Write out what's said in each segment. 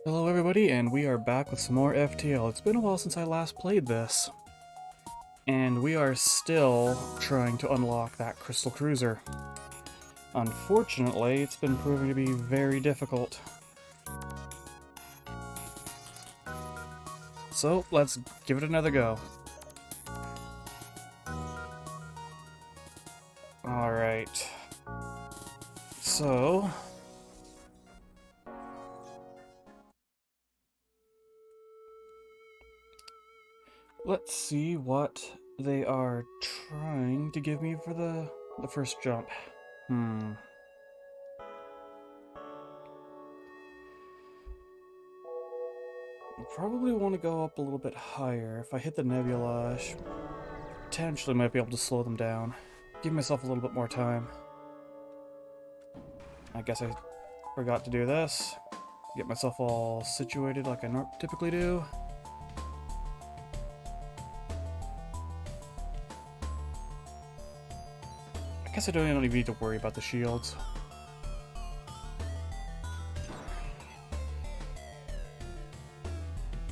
Hello everybody, and we are back with some more FTL. It's been a while since I last played this. And we are still trying to unlock that crystal cruiser. Unfortunately, it's been proving to be very difficult. So, let's give it another go. Alright. So... let's see what they are trying to give me for the first jump. I probably want to go up a little bit higher. If I hit the nebula, I potentially might be able to slow them down. Give myself a little bit more time. I guess I forgot to do this. Get myself all situated like I typically do. I guess I don't even need to worry about the shields.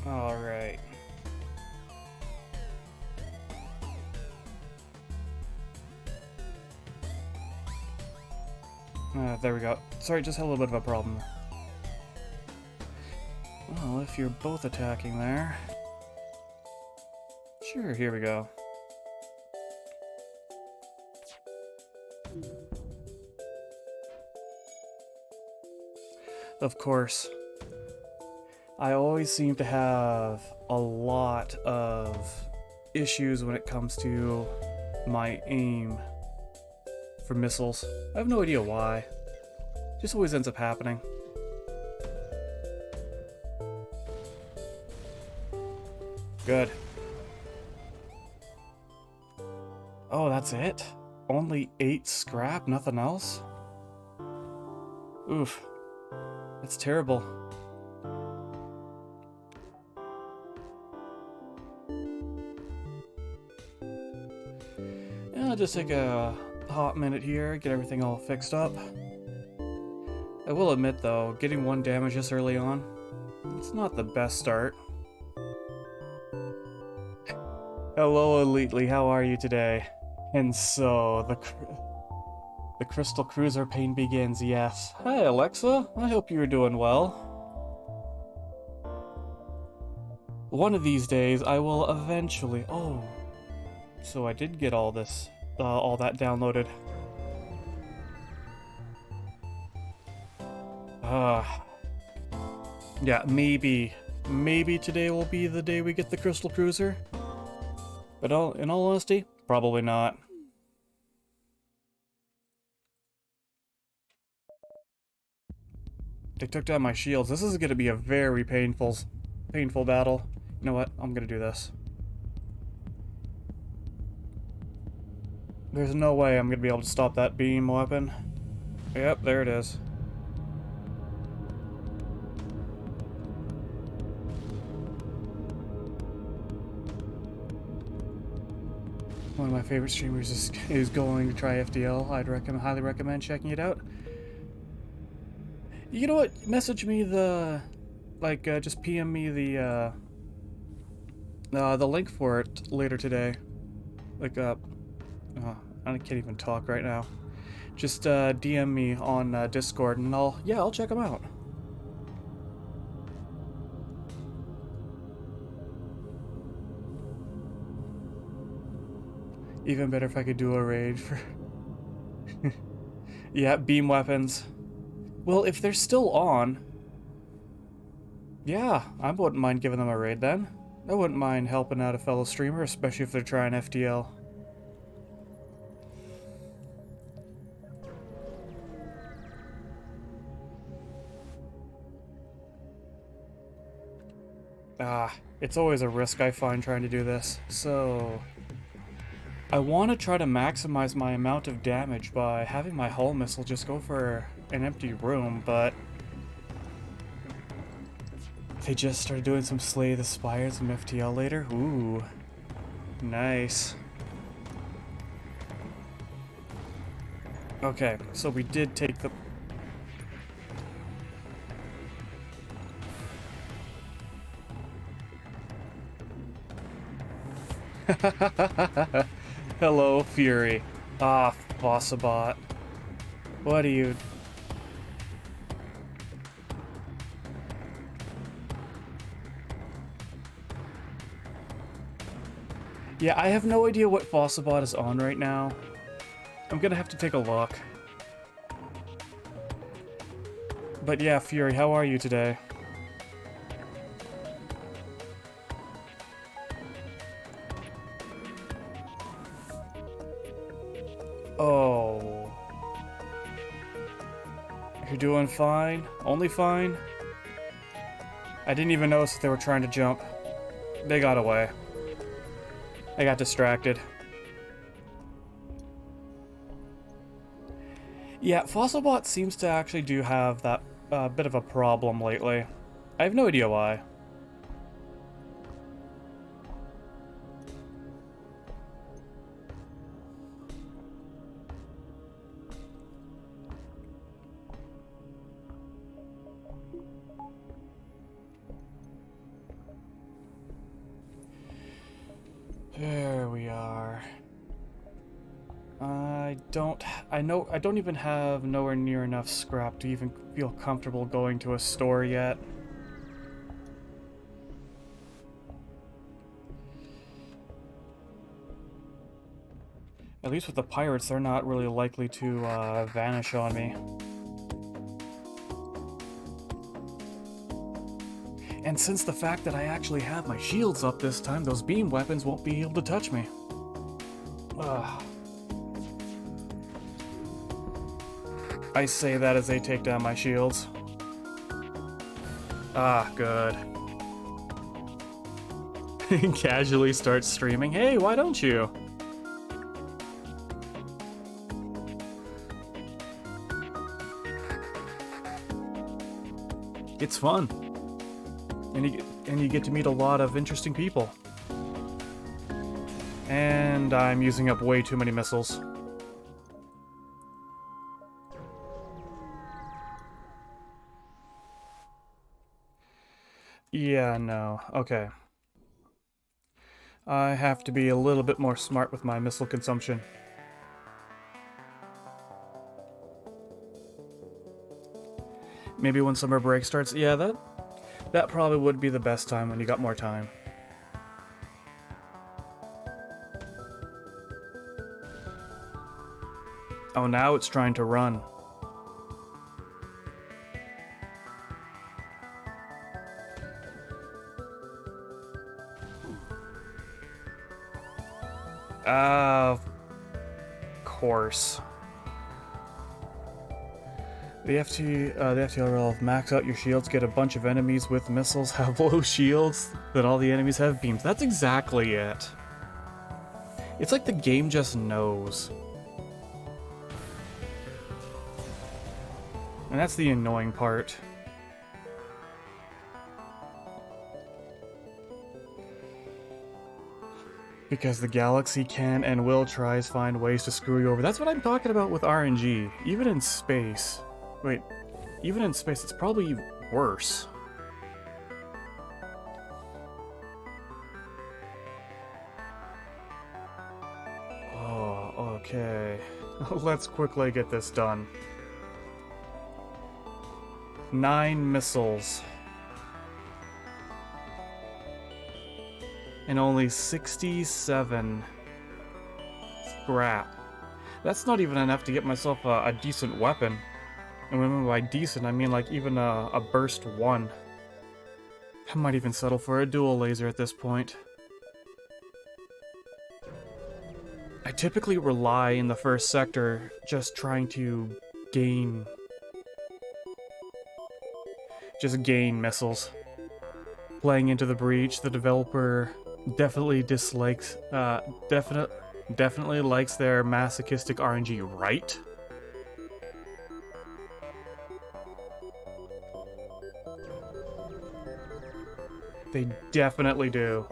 Alright. There we go. Sorry, just had a little bit of a problem. Well, if you're both attacking there... Sure, here we go. Of course, I always seem to have a lot of issues when it comes to my aim for missiles. I have no idea why. Just always ends up happening. Good. Oh, that's it? Only 8 scrap? Nothing else? Oof. That's terrible. Yeah, I'll just take a hot minute here, get everything all fixed up. I will admit though, getting 1 damage this early on, it's not the best start. Hello Elitely, how are you today? And so, the Crystal Cruiser pain begins, yes. Hi Alexa, I hope you're doing well. One of these days I will eventually... Oh, so I did get all this, all that downloaded. Yeah, maybe today will be the day we get the Crystal Cruiser. But in all honesty, probably not. They took down my shields. This is going to be a very painful battle. You know what? I'm going to do this. There's no way I'm going to be able to stop that beam weapon. Yep, there it is. One of my favorite streamers is going to try FDL. I'd highly recommend checking it out. You know what? Message me the, just PM me the link for it later today. I can't even talk right now. Just DM me on Discord, and I'll check them out. Even better if I could do a raid for... Yeah, beam weapons. Well, if they're still on... Yeah, I wouldn't mind giving them a raid then. I wouldn't mind helping out a fellow streamer, especially if they're trying FTL. It's always a risk I find trying to do this, so... I want to try to maximize my amount of damage by having my hull missile just go for an empty room, but... They just started doing some Slay the Spire, some FTL later? Ooh. Nice. Okay, so we did take the... Hello, Fury. Ah, Bossabot. What are you... Yeah, I have no idea what Bossabot is on right now. I'm gonna have to take a look. But yeah, Fury, how are you today? Oh. You're doing fine? Only fine? I didn't even notice that they were trying to jump. They got away. I got distracted. Yeah, Fossilbot seems to actually do have that bit of a problem lately. I have no idea why. There we are. I don't even have nowhere near enough scrap to even feel comfortable going to a store yet. At least with the pirates, they're not really likely to vanish on me. And since the fact that I actually have my shields up this time, those beam weapons won't be able to touch me. Ugh. I say that as they take down my shields. Ah, good. Casually starts streaming. Hey, why don't you? It's fun. And you get to meet a lot of interesting people. And I'm using up way too many missiles. Yeah, no. Okay. I have to be a little bit more smart with my missile consumption. Maybe when summer break starts. Yeah, that probably would be the best time when you got more time. Oh, now it's trying to run. Of course. The FTRL, max out your shields, get a bunch of enemies with missiles, have low shields, then all the enemies have beams. That's exactly it. It's like the game just knows. And that's the annoying part. Because the galaxy can and will try to find ways to screw you over. That's what I'm talking about with RNG. Even in space. Wait, even in space, it's probably worse. Oh, okay. Let's quickly get this done. 9 missiles. And only 67 scrap. That's not even enough to get myself a decent weapon. And remember, by decent, I mean like even a burst 1. I might even settle for a dual laser at this point. I typically rely in the first sector just trying to gain... just gain missiles. Playing into the breach, the developer definitely dislikes, definitely likes their masochistic RNG, right? They definitely do.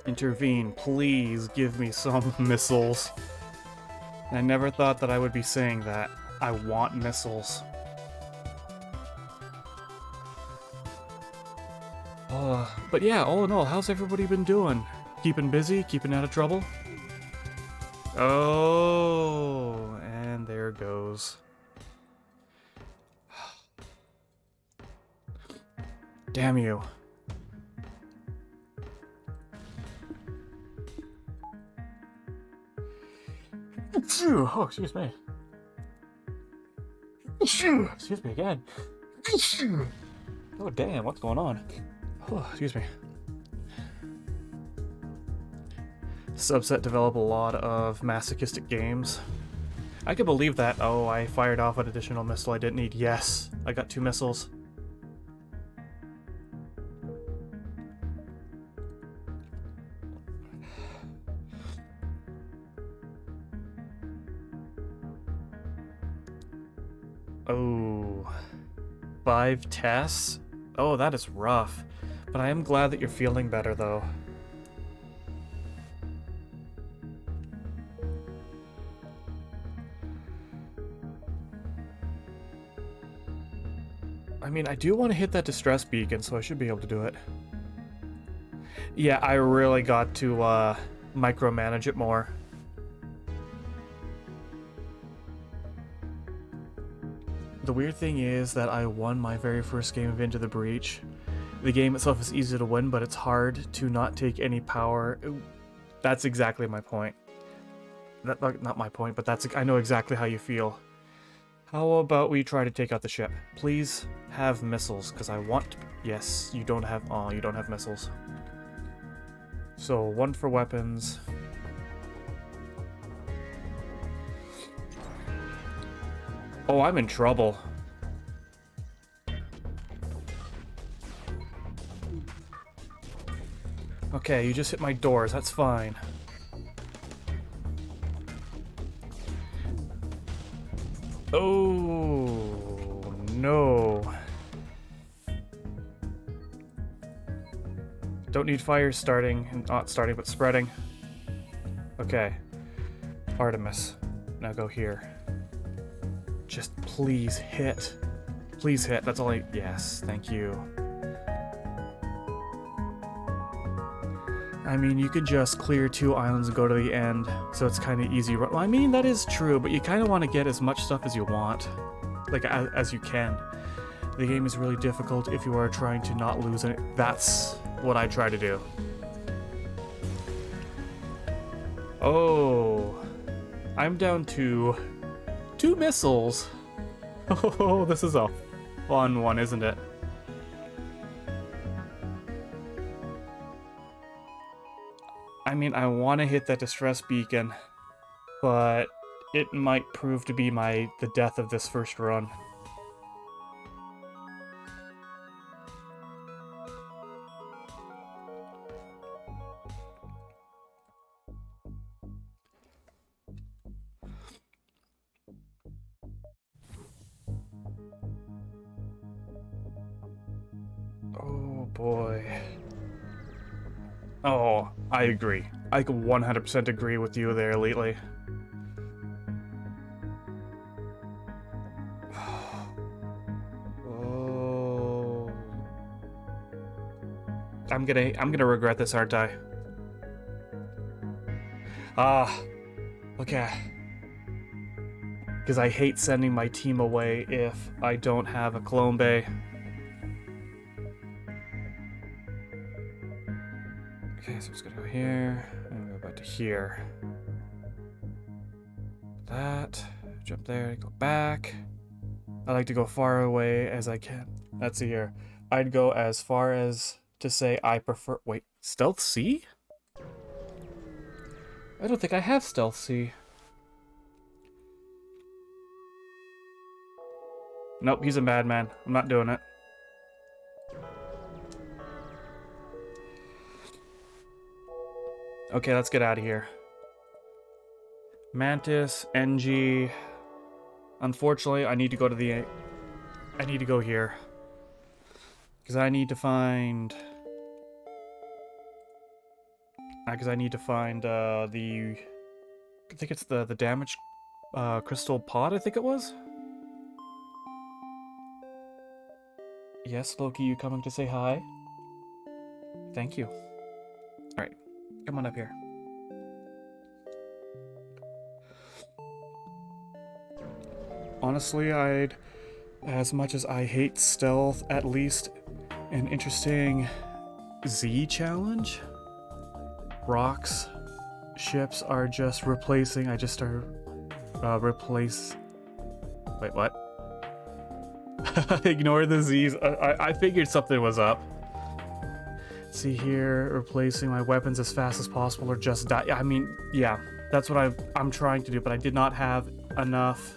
Intervene, please give me some missiles. I never thought that I would be saying that. I want missiles. But yeah, all in all, how's everybody been doing? keeping busy, keeping out of trouble. Oh, and there goes. Damn you. Oh, excuse me. Excuse me again. Oh, damn, what's going on? Oh, excuse me. Subset develop a lot of masochistic games. I can believe that. Oh, I fired off an additional missile I didn't need. Yes, I got 2 missiles. Oh, 5 tests? Oh, that is rough. But I am glad that you're feeling better, though. I mean, I do want to hit that distress beacon, so I should be able to do it. Yeah, I really got to micromanage it more. The weird thing is that I won my very first game of Into the Breach. The game itself is easy to win, but it's hard to not take any power. That's exactly my point. Not my point, but I know exactly how you feel. How about we try to take out the ship? Please have missiles, because I want to... Yes, you don't have... Oh, you don't have missiles. So, 1 for weapons. Oh, I'm in trouble. Okay, you just hit my doors, that's fine. Oh, no. Don't need fire starting, not starting, but spreading. Okay. Artemis. Now go here. Just please hit. Please hit, that's all I... Yes, thank you. I mean, you could just clear 2 islands and go to the end, so it's kind of easy. Well, I mean, that is true, but you kind of want to get as much stuff as you want. Like, as you can. The game is really difficult if you are trying to not lose it. That's what I try to do. Oh. I'm down to 2 missiles. Oh, this is a fun one, isn't it? I mean, I want to hit that distress beacon, but it might prove to be the death of this first run. Oh boy. Oh, I agree. I can 100% agree with you there, lately. Oh. I'm gonna regret this, aren't I? Ah. Okay. Because I hate sending my team away if I don't have a clone bay. Okay, so it's gonna go here, and go back to here. That, jump there, go back. I like to go far away as I can. Let's see here. I'd go as far as to say I prefer... Wait, Stealth C? I don't think I have Stealth C. Nope, he's a madman. I'm not doing it. Okay, let's get out of here. Mantis, NG. Unfortunately, I need to go to the... I need to go here. Because I need to find... Because I need to find the... I think it's the damaged crystal pod, I think it was? Yes, Loki, you coming to say hi? Thank you. Alright. Come on up here. Honestly, as much as I hate stealth, at least an interesting Z challenge. Rocks, ships are just replacing. I just started replace. Wait, what? Ignore the Z's. I figured something was up. See here, replacing my weapons as fast as possible or just die. I mean, yeah, that's what I'm trying to do, but I did not have enough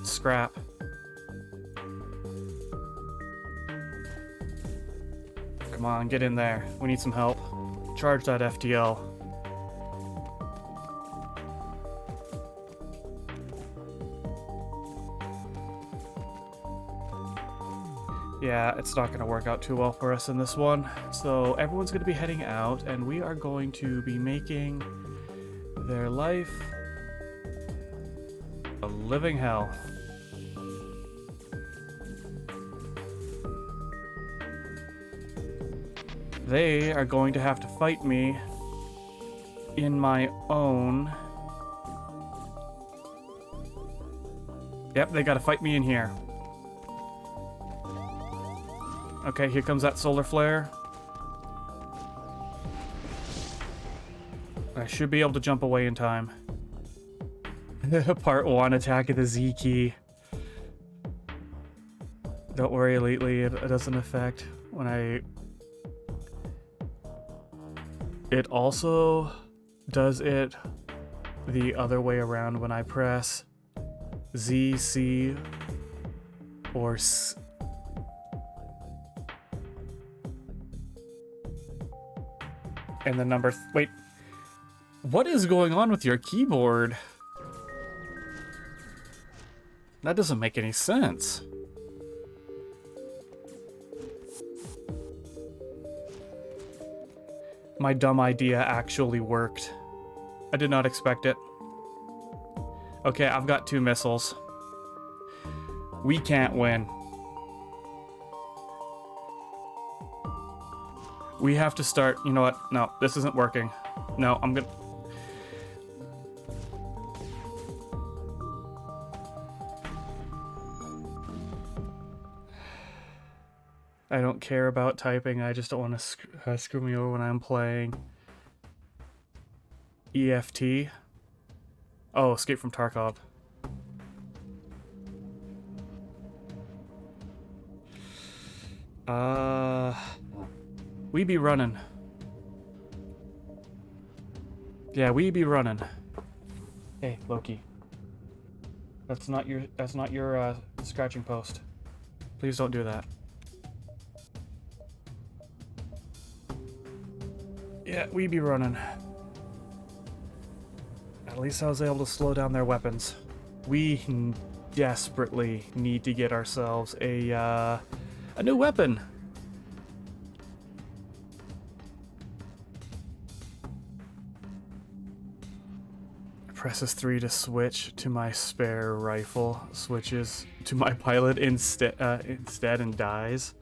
scrap. Come on, get in there. We need some help. Charge that FTL. Yeah, it's not going to work out too well for us in this one. So everyone's going to be heading out, and we are going to be making their life a living hell. They are going to have to fight me in my own... Yep, they got to fight me in here. Okay, here comes that solar flare. I should be able to jump away in time. Part 1, attack of the Z key. Don't worry, Elitely, it doesn't affect when I... It also does it the other way around when I press Z, C, or S. And the number... Wait. What is going on with your keyboard? That doesn't make any sense. My dumb idea actually worked. I did not expect it. Okay, I've got 2 missiles. We can't win. We have to start... You know what? No, this isn't working. No, I'm gonna... I don't care about typing. I just don't want to screw me over when I'm playing. EFT. Oh, Escape from Tarkov. We be running. Yeah, we be running. Hey, Loki. That's not your scratching post. Please don't do that. Yeah, we be running. At least I was able to slow down their weapons. We desperately need to get ourselves a new weapon. Presses 3 to switch to my spare rifle. Switches to my pilot instead and dies.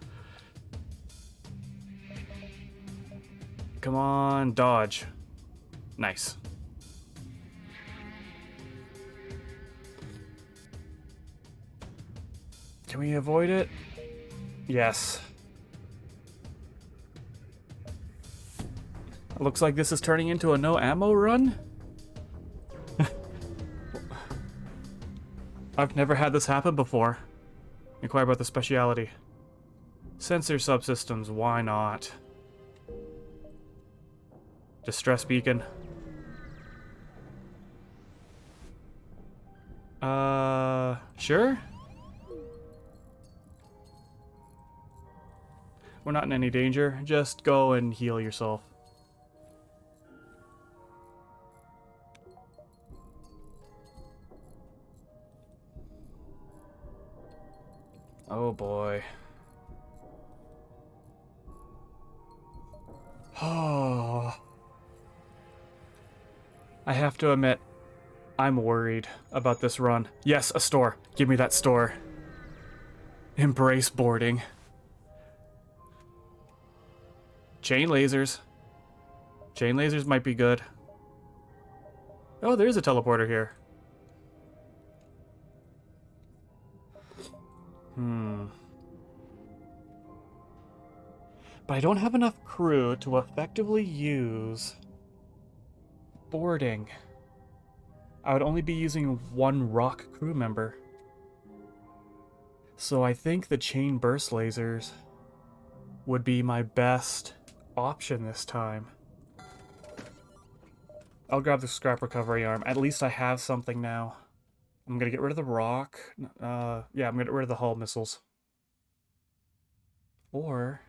Come on, dodge. Nice. Can we avoid it? Yes. Looks like this is turning into a no ammo run. I've never had this happen before. Inquire about the speciality. Sensor subsystems, why not? Distress beacon. Sure? We're not in any danger. Just go and heal yourself. Oh boy. Oh. I have to admit, I'm worried about this run. Yes, a store. Give me that store. Embrace boarding. Chain lasers. Chain lasers might be good. Oh, there is a teleporter here. But I don't have enough crew to effectively use boarding. I would only be using one rock crew member. So I think the chain burst lasers would be my best option this time. I'll grab the scrap recovery arm. At least I have something now. I'm gonna get rid of the rock. Yeah, I'm gonna get rid of the hull missiles. Or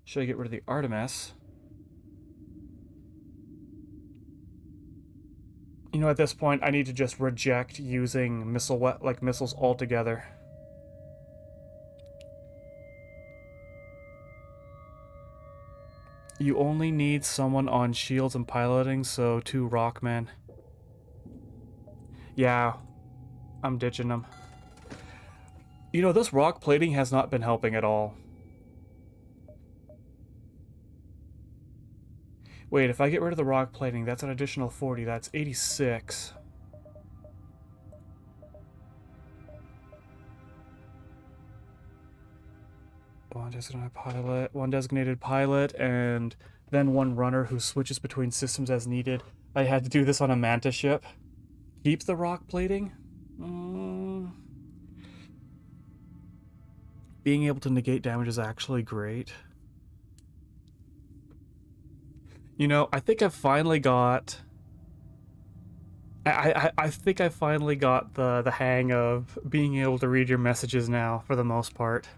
should I get rid of the Artemis? You know, at this point, I need to just reject using missiles altogether. You only need someone on shields and piloting, so 2 rockmen. Yeah, I'm ditching them. You know, this rock plating has not been helping at all. Wait, if I get rid of the rock plating, that's an additional 40. That's 86. One designated pilot, and then one runner who switches between systems as needed. I had to do this on a Manta ship. Keep the rock plating? Being able to negate damage is actually great. You know, I think I've finally got... I think I finally got the hang of being able to read your messages now, for the most part.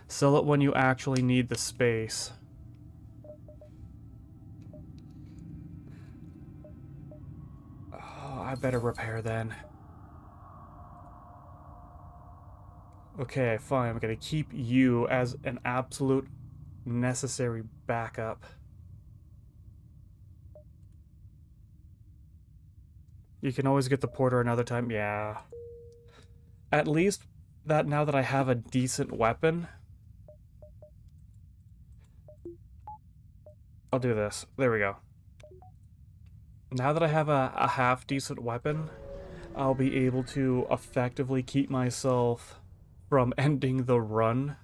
Sell it when you actually need the space. Oh, I better repair then. Okay, fine. I'm gonna keep you as an absolute necessary backup. You can always get the porter another time. Yeah. At least that now that I have a decent weapon... I'll do this. There we go. Now that I have a half-decent weapon, I'll be able to effectively keep myself from ending the run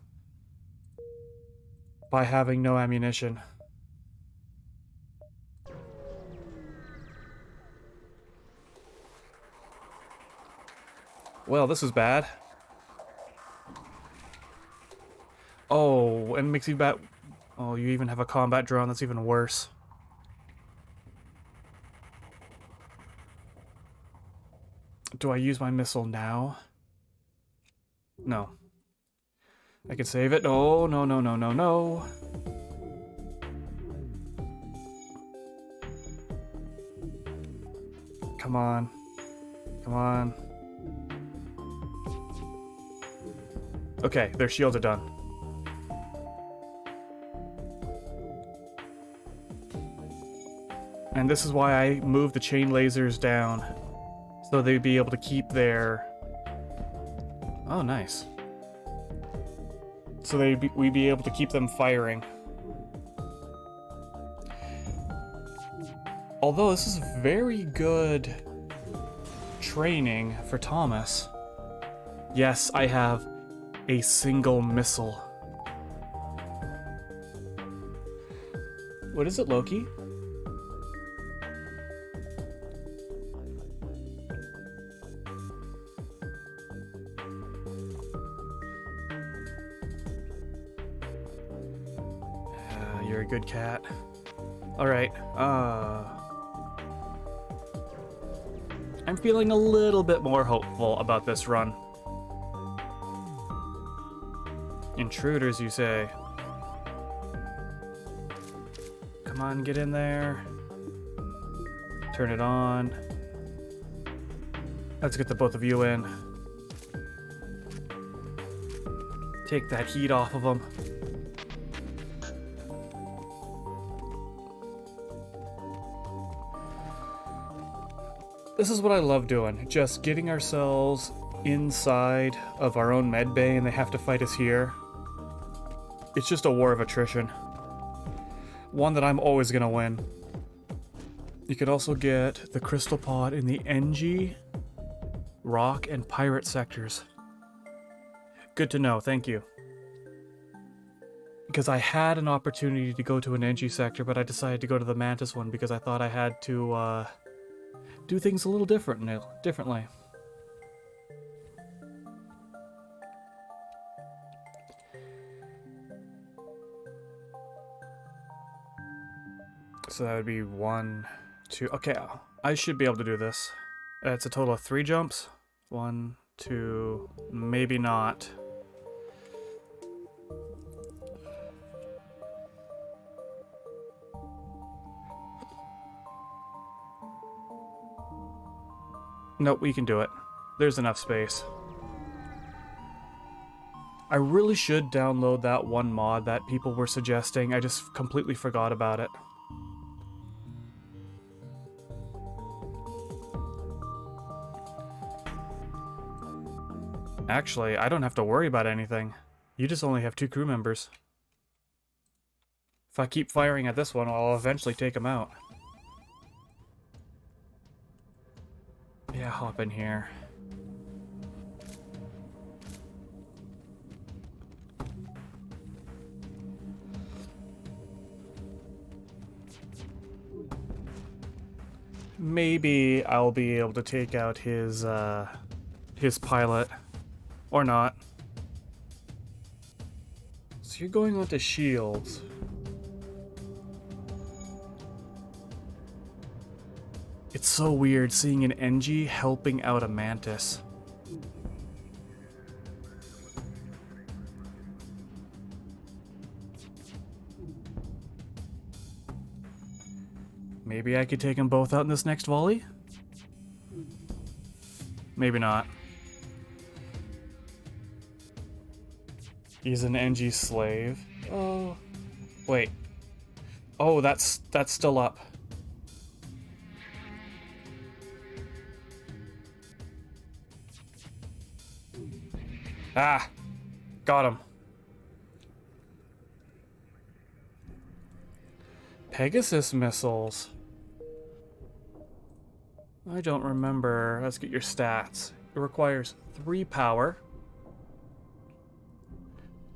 by having no ammunition. Well, this is bad. Oh, and makes you bad. Oh, you even have a combat drone. That's even worse. Do I use my missile now? No. I can save it. Oh, no, no, no, no, no. Come on. Come on. Okay, their shields are done. And this is why I moved the chain lasers down. So they'd be able to keep their... Oh, nice. So we'd be able to keep them firing. Although this is very good training for Thomas. Yes, I have a single missile. What is it, Loki? You're a good cat. Alright, I'm feeling a little bit more hopeful about this run. Intruders, you say? Come on, get in there. Turn it on. Let's get the both of you in. Take that heat off of them. This is what I love doing, just getting ourselves inside of our own med bay and they have to fight us here. It's just a war of attrition. One that I'm always gonna win. You could also get the crystal pod in the NG, rock, and pirate sectors. Good to know, thank you. Because I had an opportunity to go to an NG sector, but I decided to go to the Mantis one because I thought I had to do things a little differently. So that would be 1, 2. Okay, I should be able to do this. It's a total of 3 jumps. 1, 2, maybe not. Nope, we can do it. There's enough space. I really should download that one mod that people were suggesting. I just completely forgot about it. Actually, I don't have to worry about anything. You just only have 2 crew members. If I keep firing at this one, I'll eventually take him out. Yeah, hop in here. Maybe I'll be able to take out his pilot. Or not. So you're going onto shields. It's so weird seeing an NG helping out a Mantis. Maybe I could take them both out in this next volley? Maybe not. He's an NG slave. Oh. Wait. Oh, that's still up. Ah! Got him. Pegasus missiles. I don't remember. Let's get your stats. It requires 3 power.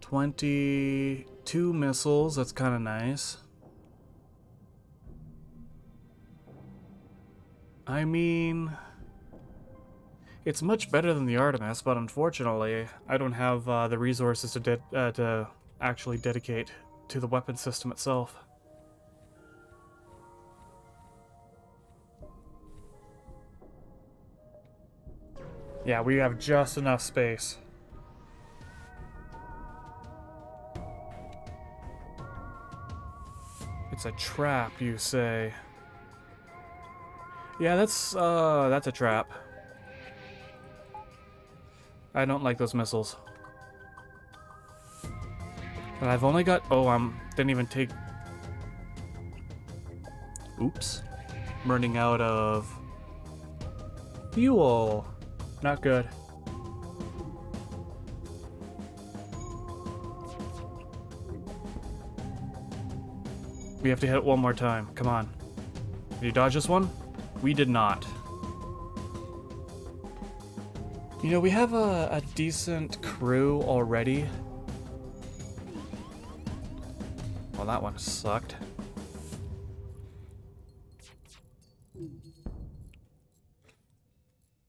22 missiles, that's kind of nice. I mean, it's much better than the Artemis, but unfortunately, I don't have the resources to actually dedicate to the weapon system itself. Yeah, we have just enough space. It's a trap, you say? Yeah, that's a trap. I don't like those missiles. But I've only got... Oh, didn't even take... Oops. I'm running out of... fuel. Not good. We have to hit it one more time. Come on. Did you dodge this one? We did not. You know, we have a decent crew already. Well, that one sucked.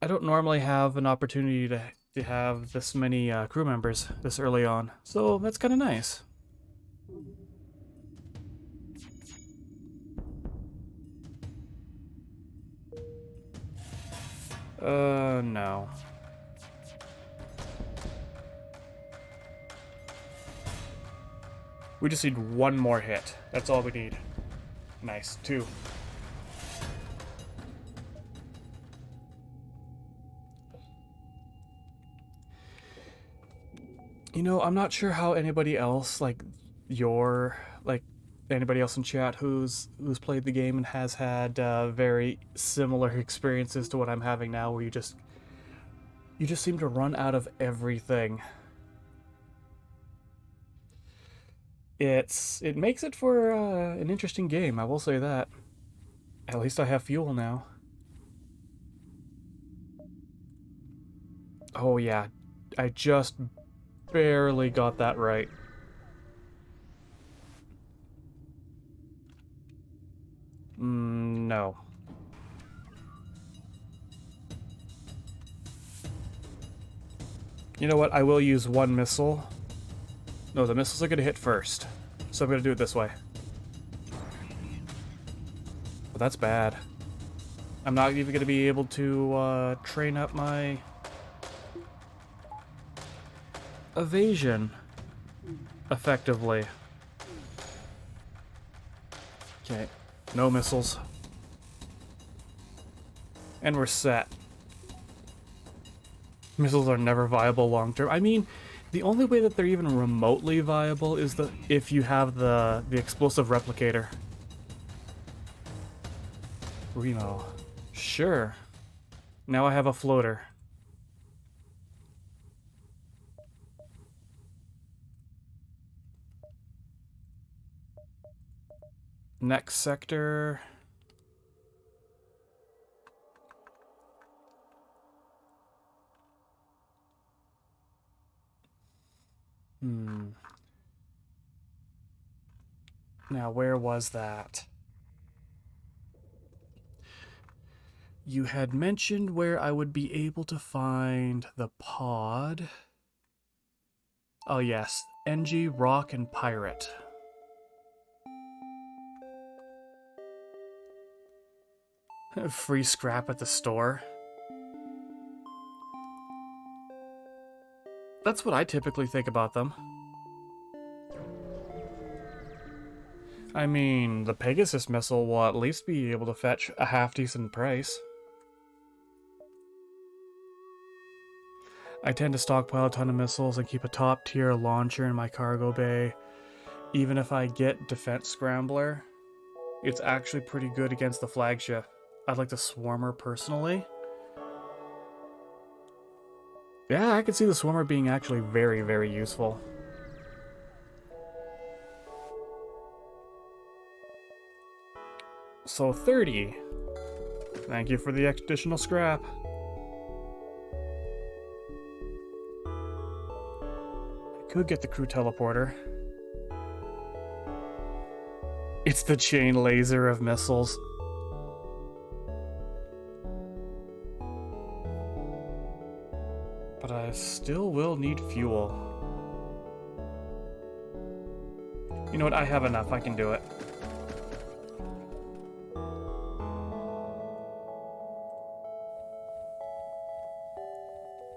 I don't normally have an opportunity to have this many crew members this early on, so that's kind of nice. No. We just need one more hit. That's all we need. Nice. 2. You know, I'm not sure how anybody else, anybody else in chat who's played the game and has had very similar experiences to what I'm having now, where you just seem to run out of everything. it makes it for an interesting game, I will say that. At least I have fuel now. Oh yeah, I just barely got that right. No. You know what? I will use one missile. No, the missiles are going to hit first. So I'm going to do it this way. But that's bad. I'm not even going to be able to train up my evasion effectively. Okay, no missiles. And we're set. Missiles are never viable long term. I mean, the only way that they're even remotely viable is if you have the explosive replicator. Remo. Sure. Now I have a floater. Next sector. Now, where was that? You had mentioned where I would be able to find the pod. Oh yes, NG, Rock, and Pirate. Free scrap at the store. That's what I typically think about them. I mean, the Pegasus missile will at least be able to fetch a half-decent price. I tend to stockpile a ton of missiles and keep a top-tier launcher in my cargo bay. Even if I get Defense Scrambler, it's actually pretty good against the flagship. I'd like the Swarmer personally. Yeah, I could see the Swarmer being actually very, very useful. So 30. Thank you for the additional scrap. I could get the crew teleporter. It's the chain laser of missiles. But I still will need fuel. You know what? I have enough. I can do it.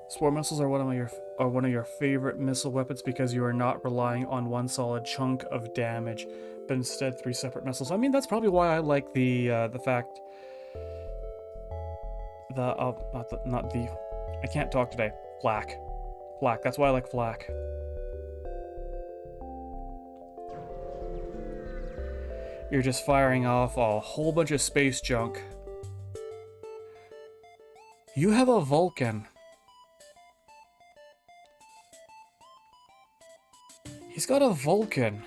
Spore missiles are one of your favorite missile weapons because you are not relying on one solid chunk of damage, but instead 3 separate missiles. I mean, that's probably why I like the fact I can't talk today. Flak. That's why I like flak. You're just firing off a whole bunch of space junk. You have a Vulcan. He's got a Vulcan.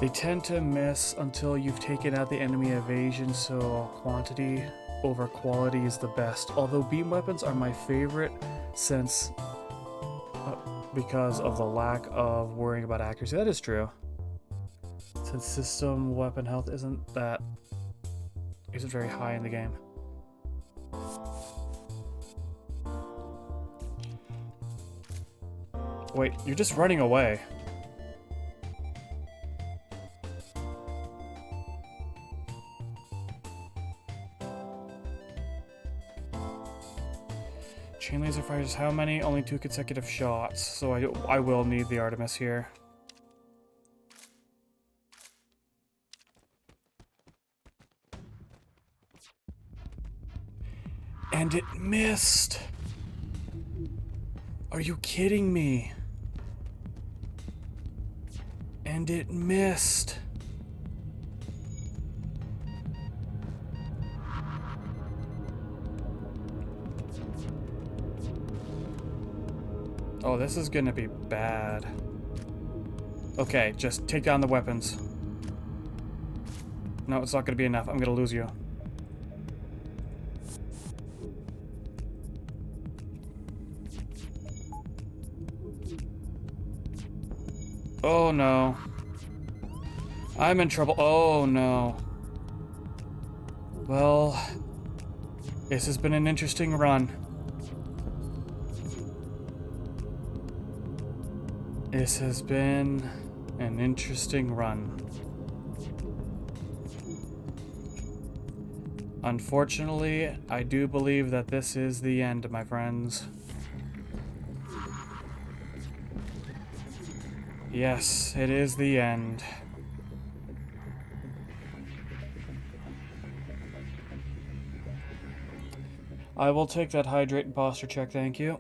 They tend to miss until you've taken out the enemy evasion, so quantity over quality is the best. Although beam weapons are my favorite since because of the lack of worrying about accuracy. That is true. Since system weapon health isn't very high in the game. Wait, you're just running away. Chain laser fires how many? Only 2 consecutive shots, so I will need the Artemis here. And it missed! Are you kidding me? And it missed! Oh, this is gonna be bad. Okay, just take down the weapons. No, it's not gonna be enough. I'm gonna lose you. Oh no. I'm in trouble. Oh no. Well, this has been an interesting run. This has been an interesting run. Unfortunately, I do believe that this is the end, my friends. Yes, it is the end. I will take that hydrate and posture check, thank you.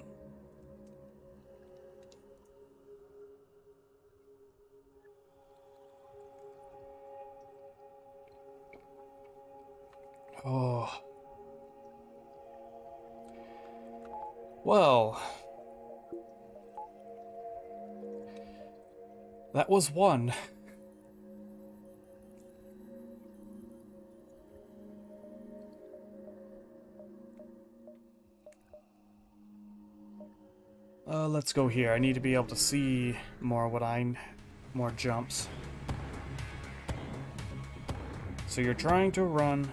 Oh. Well. That was one. Let's go here. I need to be able to see more more jumps. So you're trying to run.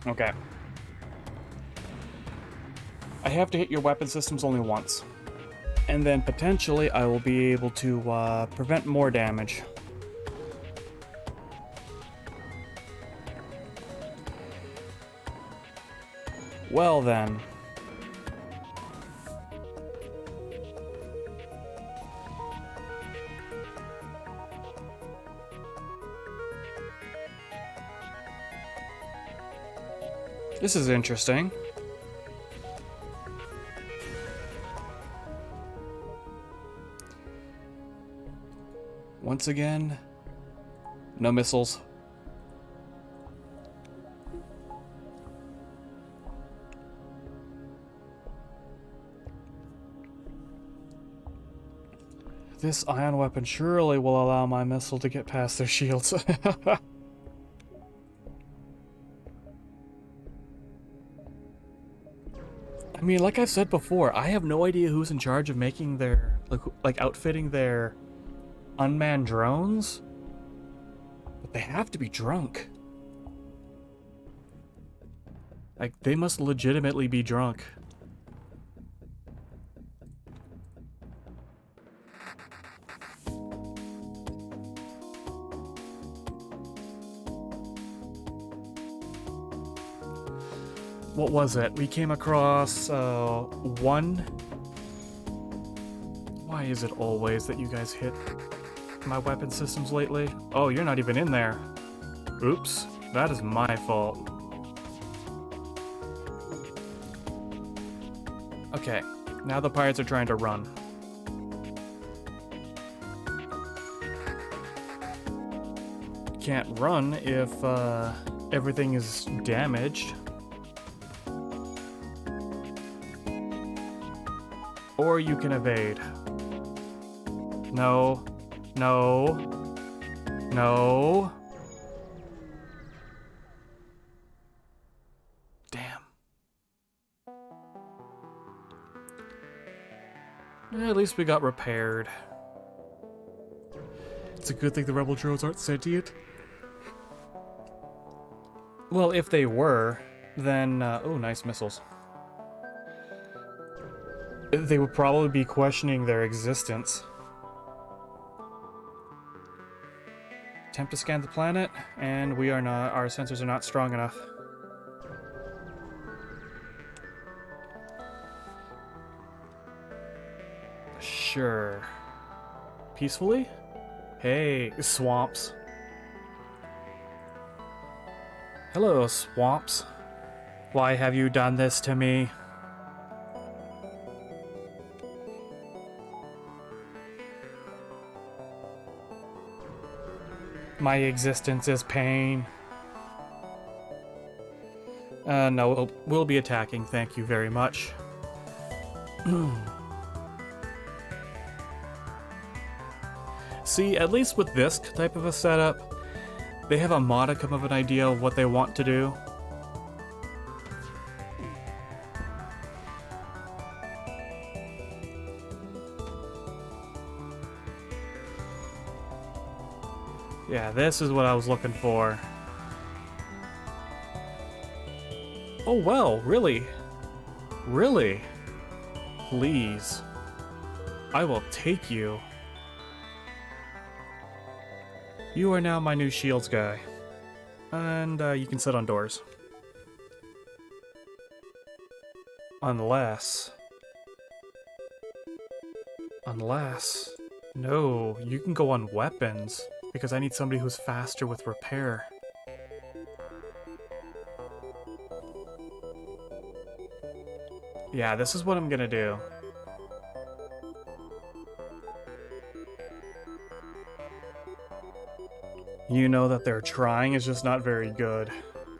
Okay. I have to hit your weapon systems only once. And then potentially I will be able to prevent more damage. Well then. This is interesting. Once again, no missiles. This ion weapon surely will allow my missile to get past their shields. I mean, like I've said before, I have no idea who's in charge of making their, like outfitting their unmanned drones, but they have to be drunk. Like, they must legitimately be drunk. What was it? We came across, one... Why is it always that you guys hit my weapon systems lately? Oh, you're not even in there. Oops, that is my fault. Okay, now the pirates are trying to run. Can't run if, everything is damaged. Or you can evade. No. No. No. Damn. At least we got repaired. It's a good thing the rebel drones aren't sentient. Well, if they were, then... oh, nice missiles. They would probably be questioning their existence. Attempt to scan the planet, and we are not. Our sensors are not strong enough. Sure. Peacefully? Hey, swamps. Hello, swamps. Why have you done this to me? My existence is pain. No, we'll be attacking. Thank you very much. See, at least with this type of a setup, they have a modicum of an idea of what they want to do. Yeah, this is what I was looking for. Oh, well, really? Really? Please. I will take you. You are now my new shields guy. And you can sit on doors. Unless... No, you can go on weapons. Because I need somebody who's faster with repair. Yeah, this is what I'm gonna do. You know that they're trying, it's just not very good.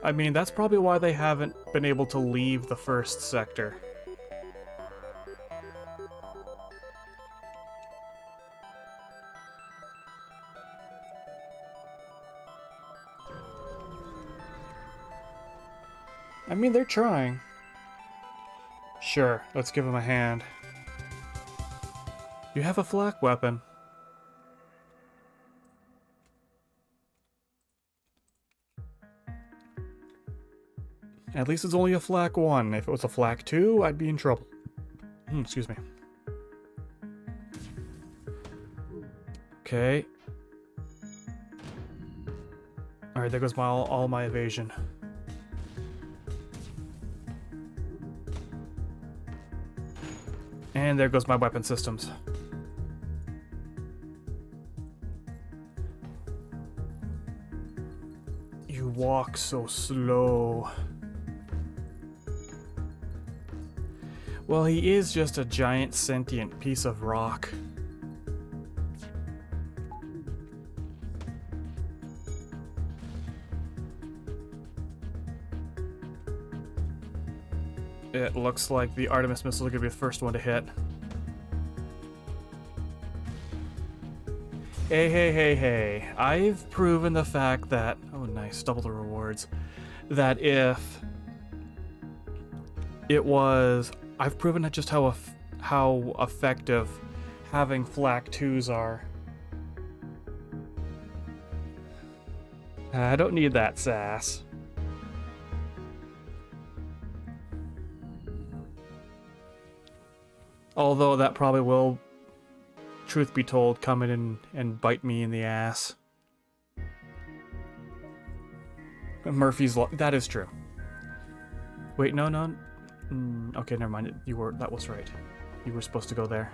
I mean, that's probably why they haven't been able to leave the first sector. I mean, they're trying. Sure, let's give them a hand. You have a flak weapon. At least it's only a flak 1. If it was a flak 2, I'd be in trouble. Excuse me. Okay. Alright, there goes all my evasion. And there goes my weapon systems. You walk so slow. Well, he is just a giant sentient piece of rock. It looks like the Artemis missiles are going to be the first one to hit. Hey. I've proven the fact that... Oh, nice. Double the rewards. That if it was... I've proven just how effective having flak 2s are. I don't need that sass. Although that probably will, truth be told, come in and bite me in the ass. Murphy's Law. That is true. Wait, no. Okay, never mind. That was right. You were supposed to go there.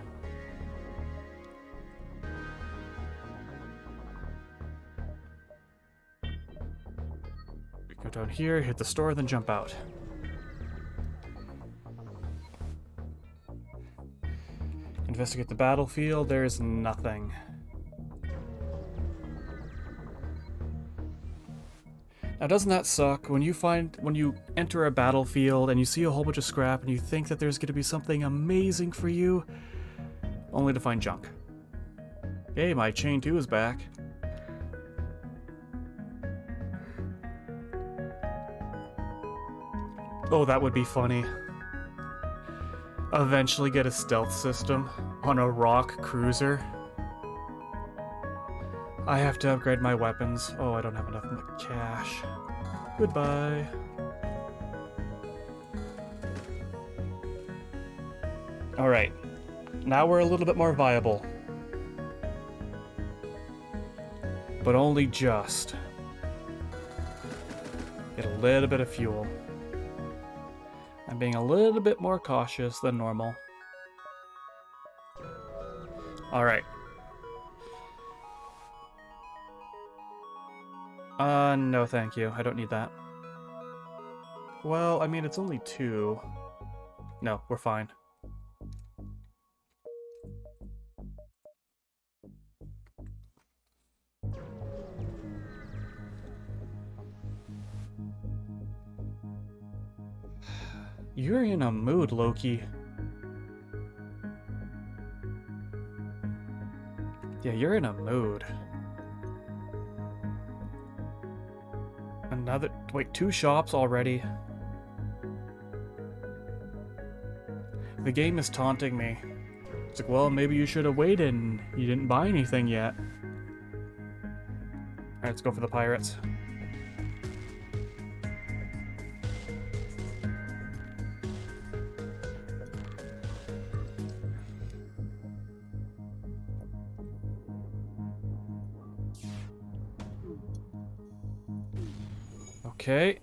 We go down here, hit the store, then jump out. Investigate the battlefield. There is nothing. Now, doesn't that suck when you enter a battlefield and you see a whole bunch of scrap and you think that there's going to be something amazing for you, only to find junk? Hey, my chain 2 is back. Oh, that would be funny. Eventually get a stealth system on a rock cruiser. I have to upgrade my weapons. Oh, I don't have enough cash. Goodbye. Alright. Now we're a little bit more viable. But only just. Get a little bit of fuel. I'm being a little bit more cautious than normal. Alright. No thank you. I don't need that. Well, I mean, it's only 2. No, we're fine. You're in a mood, Loki. Yeah, you're in a mood. Another... Wait, 2 shops already? The game is taunting me. It's like, well, maybe you should have waited and you didn't buy anything yet. Alright, let's go for the pirates. Okay.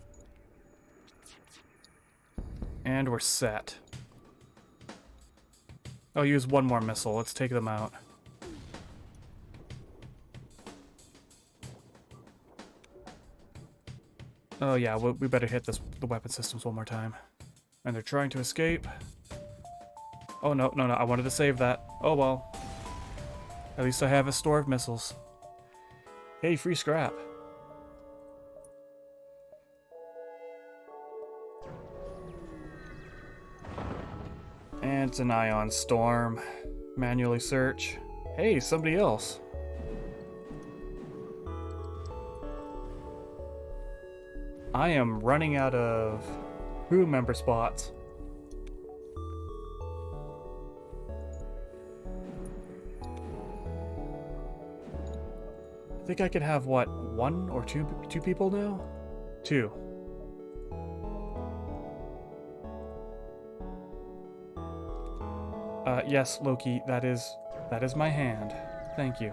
And we're set. I'll use 1 more missile. Let's take them out. Oh yeah, we better hit the weapon systems 1 more time. And they're trying to escape. Oh no, no, no, I wanted to save that. Oh well. At least I have a store of missiles. Hey, free scrap. And it's an ion storm. Manually search. Hey, somebody else. I am running out of crew member spots. I think I could have, what, 1 or 2 people now? 2. Yes, Loki, that is my hand. Thank you.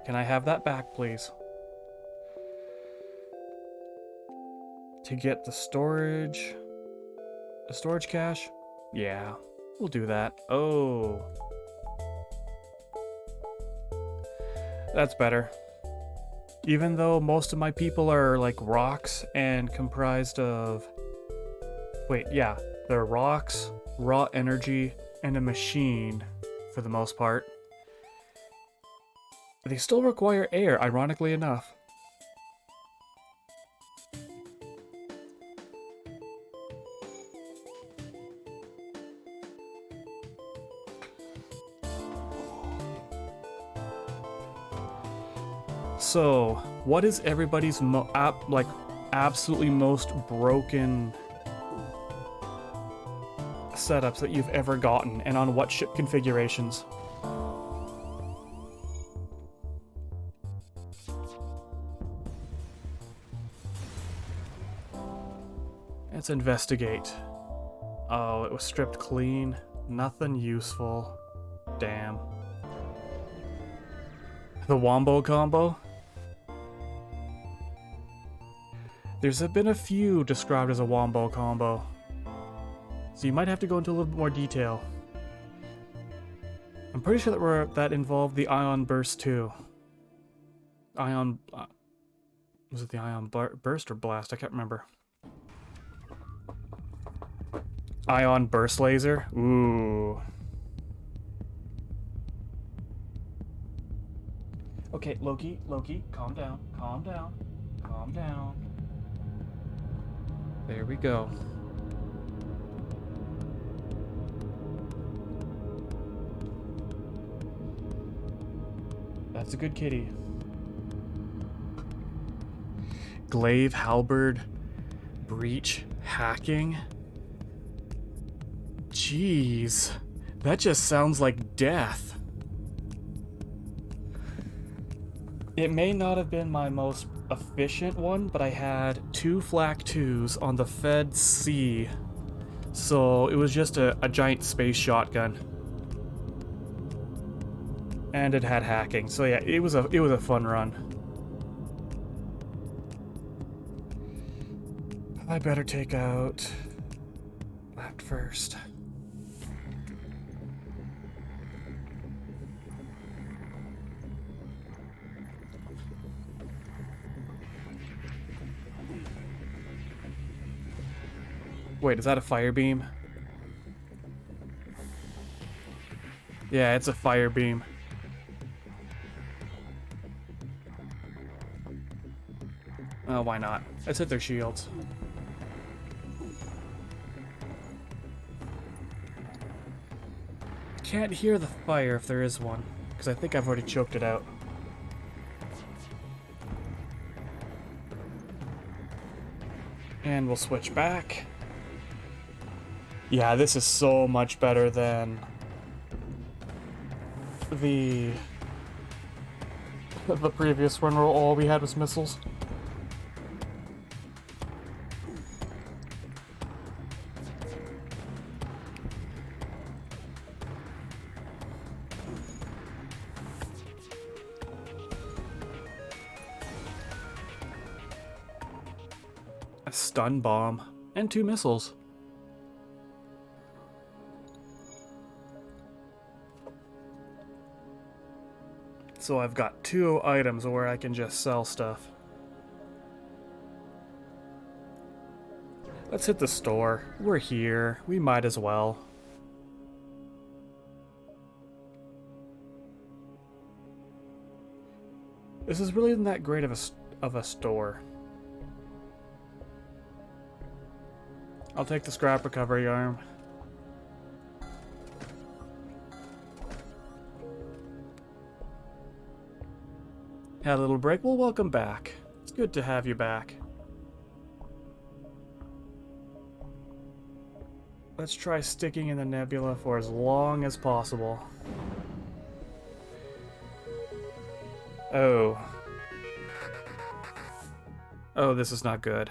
Can I have that back, please? To get the storage... The storage cache? Yeah, we'll do that. Oh. That's better. Even though most of my people are like rocks and comprised of... Wait, yeah. They're rocks, raw energy, and a machine, for the most part. They still require air, ironically enough. So, what is everybody's absolutely most broken setups that you've ever gotten, and on what ship configurations? Let's investigate. Oh, it was stripped clean. Nothing useful. Damn. The Wombo combo? There's been a few described as a Wombo combo. So you might have to go into a little bit more detail. I'm pretty sure that involved the Ion Burst too. Ion... was it the Ion Burst or Blast? I can't remember. Ion Burst Laser? Ooh. Okay, Loki, calm down, calm down, calm down. There we go. That's a good kitty. Glaive, halberd, breach, hacking. Jeez, that just sounds like death. It may not have been my most efficient one, but I had 2 Flak 2s on the Fed C, so it was just a giant space shotgun. And it had hacking, so yeah, it was a fun run. I better take out that first. Wait, is that a fire beam? Yeah, it's a fire beam. Oh, why not? Let's hit their shields. can't hear the fire if there is one, because I think I've already choked it out. And we'll switch back. Yeah, this is so much better than the previous one where all we had was missiles. A stun bomb and 2 missiles. So I've got 2 items where I can just sell stuff. Let's hit the store. We're here. We might as well. This is really not that great of a store. I'll take the scrap recovery arm. Had a little break. Well, welcome back. It's good to have you back. Let's try sticking in the nebula for as long as possible. Oh. Oh, this is not good.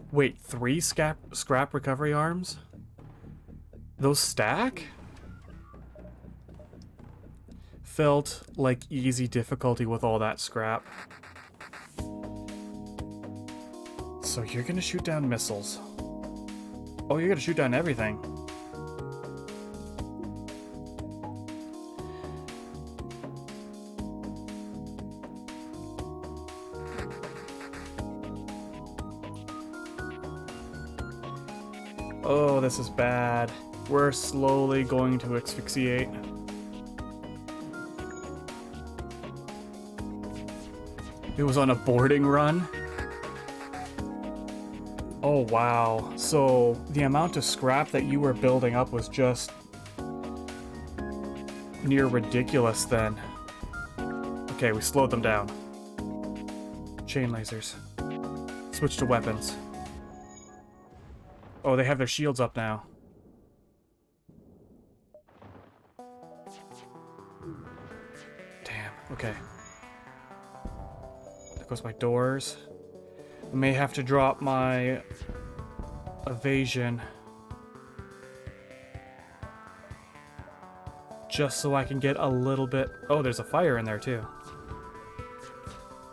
Wait, 3 scrap recovery arms? Those stack? Felt like easy difficulty with all that scrap. So you're gonna shoot down missiles. Oh, you're gonna shoot down everything. Oh, this is bad. We're slowly going to asphyxiate. It was on a boarding run? Oh, wow. So the amount of scrap that you were building up was just near ridiculous then. Okay, we slowed them down. Chain lasers. Switch to weapons. Oh, they have their shields up now. Damn, okay. There goes my doors. I may have to drop my evasion. Just so I can get a little bit... Oh, there's a fire in there too.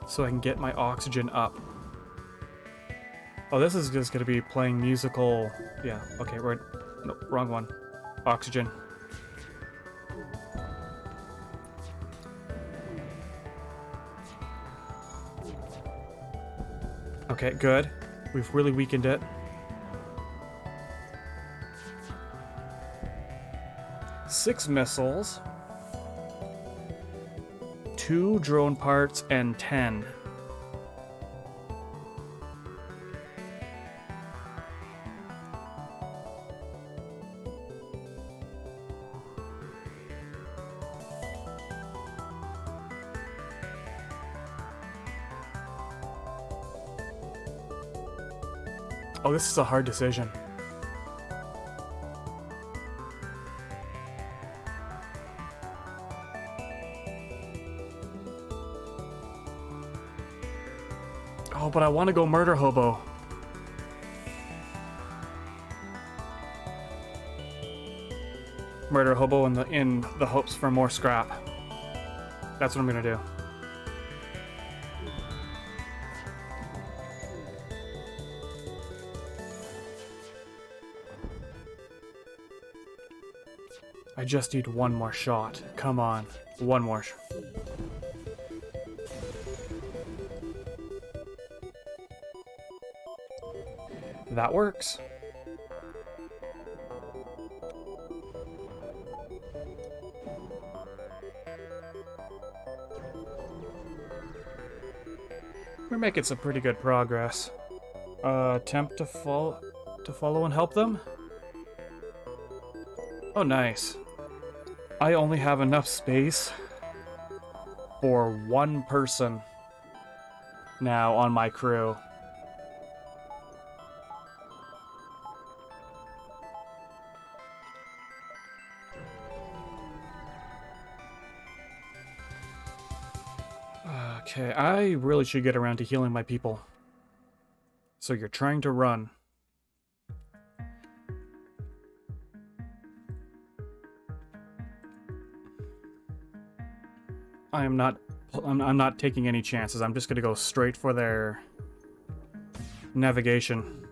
So I can get my oxygen up. Oh, this is just gonna be playing musical... Yeah, okay, we're... No, wrong one. Oxygen. Okay, good. We've really weakened it. 6 missiles. 2 drone parts and 10. Oh, this is a hard decision. Oh, but I want to go murder hobo. Murder hobo in the hopes for more scrap. That's what I'm gonna do. I just need one more shot. Come on. One more. That works. We're making some pretty good progress. Attempt to follow and help them? Oh, nice. I only have enough space for one person now on my crew. Okay, I really should get around to healing my people. So you're trying to run. I'm not taking any chances. I'm just gonna go straight for their navigation.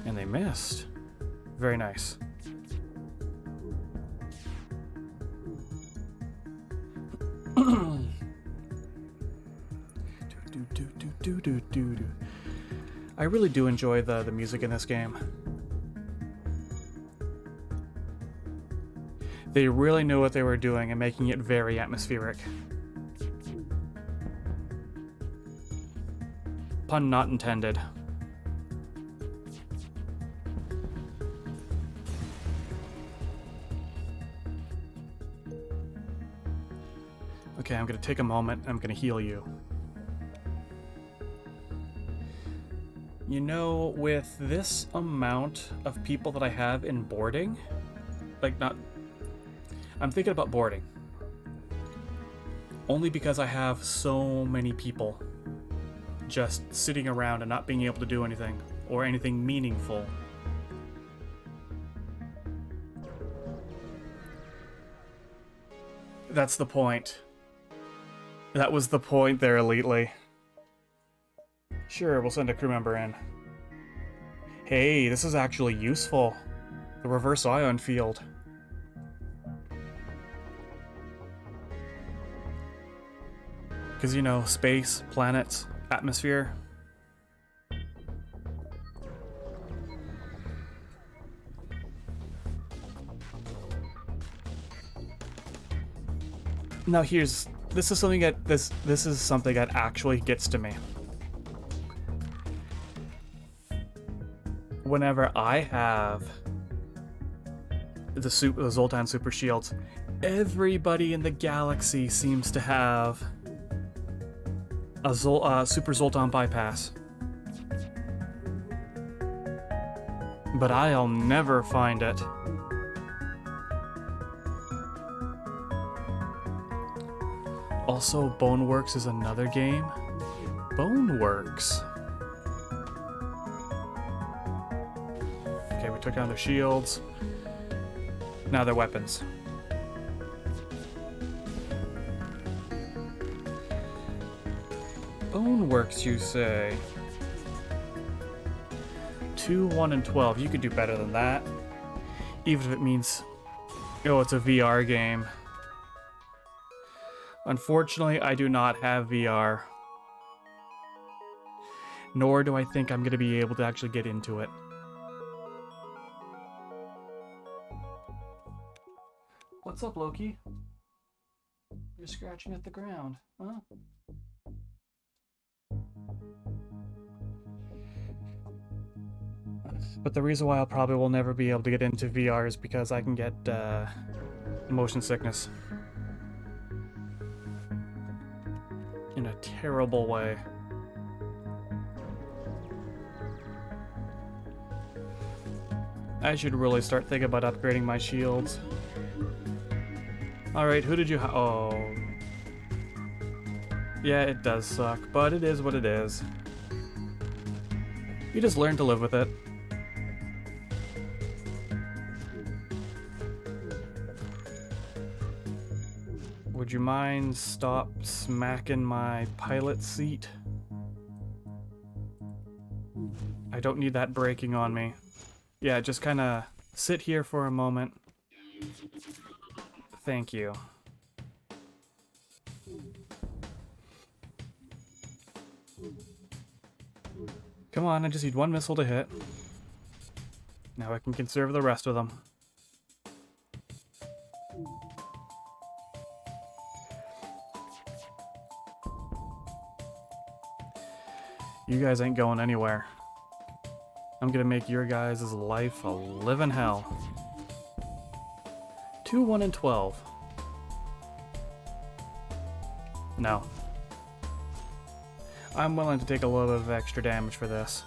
And they missed. Very nice. I really do enjoy the music in this game. They really knew what they were doing and making it very atmospheric. Pun not intended. Okay, I'm gonna take a moment and I'm gonna heal you. You know, with this amount of people that I have in boarding, I'm thinking about boarding. Only because I have so many people just sitting around and not being able to do anything, or anything meaningful. That's the point. That was the point there, Elitely. Sure, we'll send a crew member in. Hey, this is actually useful. The reverse ion field. Because, you know, space, planets, atmosphere. Now this is something that actually gets to me. Whenever I have the Zoltan Super Shields, everybody in the galaxy seems to have a Super Zoltan bypass. But I'll never find it. Also, Boneworks is another game. Boneworks. Okay, we took down their shields. Now their weapons. Boneworks, you say? 2, 1, and 12. You could do better than that. Even if it means... Oh, it's a VR game. Unfortunately, I do not have VR. Nor do I think I'm going to be able to actually get into it. What's up, Loki? You're scratching at the ground, huh? But the reason why I probably will never be able to get into VR is because I can get motion sickness. In a terrible way. I should really start thinking about upgrading my shields. Alright, who did you oh. Yeah, it does suck, but it is what it is. You just learn to live with it. Would you mind stop smacking my pilot seat? I don't need that braking on me. Yeah, just kind of sit here for a moment. Thank you. Come on, I just need one missile to hit. Now I can conserve the rest of them. You guys ain't going anywhere. I'm gonna make your guys' life a living hell. 2, 1, and 12. No. I'm willing to take a little bit of extra damage for this.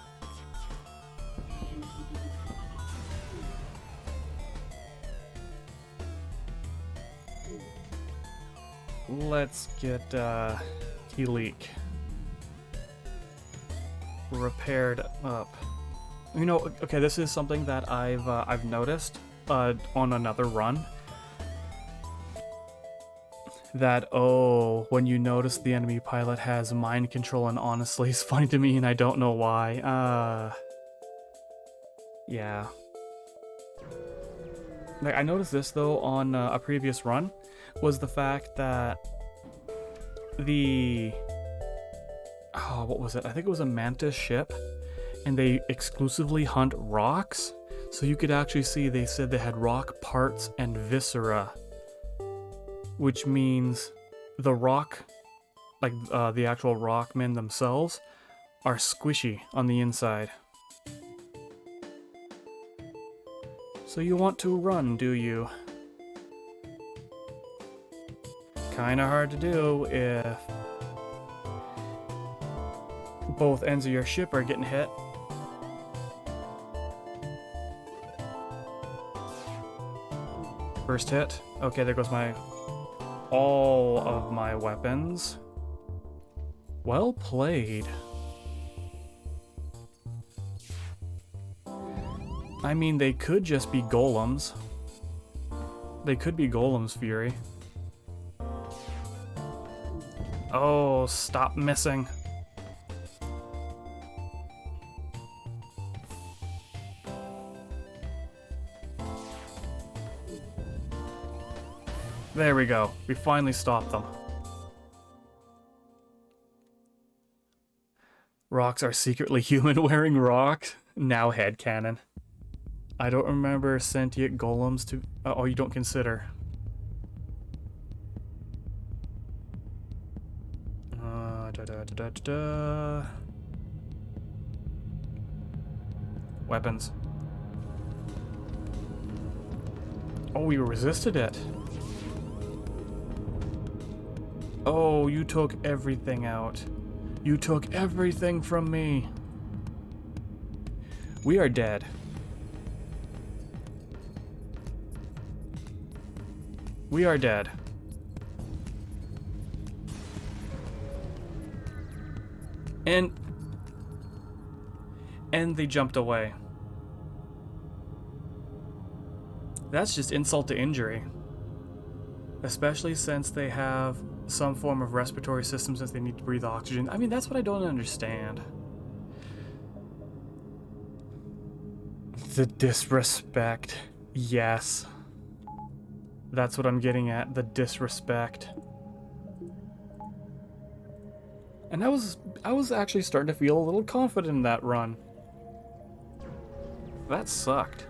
Let's get Leak repaired up. You know, okay, this is something that I've noticed on another run. That, oh, when you notice the enemy pilot has mind control, and honestly, it's funny to me and I don't know why. Yeah. Like, I noticed this, though, on a previous run, was the fact that the... Oh, what was it? I think it was a Mantis ship, and they exclusively hunt rocks. So you could actually see they said they had rock parts and viscera, which means the rock, like the actual rockmen themselves, are squishy on the inside. So you want to run, do you? Kinda hard to do if both ends of your ship are getting hit. First hit. Okay, there goes all of my weapons. Well played. I mean, they could just be golems. They could be golems, Fury. Oh, stop missing. There we go. We finally stopped them. Rocks are secretly human wearing rocks? Now headcanon. I don't remember sentient golems to... oh, you don't consider. Weapons. Oh, you resisted it. Oh, you took everything out. You took everything from me. We are dead. We are dead. And they jumped away. That's just insult to injury. Especially since they have some form of respiratory system, since they need to breathe oxygen. I mean, that's what I don't understand. The disrespect. Yes. That's what I'm getting at, the disrespect. And I was actually starting to feel a little confident in that run. That sucked.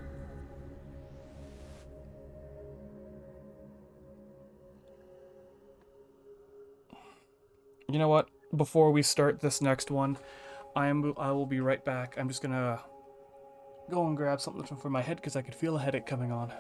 You know what? Before we start this next one, I will be right back. I'm just gonna go and grab something for my head because I could feel a headache coming on.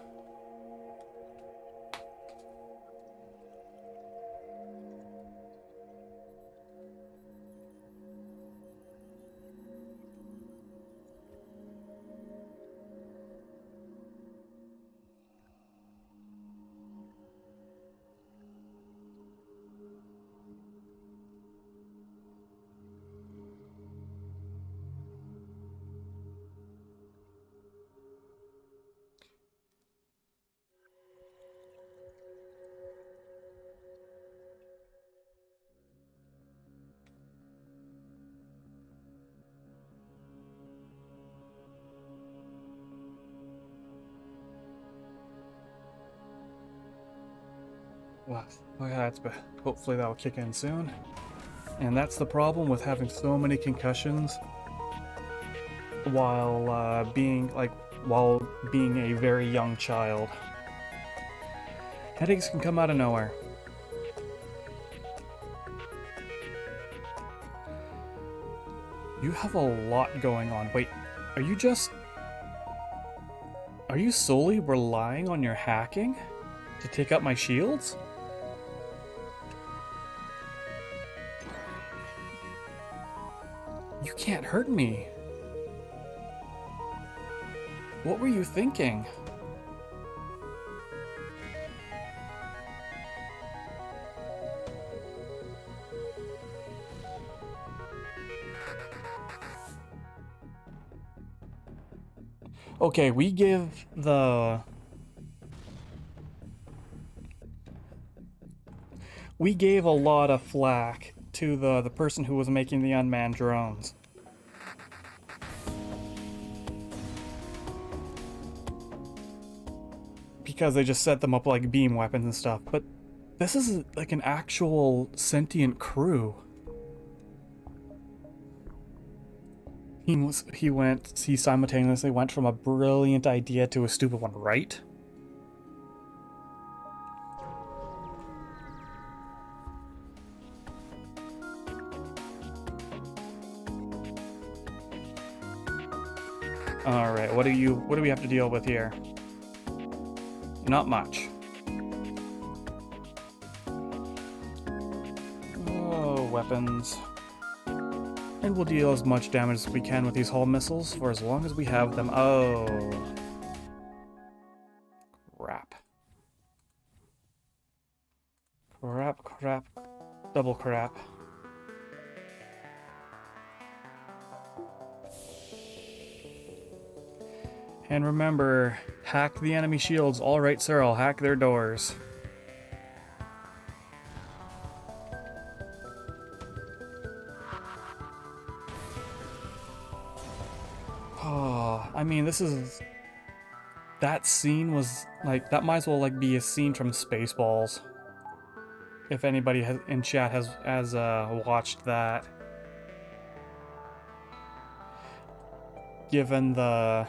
Well, yeah, hopefully that'll kick in soon. And that's the problem with having so many concussions while being a very young child. Headaches can come out of nowhere. You have a lot going on. Wait, Are you just... Are you solely relying on your hacking to take out my shields? You can't hurt me. What were you thinking? Okay, we gave a lot of flack to the person who was making the unmanned drones. Because they just set them up like beam weapons and stuff, but this is like an actual sentient crew. He simultaneously went from a brilliant idea to a stupid one, right? Alright, what do we have to deal with here? Not much. Oh, weapons. And we'll deal as much damage as we can with these hull missiles for as long as we have them. Oh. Crap. Crap. Double crap. And remember, hack the enemy shields. All right, sir, I'll hack their doors. Oh, I mean, this is... That scene was, like, that might as well, like, be a scene from Spaceballs. If anybody in chat has watched that. Given the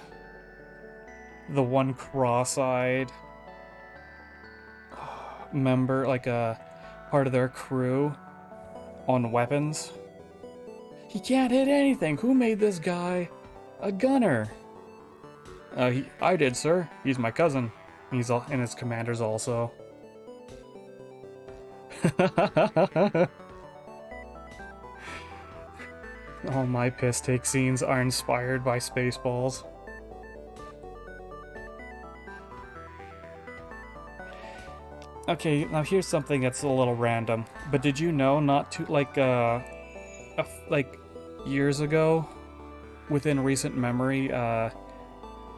one cross-eyed member, like a part of their crew on weapons. He can't hit anything. Who made this guy a gunner? I did, sir. He's my cousin. And his commander's also. All my piss take scenes are inspired by Spaceballs. Okay, now here's something that's a little random. But did you know not to like years ago, within recent memory,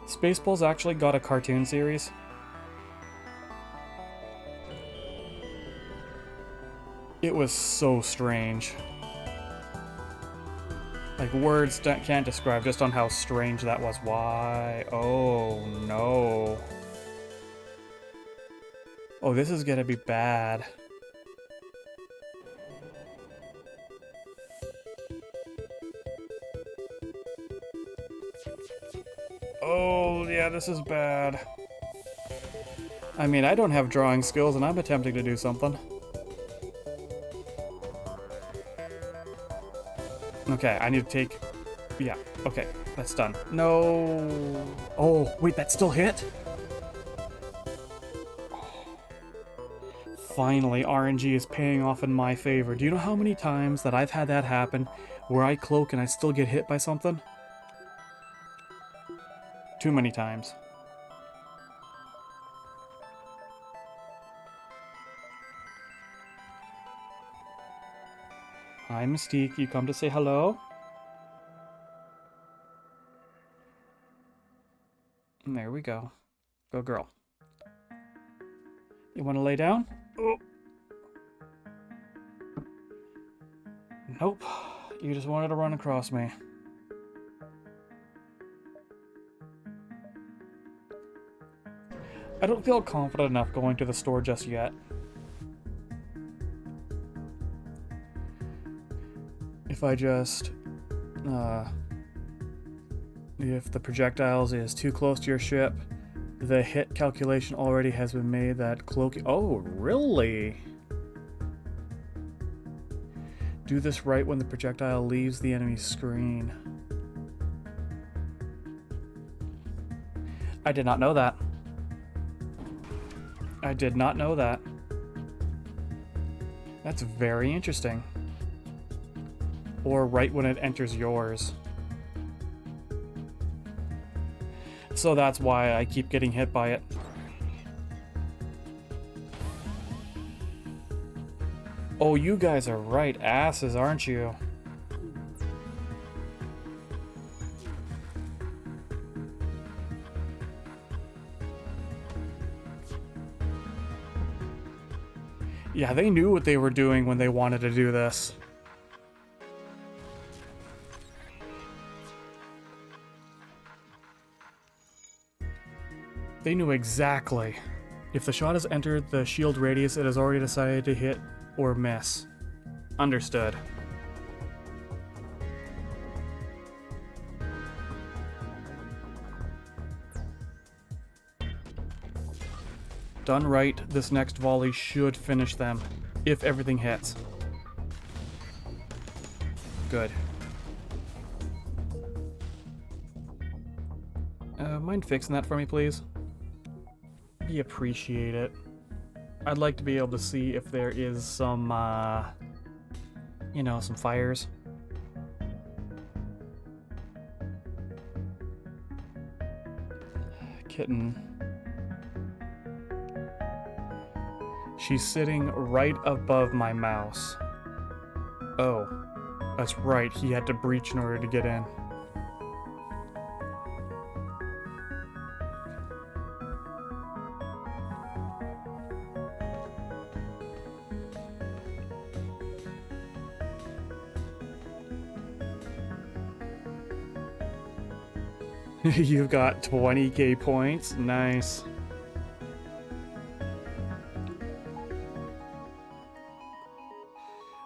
Spaceballs actually got a cartoon series? It was so strange. Like, words can't describe just on how strange that was. Why? Oh, no. Oh, this is gonna be bad. Oh, yeah, this is bad. I mean, I don't have drawing skills, and I'm attempting to do something. Okay, I need to take... Yeah, okay, that's done. No... Oh, wait, that still hit? Finally, RNG is paying off in my favor. Do you know how many times that I've had that happen where I cloak and I still get hit by something? Too many times. Hi, Mystique. You come to say hello? And there we go. Go girl. You want to lay down? Oh. Nope. You just wanted to run across me. I don't feel confident enough going to the store just yet. If I just... if the projectiles is too close to your ship, the hit calculation already has been made that cloaking... Oh, really? Do this right when the projectile leaves the enemy screen. I did not know that. I did not know that. That's very interesting. Or right when it enters yours. So that's why I keep getting hit by it. Oh, you guys are right asses, aren't you? Yeah, they knew what they were doing when they wanted to do this. They knew exactly. If the shot has entered the shield radius, it has already decided to hit or miss. Understood. Done right, this next volley should finish them, if everything hits. Good. Mind fixing that for me, please? We appreciate it. I'd like to be able to see if there is some, you know, some fires. Kitten. She's sitting right above my mouse. Oh, that's right, he had to breach in order to get in. You've got 20k points. Nice.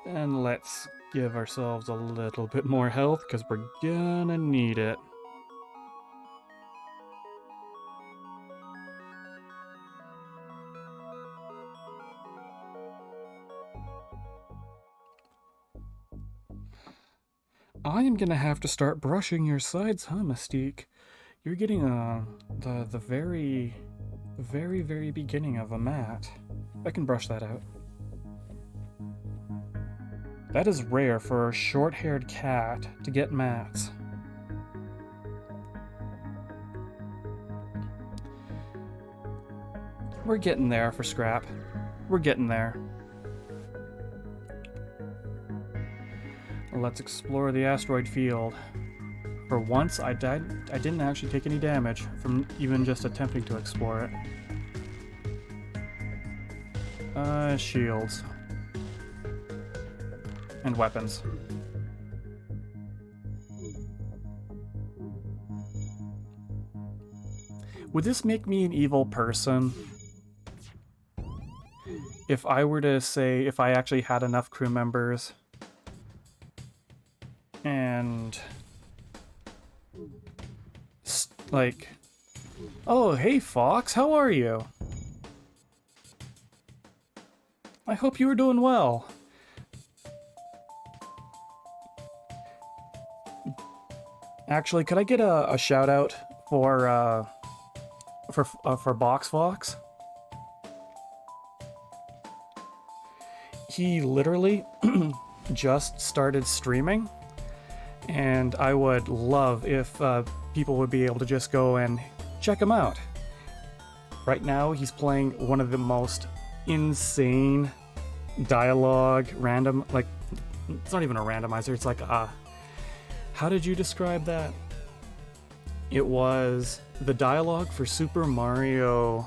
And let's give ourselves a little bit more health, because we're gonna need it. I am gonna have to start brushing your sides, huh, Mystique? You're getting the very, very, very beginning of a mat. I can brush that out. That is rare for a short-haired cat to get mats. We're getting there for Scrap. We're getting there. Let's explore the asteroid field. For once, I didn't actually take any damage from even just attempting to explore it. Shields. And weapons. Would this make me an evil person? If I were to say, if I actually had enough crew members and like, oh, hey Fox, how are you? I hope you were doing well. Actually, could I get a shout out for Box Fox? He literally just started streaming, and I would love if people would be able to just go and check him out. Right now, he's playing one of the most insane dialogue random, like, it's not even a randomizer, it's like a, how did you describe that? It was the dialogue for Super Mario,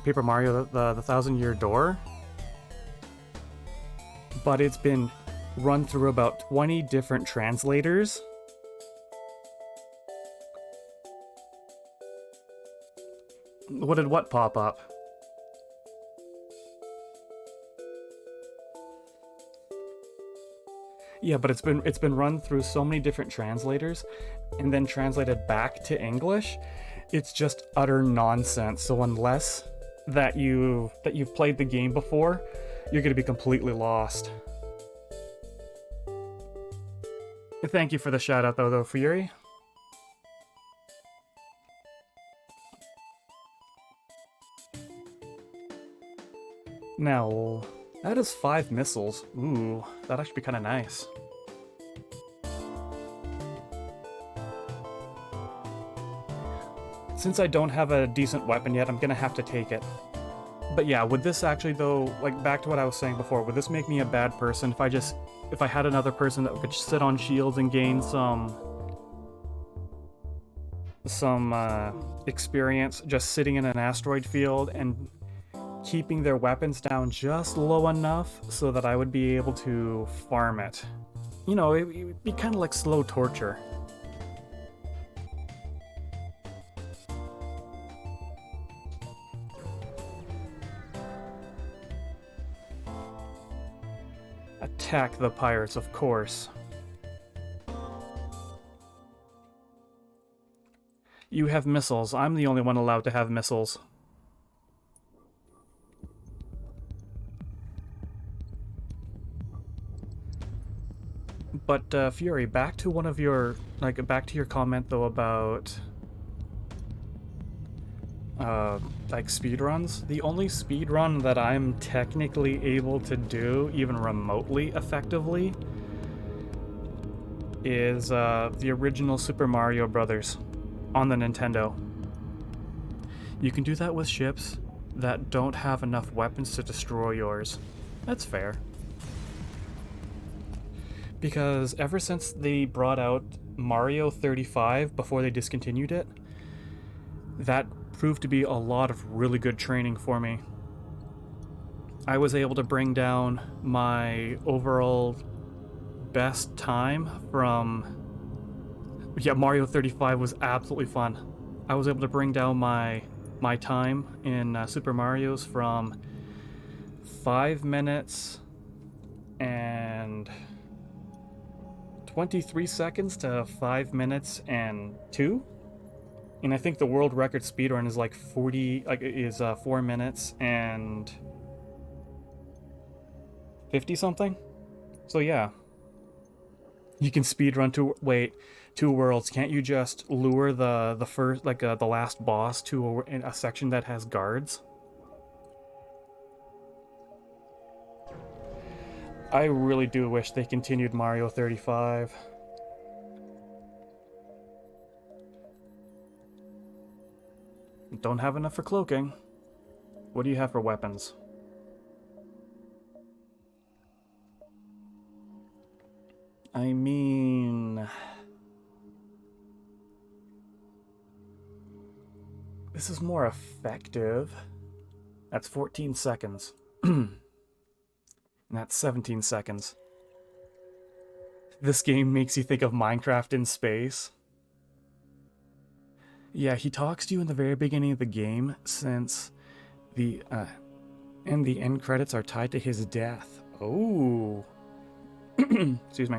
Paper Mario, the Thousand Year Door. But it's been run through about 20 different translators. What pop up? Yeah, but it's been run through so many different translators and then translated back to English. It's just utter nonsense. So unless that you've played the game before, you're going to be completely lost. Thank you for the shout out though, Fury. Now, that is 5 missiles. Ooh, that'd actually be kind of nice. Since I don't have a decent weapon yet, I'm gonna have to take it. But yeah, would this actually though, like back to what I was saying before, would this make me a bad person if I had another person that could sit on shields and gain some experience just sitting in an asteroid field and keeping their weapons down just low enough so that I would be able to farm it? You know, it would be kind of like slow torture. Attack the pirates, of course. You have missiles. I'm the only one allowed to have missiles. But Fury, back to back to your comment though about like speedruns. The only speedrun that I'm technically able to do, even remotely effectively, is the original Super Mario Brothers on the Nintendo. You can do that with ships that don't have enough weapons to destroy yours. That's fair. Because ever since they brought out Mario 35 before they discontinued it, that proved to be a lot of really good training for me. I was able to bring down my overall best time from... Yeah, Mario 35 was absolutely fun. I was able to bring down my time in Super Mario's from 5 minutes and 23 seconds to 5 minutes and 2. And I think the world record speedrun is like 4 minutes and 50 something. So yeah, you can speedrun two worlds. Can't you just lure the first the last boss to a section that has guards? I really do wish they continued Mario 35. Don't have enough for cloaking. What do you have for weapons? I mean... this is more effective. That's 14 seconds. And that's 17 seconds. This game makes you think of Minecraft in space. Yeah, he talks to you in the very beginning of the game, since the end credits are tied to his death. Oh. Excuse me.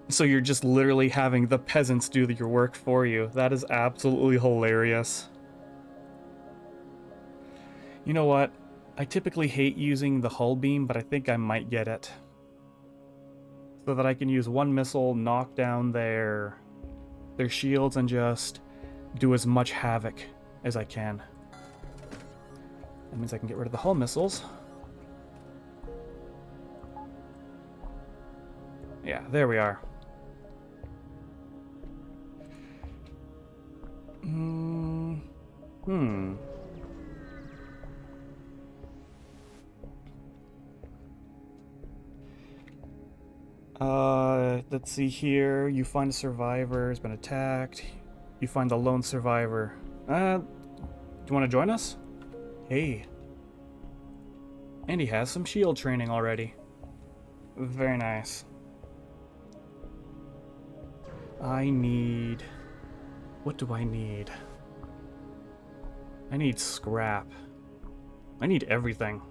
So you're just literally having the peasants do your work for you. That is absolutely hilarious. You know what? I typically hate using the hull beam, but I think I might get it. So that I can use one missile, knock down their shields, and just do as much havoc as I can. That means I can get rid of the hull missiles. Yeah, there we are. Let's see here. You find a survivor has been attacked. You find the lone survivor. Do you want to join us? Hey. And he has some shield training already. Very nice. I need... what do I need? I need scrap. I need everything.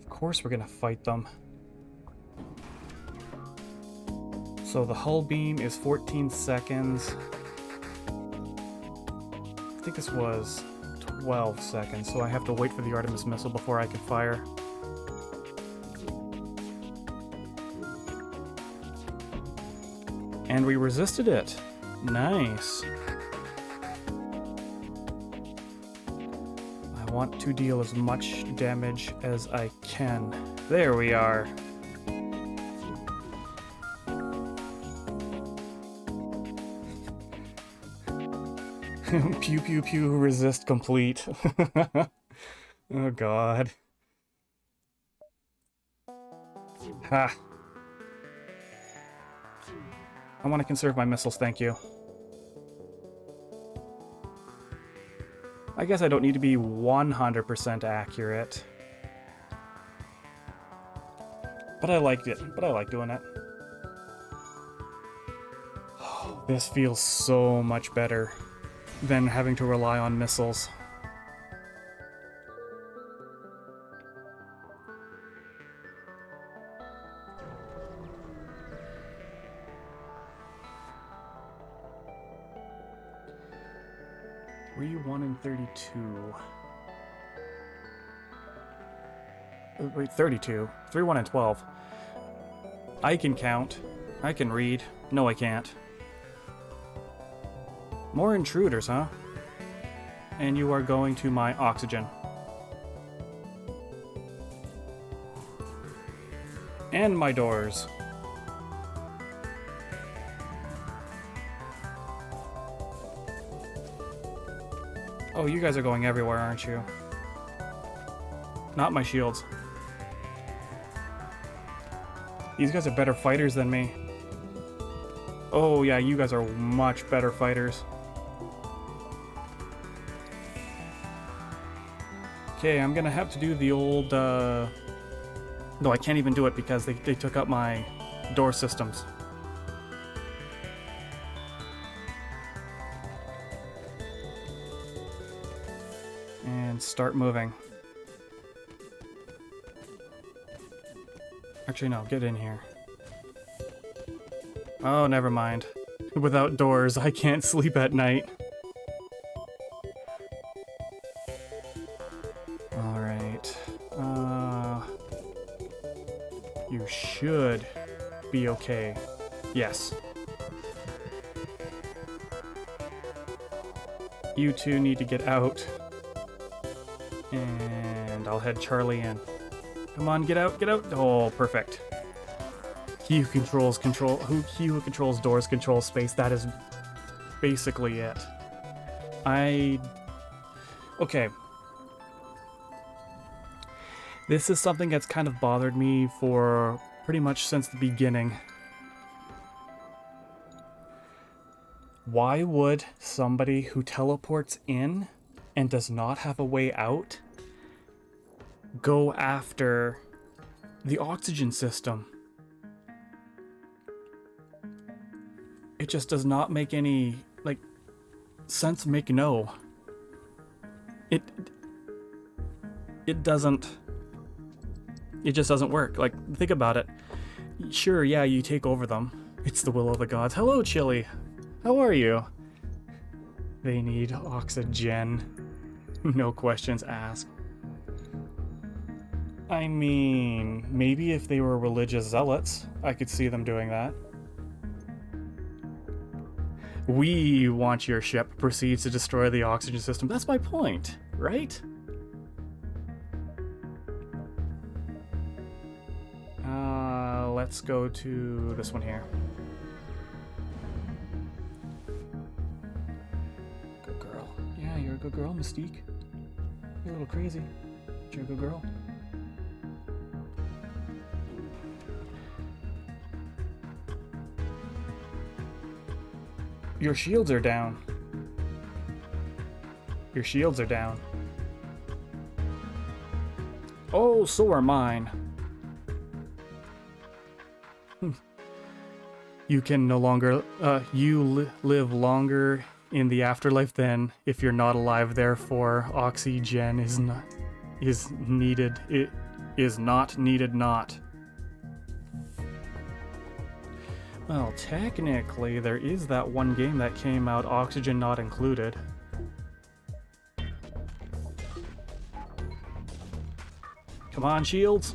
Of course we're gonna fight them. So the hull beam is 14 seconds. I think this was 12 seconds, so I have to wait for the Artemis missile before I can fire. And we resisted it. Nice. want to deal as much damage as I can. There we are. Pew pew pew, resist complete. Oh god. Ha. I want to conserve my missiles, thank you. I guess I don't need to be 100% accurate. But I liked it. But I like doing it. This feels so much better than having to rely on missiles. (1 and 32). Wait, 32. 3, 1, and 12. I can count. I can read. No, I can't. More intruders, huh? And you are going to my oxygen. And my doors. Oh, you guys are going everywhere, aren't you? Not my shields. These guys are better fighters than me. Oh yeah, you guys are much better fighters. Okay, I'm gonna have to do the old, No, I can't even do it because they took out my door systems. And start moving. Actually, no, get in here. Oh, never mind. Without doors, I can't sleep at night. Alright. You should be okay. Yes. You two need to get out. And I'll head Charlie in. Come on, get out, get out. Oh, perfect. He who controls doors controls space. That is basically it. Okay. This is something that's kind of bothered me for pretty much since the beginning. Why would somebody who teleports in and does not have a way out go after the oxygen system? It just does not make any, like, sense. Make no. It just doesn't work. Like, think about it. Sure, yeah, you take over them. It's the will of the gods. Hello, Chili. How are you? They need oxygen. No questions asked. I mean, maybe if they were religious zealots, I could see them doing that. We want your ship. Proceeds to destroy the oxygen system. That's my point, right? Let's go to this one here. Good girl. Yeah, you're a good girl, Mystique. You're a little crazy, but you're a good girl. Your shields are down. Your shields are down. Oh, so are mine. You can no longer, live longer in the afterlife than if you're not alive. Therefore, oxygen is needed. It is not needed. Not. Well, technically, there is that one game that came out, oxygen not included. Come on, shields.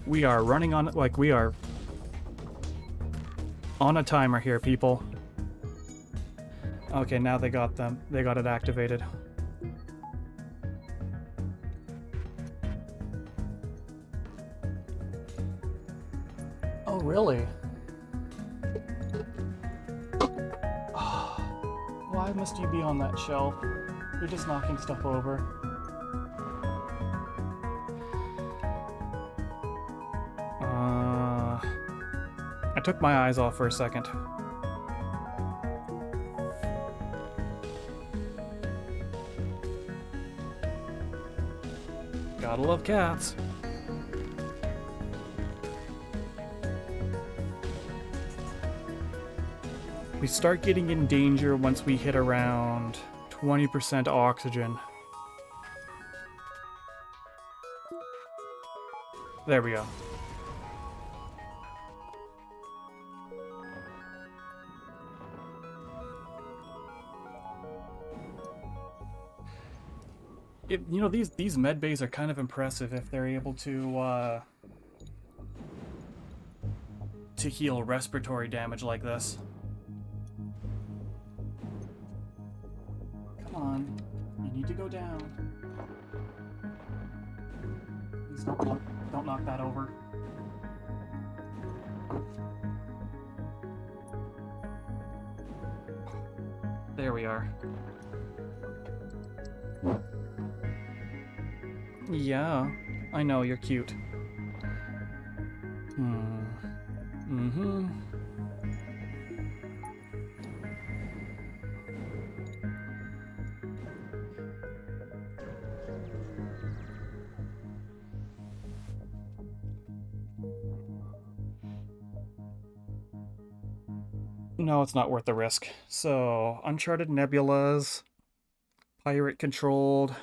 We are running on, like, we are on a timer here, people. Okay, now they got them. They got it activated. Oh, really? Why must you be on that shelf? You're just knocking stuff over. I took my eyes off for a second. Gotta love cats. We start getting in danger once we hit around 20% oxygen. There we go. You know, these med bays are kind of impressive if they're able to heal respiratory damage like this. Come on, you need to go down. Please don't knock that over. There we are. Yeah, I know, you're cute. Mm-hmm. No, it's not worth the risk. So, uncharted nebulas, pirate controlled.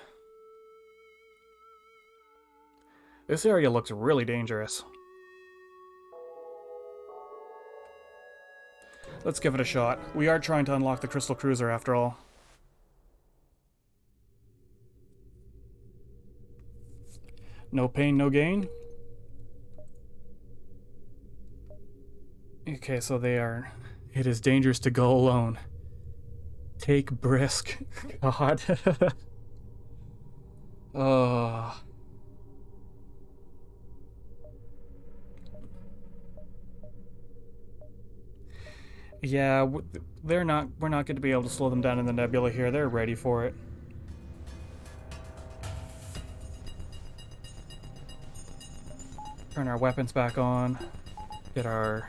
This area looks really dangerous. Let's give it a shot. We are trying to unlock the Crystal Cruiser after all. No pain, no gain. Okay, so they are... It is dangerous to go alone. Take brisk. God. Oh... Yeah, we're not going to be able to slow them down in the nebula here. They're ready for it. Turn our weapons back on. Get our...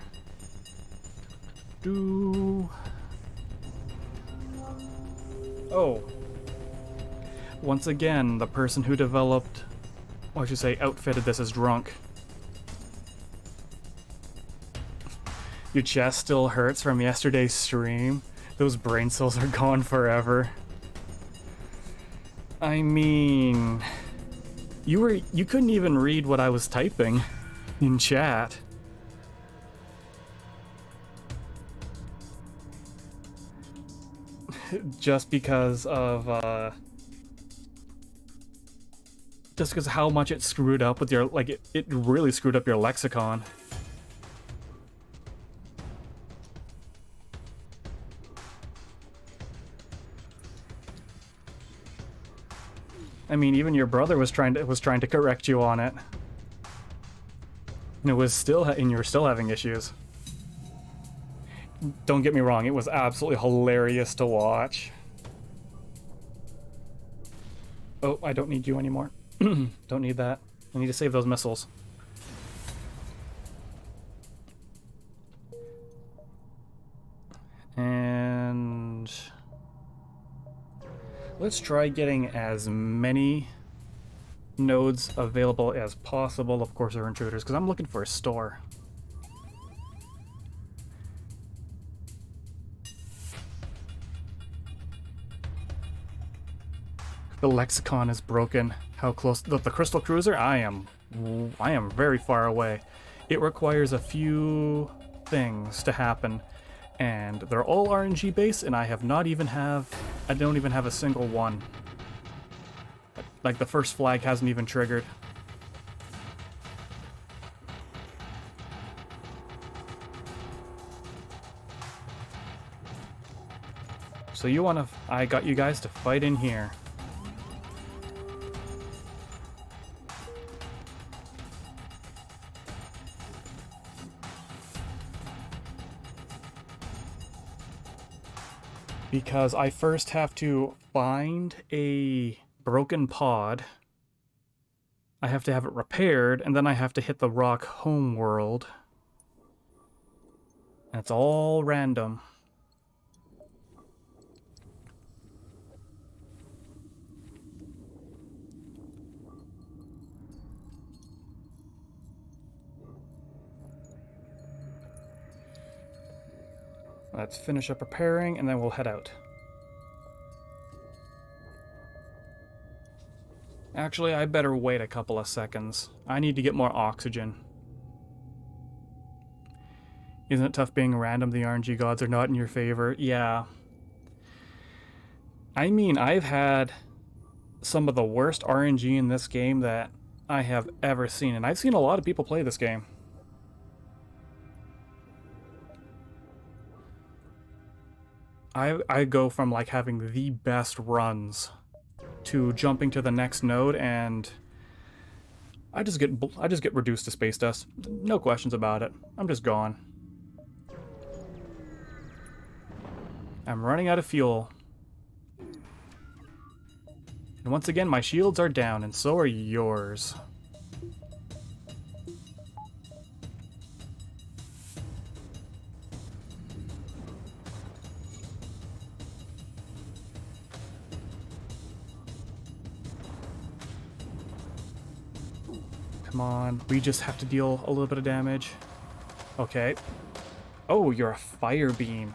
Oh. Once again, the person who developed... Or I should say outfitted this is drunk. Your chest still hurts from yesterday's stream. Those brain cells are gone forever. I mean... You couldn't even read what I was typing in chat. Just because of, just because how much it screwed up with your... Like, it really screwed up your lexicon. I mean, even your brother was trying to correct you on it, and it was still, and you were still having issues. Don't get me wrong; it was absolutely hilarious to watch. Oh, I don't need you anymore. Don't need that. I need to save those missiles. And... let's try getting as many nodes available as possible. Of course, they're intruders, because I'm looking for a store. The lexicon is broken. How close? The Crystal Cruiser? I am very far away. It requires a few things to happen, and they're all RNG based, and I don't even have a single one. Like, the first flag hasn't even triggered. So you wanna... I got you guys to fight in here. Because I first have to find a broken pod. I have to have it repaired, and then I have to hit the rock home world. And it's all random. Let's finish up repairing, and then we'll head out. Actually, I better wait a couple of seconds. I need to get more oxygen. Isn't it tough being random? The RNG gods are not in your favor. Yeah. I mean, I've had some of the worst RNG in this game that I have ever seen, and I've seen a lot of people play this game. I go from like having the best runs to jumping to the next node, and I just get reduced to space dust. No questions about it. I'm just gone. I'm running out of fuel. And once again, my shields are down, and so are yours. Come on, we just have to deal a little bit of damage. Okay. Oh, you're a fire beam.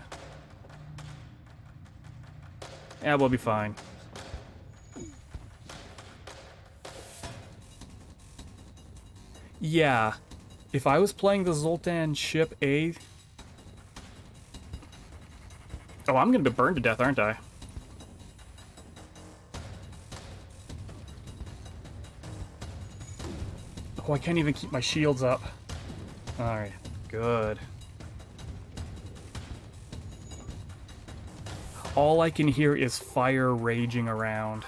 Yeah, we'll be fine. Yeah, if I was playing the Zoltan ship A... Oh, I'm gonna be burned to death, aren't I? Oh, I can't even keep my shields up. Alright, good. All I can hear is fire raging around.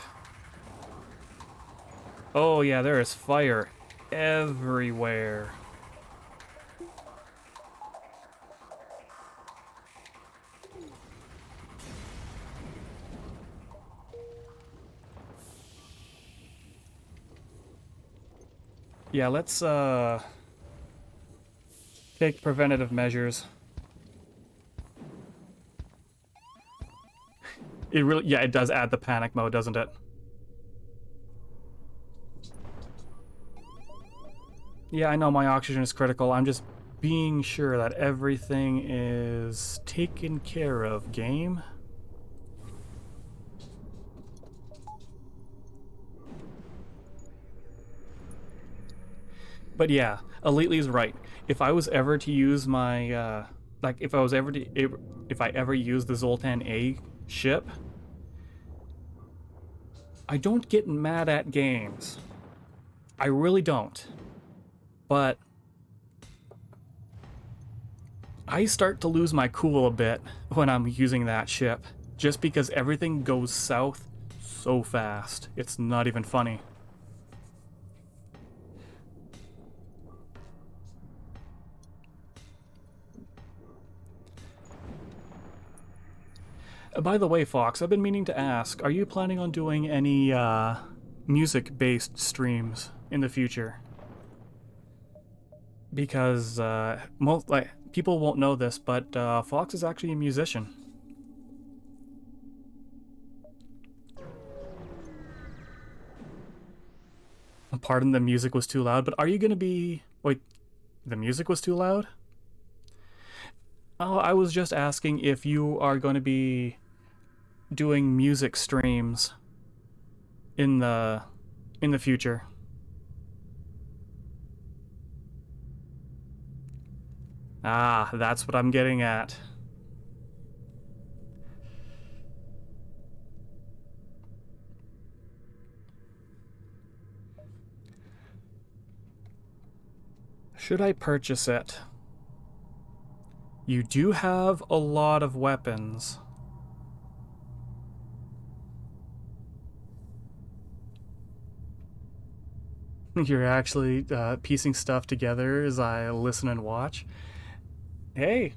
Oh yeah, there is fire everywhere. Yeah, let's take preventative measures. It really, yeah, it does add the panic mode, doesn't it? Yeah, I know my oxygen is critical. I'm just being sure that everything is taken care of, game. But yeah, Elitely's right. If I was ever to use my, if I ever use the Zoltan A ship, I don't get mad at games. I really don't. But I start to lose my cool a bit when I'm using that ship, just because everything goes south so fast. It's not even funny. By the way, Fox, I've been meaning to ask, are you planning on doing any music-based streams in the future? Because people won't know this, but Fox is actually a musician. Pardon, the music was too loud, but are you going to be... Wait, the music was too loud? Oh, I was just asking if you are going to be doing music streams in the future. Ah, that's what I'm getting at. Should I purchase it? You do have a lot of weapons. You're actually piecing stuff together as I listen and watch. Hey,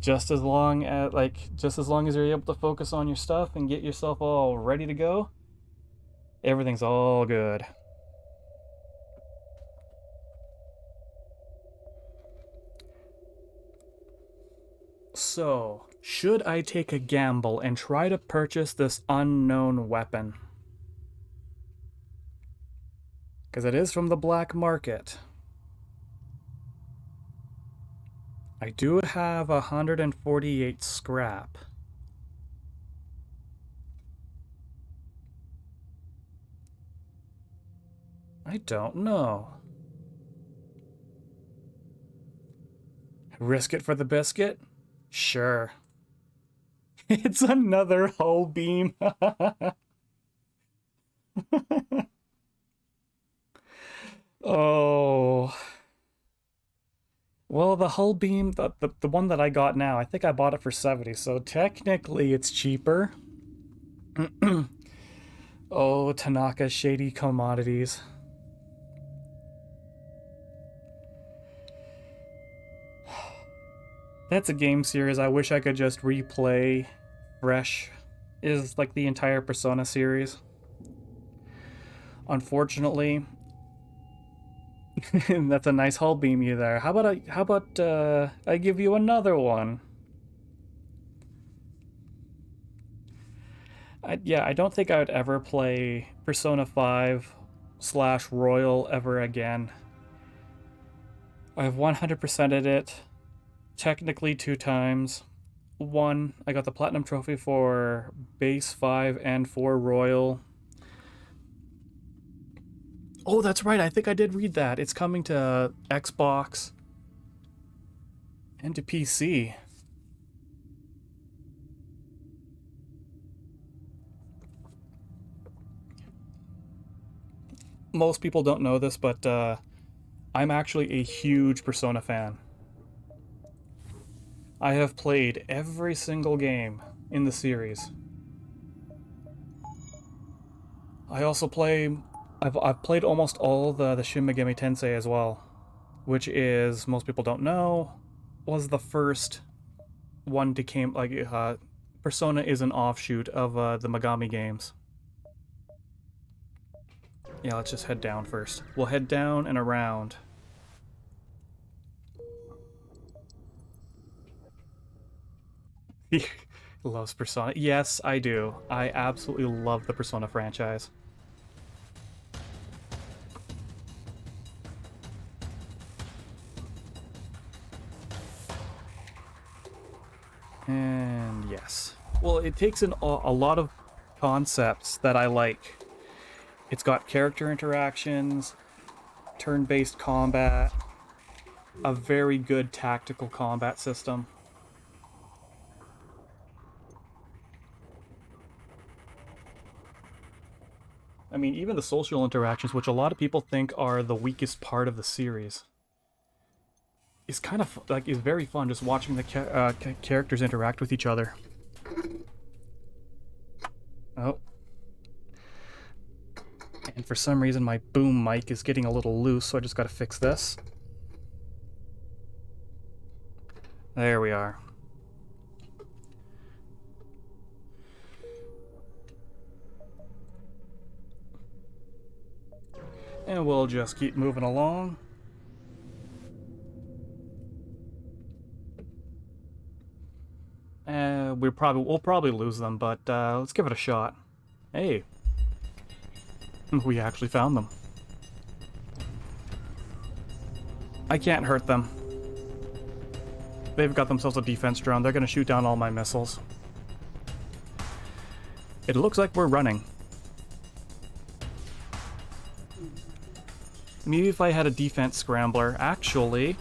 just as long as you're able to focus on your stuff and get yourself all ready to go, everything's all good. So, should I take a gamble and try to purchase this unknown weapon? Because it is from the black market. I do have 148 scrap. I don't know. Risk it for the biscuit? Sure. It's another hull beam. Oh. Well, the hull beam, the one that I got now, I think I bought it for 70, so technically it's cheaper. Oh, Tanaka Shady Commodities. That's a game series I wish I could just replay fresh. Is like the entire Persona series. Unfortunately, that's a nice hull beam you there. How about I give you another one? I don't think I would ever play Persona 5 / Royal ever again. I've 100%ed it, technically 2 times. One, I got the Platinum Trophy for Base 5 and for Royal. Oh, that's right, I think I did read that. It's coming to Xbox and to PC. Most people don't know this, but I'm actually a huge Persona fan. I have played every single game in the series. I also play... I've played almost all the Shin Megami Tensei as well, which is, most people don't know, was the first one to came... Persona is an offshoot of the Megami games. Yeah, let's just head down first. We'll head down and around. He loves Persona. Yes, I do. I absolutely love the Persona franchise. And yes. Well, it takes in a lot of concepts that I like. It's got character interactions, turn-based combat, a very good tactical combat system. I mean, even the social interactions, which a lot of people think are the weakest part of the series, is kind of is very fun just watching the characters interact with each other. Oh. And for some reason my boom mic is getting a little loose, so I just gotta fix this. There we are. And we'll just keep moving along. We'll probably lose them, but let's give it a shot. Hey. We actually found them. I can't hurt them. They've got themselves a defense drone. They're gonna shoot down all my missiles. It looks like we're running. Maybe if I had a defense scrambler. Actually,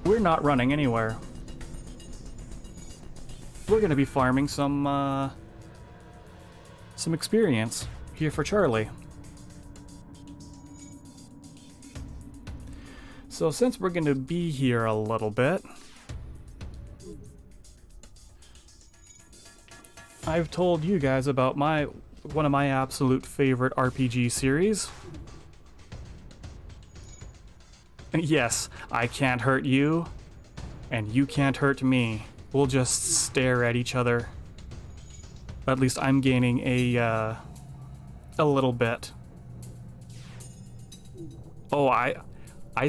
we're not running anywhere. We're gonna be farming some experience here for Charlie. So since we're gonna be here a little bit, I've told you guys about my one of my absolute favorite RPG series. And yes, I can't hurt you, and you can't hurt me. We'll just stare at each other. At least I'm gaining a little bit. Oh, I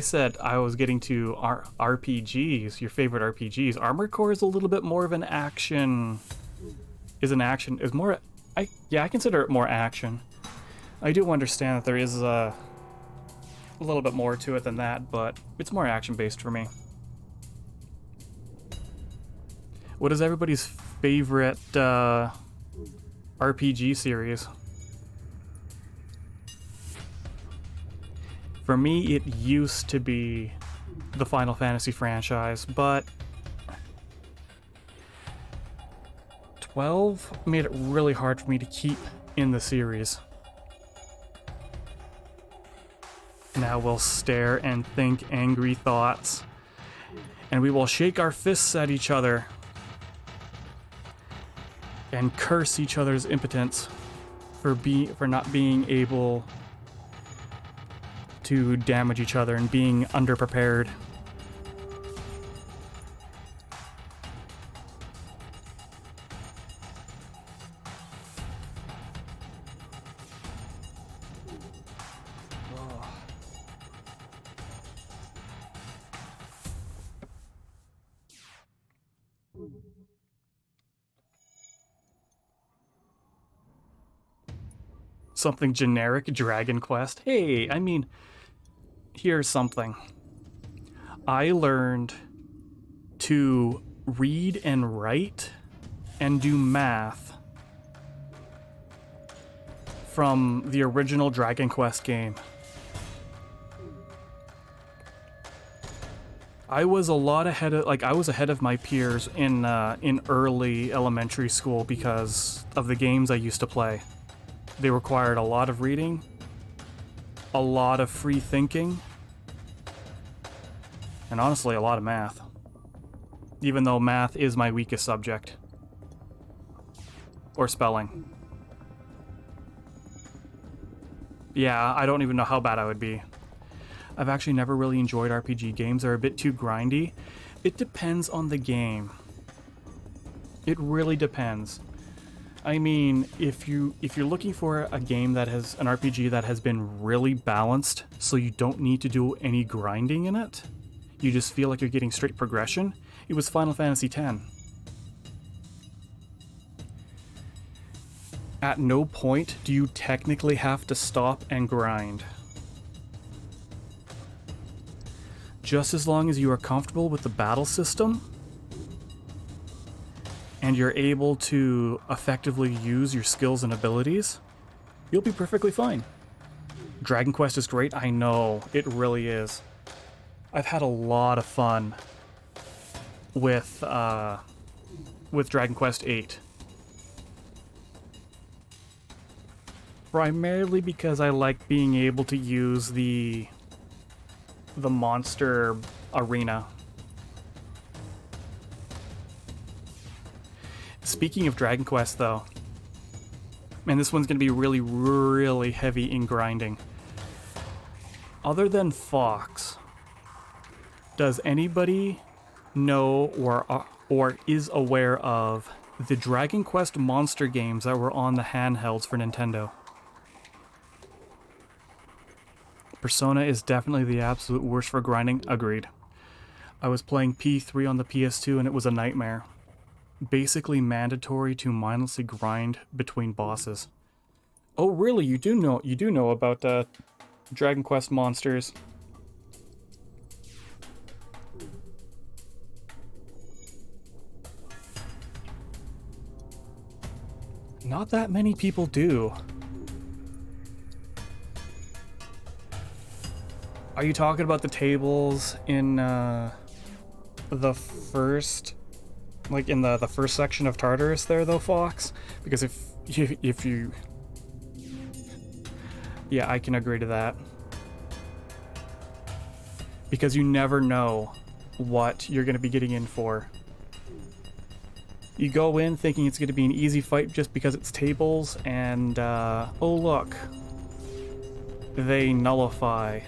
said I was getting to RPGs, your favorite RPGs. Armored Core is a little bit more of an action. Is more. I consider it more action. I do understand that there is a little bit more to it than that, but it's more action based for me. What is everybody's favorite RPG series? For me, it used to be the Final Fantasy franchise, but 12 made it really hard for me to keep in the series. Now we'll stare and think angry thoughts, and we will shake our fists at each other and curse each other's impotence for not being able to damage each other and being underprepared. Something generic, Dragon Quest. Hey, I mean, here's something. I learned to read and write and do math from the original Dragon Quest game. I was ahead of my peers in early elementary school because of the games I used to play. They required a lot of reading, a lot of free thinking, and honestly, a lot of math. Even though math is my weakest subject. Or spelling. Yeah, I don't even know how bad I would be. I've actually never really enjoyed RPG games. They're a bit too grindy. It depends on the game. It really depends. I mean, if you're looking for a game that has an RPG that has been really balanced, so you don't need to do any grinding in it, you just feel like you're getting straight progression, it was Final Fantasy X. At no point do you technically have to stop and grind. Just as long as you are comfortable with the battle system, and you're able to effectively use your skills and abilities, you'll be perfectly fine. Dragon Quest is great, I know, it really is. I've had a lot of fun with Dragon Quest VIII. Primarily because I like being able to use the monster arena. Speaking of Dragon Quest, though, man, this one's going to be really, really heavy in grinding. Other than Fox, does anybody know or is aware of the Dragon Quest monster games that were on the handhelds for Nintendo? Persona is definitely the absolute worst for grinding, agreed. I was playing P3 on the PS2 and it was a nightmare. Basically mandatory to mindlessly grind between bosses. Oh really, you do know about Dragon Quest monsters. Not that many people do. Are you talking about the tables in the first, like in the first section of Tartarus there though, Fox? Because if you yeah, I can agree to that. Because you never know what you're going to be getting in for. You go in thinking it's going to be an easy fight just because it's tables, and oh look, they nullify.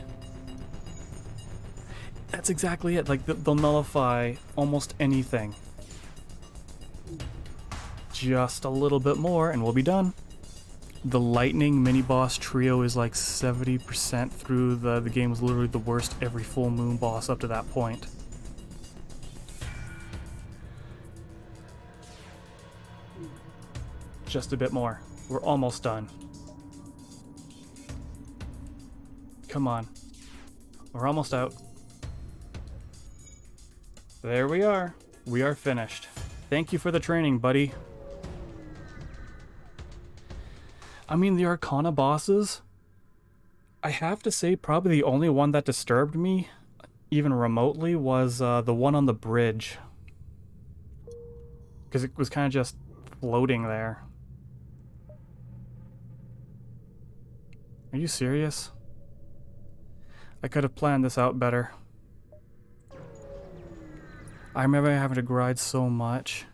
That's exactly it. Like, they'll nullify almost anything. Just a little bit more and we'll be done. The lightning mini boss trio is like 70% through. The game was literally the worst every full moon boss up to that point. Just a bit more. We're almost done. Come on. We're almost out. There we are. We are finished. Thank you for the training, buddy. I mean, the Arcana bosses, I have to say probably the only one that disturbed me, even remotely, was the one on the bridge. Because it was kind of just floating there. Are you serious? I could have planned this out better. I remember having to grind so much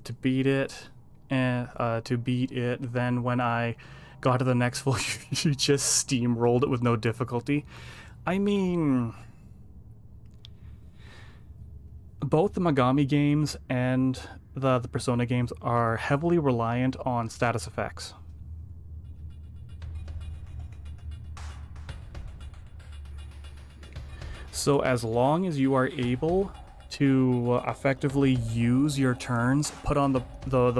to beat it. Then when I got to the next floor, you just steamrolled it with no difficulty. I mean, both the Megami games and the Persona games are heavily reliant on status effects. So as long as you are able to effectively use your turns, put on the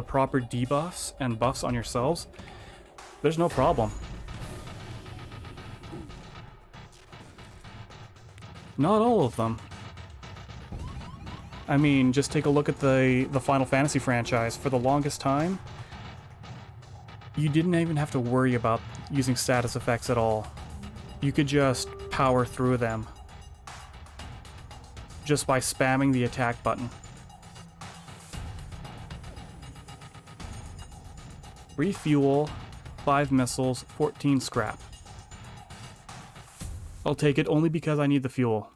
proper debuffs and buffs on yourselves, there's no problem. Not all of them. I mean, just take a look at the Final Fantasy franchise. For the longest time, you didn't even have to worry about using status effects at all. You could just power through them just by spamming the attack button. Refuel, 5 missiles, 14 scrap. I'll take it only because I need the fuel.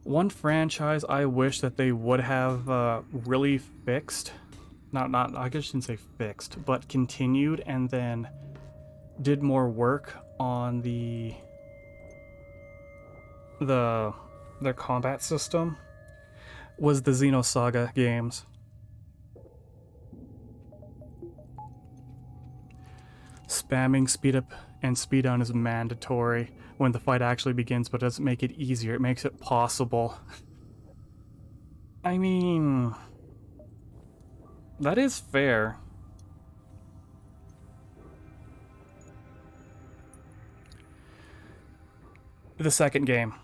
One franchise I wish that they would have really fixed, I guess I shouldn't say fixed, but continued and then did more work on their combat system, was the Xenosaga games. Spamming speed up and speed down is mandatory when the fight actually begins, but it doesn't make it easier, it makes it possible. I mean, that is fair. The second game.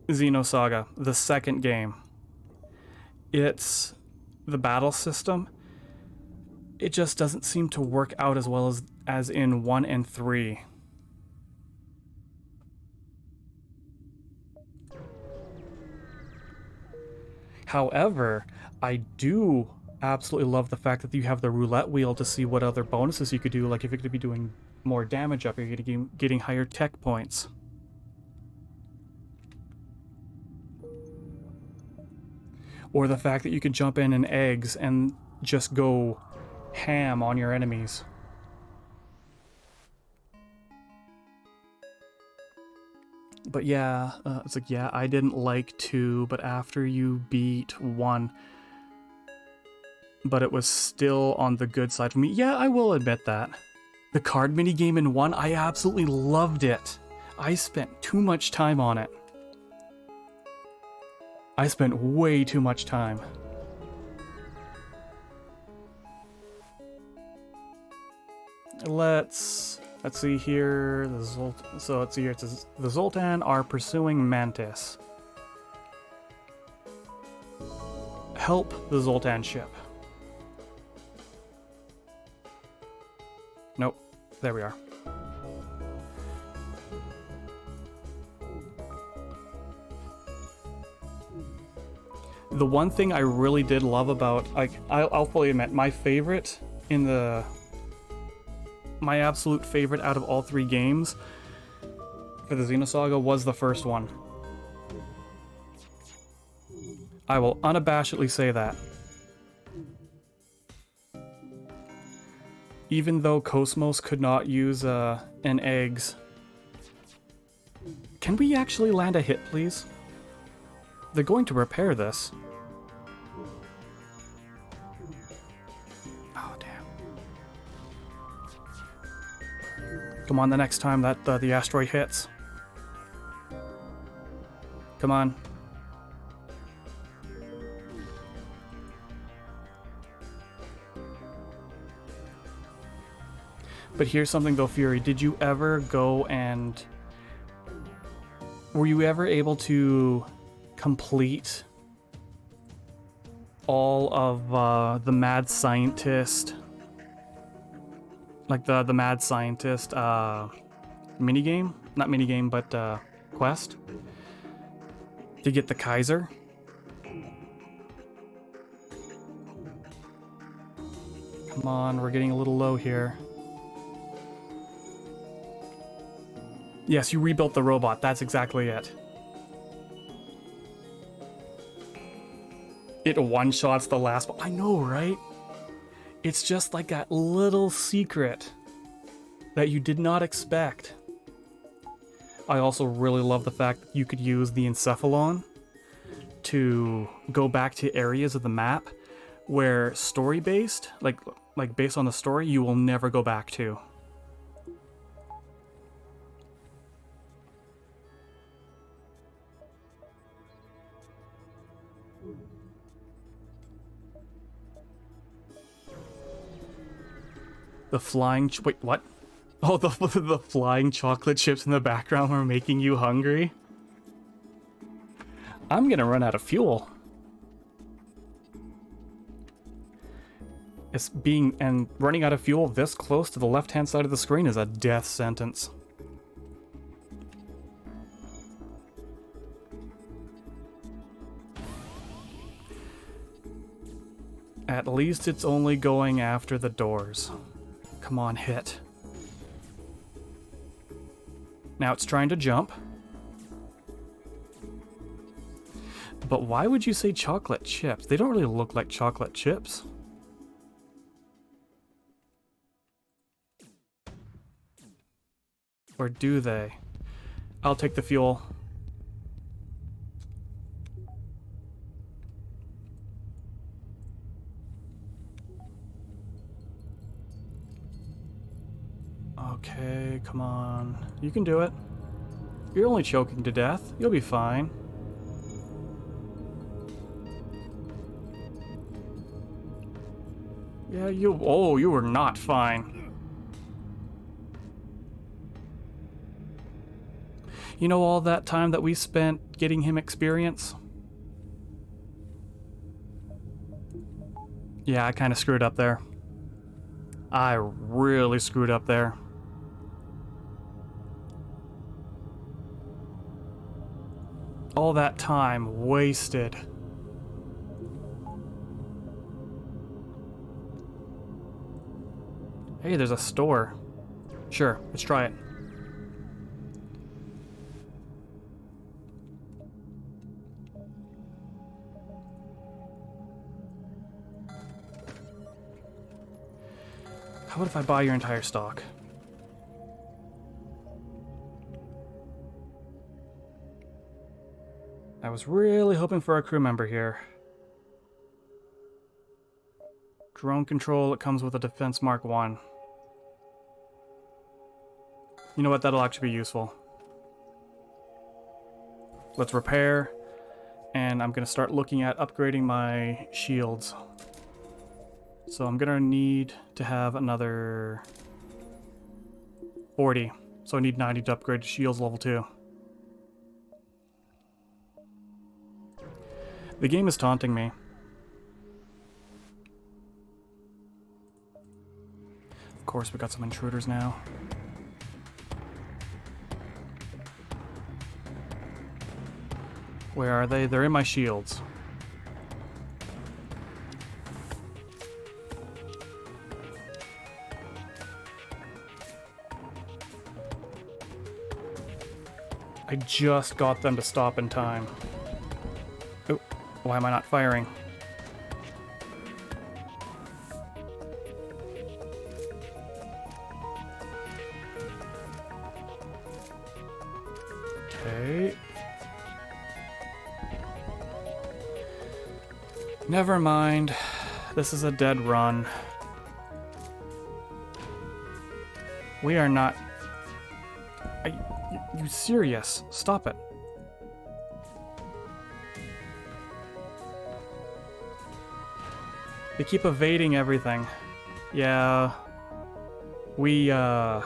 Xenosaga, the second game. It's the battle system. It just doesn't seem to work out as well as in 1 and 3. However, I do absolutely love the fact that you have the roulette wheel to see what other bonuses you could do, like if you're going to be doing more damage up, you're going to be getting higher tech points. Or the fact that you can jump in eggs and just go ham on your enemies. But yeah, it's like, yeah, I didn't like 2, but after you beat 1, but it was still on the good side for me. Yeah, I will admit that. The card minigame in 1, I absolutely loved it. I spent too much time on it. I spent way too much time. Let's see here. So let's see here. It says the Zoltan are pursuing Mantis. Help the Zoltan ship. Nope. There we are. The one thing I really did love about, like, I'll fully admit, my favorite in my absolute favorite out of all 3 games for the Xenosaga was the first one. I will unabashedly say that. Even though Cosmos could not use an eggs. Can we actually land a hit, please? They're going to repair this. Oh, damn. Come on, the next time that the asteroid hits. Come on. But here's something though, Fury. Did you ever go and... Were you ever able to complete all of the Mad Scientist... Like the Mad Scientist minigame? Not minigame, but quest? To get the Kaiser? Come on, we're getting a little low here. Yes, you rebuilt the robot. That's exactly it. It one-shots the last... I know, right? It's just like that little secret that you did not expect. I also really love the fact that you could use the Encephalon to go back to areas of the map where story-based, like based on the story, you will never go back to. The flying... Wait, what? Oh, the flying chocolate chips in the background were making you hungry? I'm gonna run out of fuel. And running out of fuel this close to the left-hand side of the screen is a death sentence. At least it's only going after the doors. Come on, hit. Now it's trying to jump. But why would you say chocolate chips? They don't really look like chocolate chips. Or do they? I'll take the fuel. Okay, come on. You can do it. You're only choking to death. You'll be fine. Yeah, you were not fine. You know all that time that we spent getting him experience? Yeah, I kind of screwed up there. I really screwed up there. All that time wasted. Hey, there's a store. Sure, let's try it. How about if I buy your entire stock? I was really hoping for a crew member here. Drone control, it comes with a Defense Mark 1. You know what, that'll actually be useful. Let's repair, and I'm gonna start looking at upgrading my shields. So I'm gonna need to have another 40. So I need 90 to upgrade to shields level 2. The game is taunting me. Of course, we got some intruders now. Where are they? They're in my shields. I just got them to stop in time. Oh, why am I not firing? Okay. Never mind. This is a dead run. We are not... Are you serious? Stop it. They keep evading everything. Yeah. I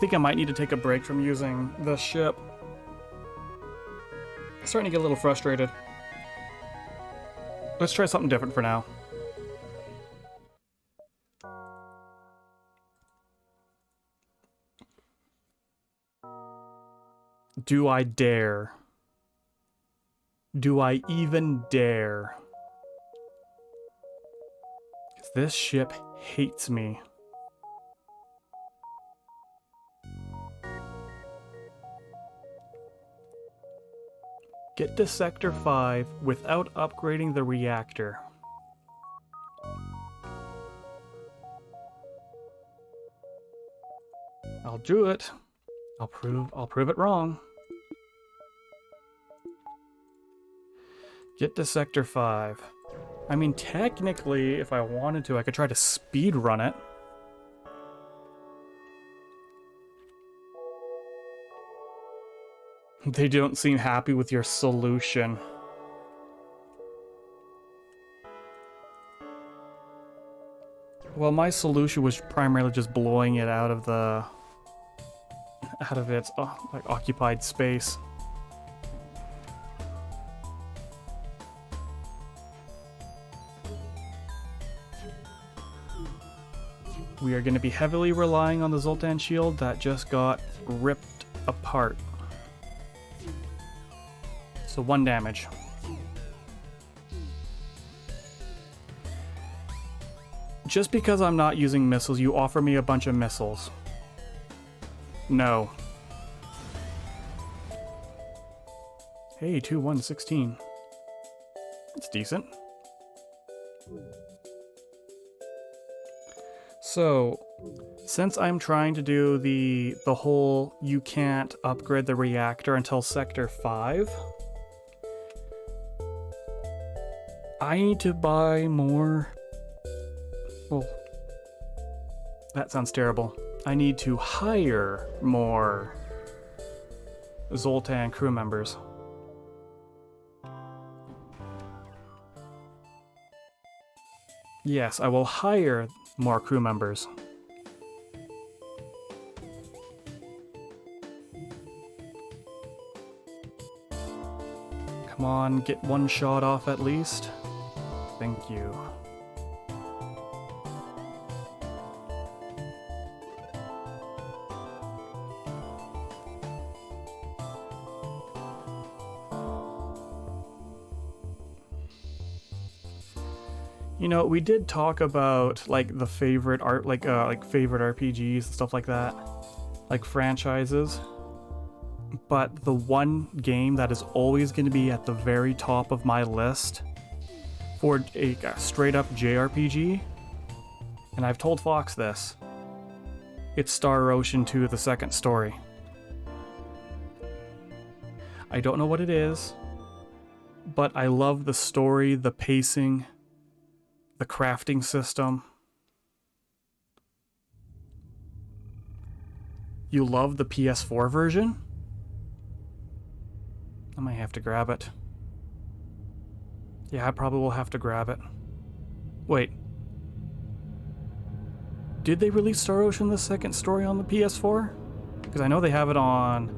think I might need to take a break from using the ship. I'm starting to get a little frustrated. Let's try something different for now. Do I dare? Do I even dare? 'Cause this ship hates me. Get to Sector 5 without upgrading the reactor. I'll do it. I'll prove it wrong. Get to Sector 5. I mean, technically, if I wanted to, I could try to speed run it. They don't seem happy with your solution. Well, my solution was primarily just blowing it out of its like occupied space. We are going to be heavily relying on the Zoltan shield that just got ripped apart. So 1 damage. Just because I'm not using missiles, you offer me a bunch of missiles. No. Hey, 2-1-16. That's decent. So, since I'm trying to do the whole you can't upgrade the reactor until Sector 5, I need to buy more... Well, that sounds terrible. I need to hire more Zoltan crew members. Yes, I will hire more crew members. Come on, get 1 shot off at least. Thank you. You know, we did talk about like the favorite art, like favorite RPGs and stuff like that, like franchises. But the one game that is always going to be at the very top of my list for a straight up JRPG, and I've told Fox this, it's Star Ocean 2: The Second Story. I don't know what it is, but I love the story, the pacing, the crafting system. You love the PS4 version? I might have to grab it. Yeah, I probably will have to grab it. Wait. Did they release Star Ocean: The Second Story on the PS4? Because I know they have it on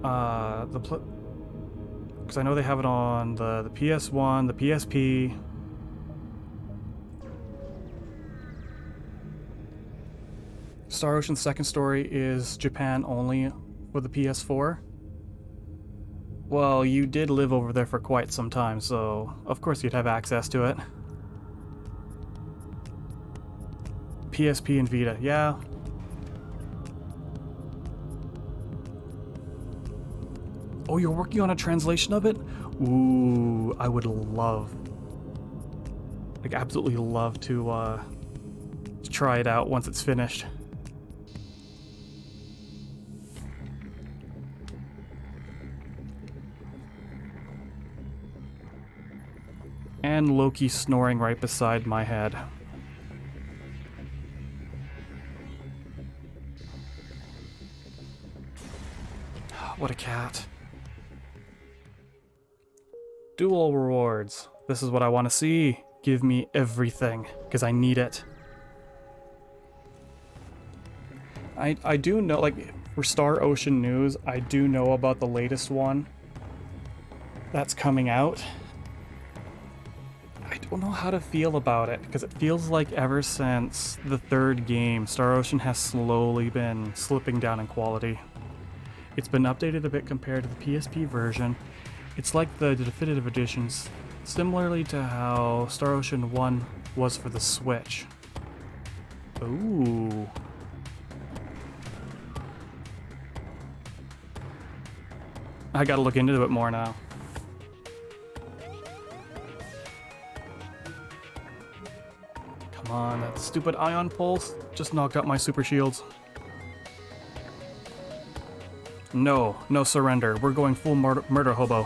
the PS1, the PSP. Star Ocean: Second Story is Japan only for the PS4. Well, you did live over there for quite some time, so of course you'd have access to it. PSP and Vita, yeah. Oh, you're working on a translation of it? Ooh, I would love, like, absolutely love to try it out once it's finished. And Loki snoring right beside my head. What a cat. Dual rewards. This is what I want to see. Give me everything, because I need it. I do know, like, for Star Ocean News, I do know about the latest one that's coming out. I don't know how to feel about it, because it feels like ever since the third game, Star Ocean has slowly been slipping down in quality. It's been updated a bit compared to the PSP version. It's like the definitive editions, similarly to how Star Ocean 1 was for the Switch. Ooh. I gotta look into it more now. Come on, that stupid ion pulse just knocked out my super shields. No, no surrender. We're going full murder hobo.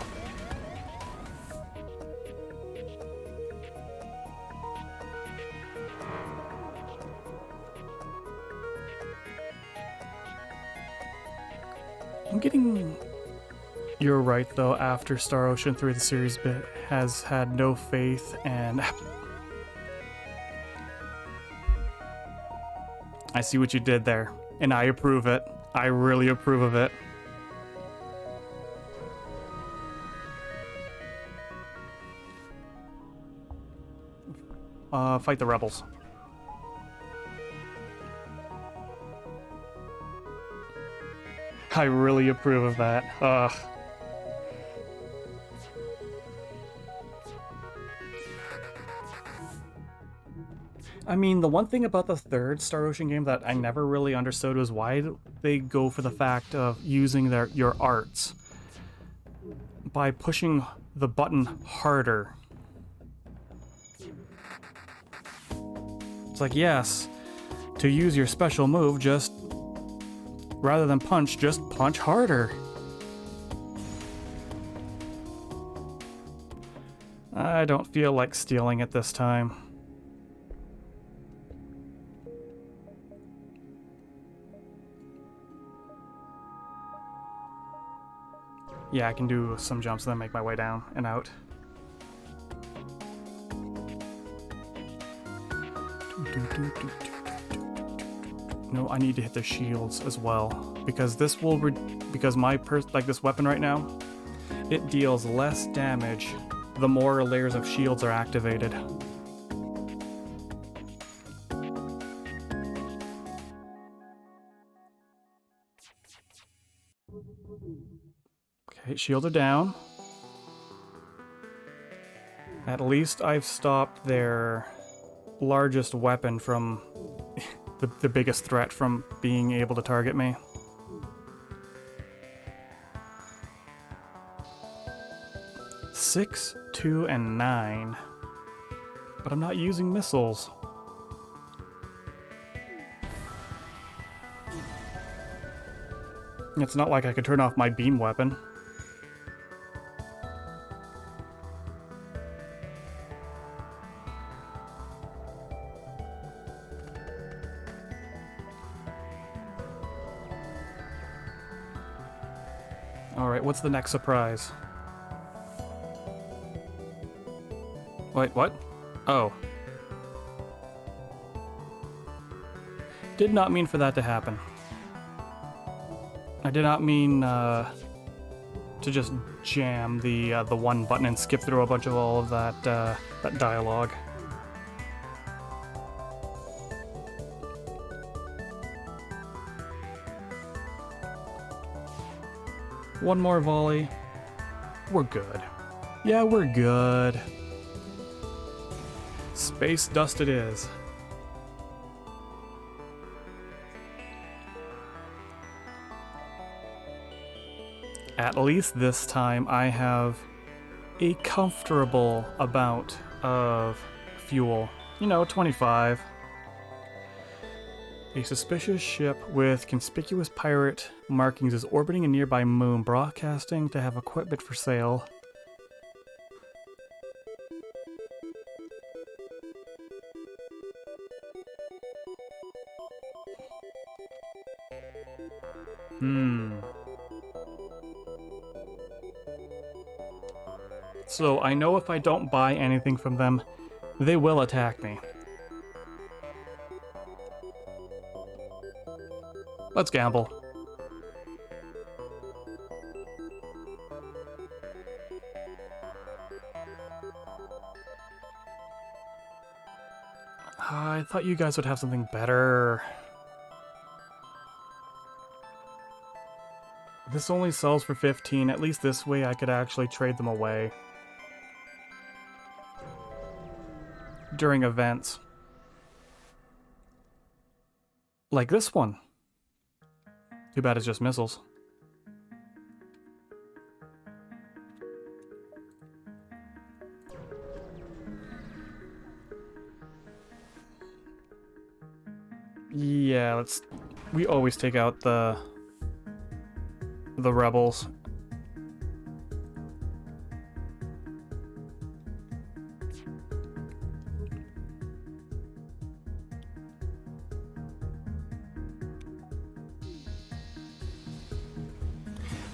I'm getting... You're right, though. After Star Ocean 3, the series bit has had no faith, and... I see what you did there, and I approve it. I really approve of it. Fight the rebels. I really approve of that. I mean, the one thing about the third Star Ocean game that I never really understood was why they go for the fact of using your arts by pushing the button harder. It's like, yes, to use your special move, just rather than punch, just punch harder. I don't feel like stealing it this time. Yeah, I can do some jumps and then make my way down and out. No, I need to hit the shields as well, because this will because my this weapon right now, it deals less damage the more layers of shields are activated. Okay, shields are down. At least I've stopped their largest weapon from the biggest threat from being able to target me. Six, 2, and 9. But I'm not using missiles. It's not like I could turn off my beam weapon. Alright, what's the next surprise? Wait, what? Oh. Did not mean for that to happen. I did not mean to just jam the one button and skip through a bunch of all of that dialogue. One more volley. We're good. Yeah, we're good. Space dust it is. At least this time I have a comfortable amount of fuel. You know, 25. A suspicious ship with conspicuous pirate markings is orbiting a nearby moon, broadcasting to have equipment for sale. So I know if I don't buy anything from them, they will attack me. Let's gamble. I thought you guys would have something better. This only sells for 15. At least this way I could actually trade them away during events. Like this one. Too bad it's just missiles. Yeah, we always take out the rebels.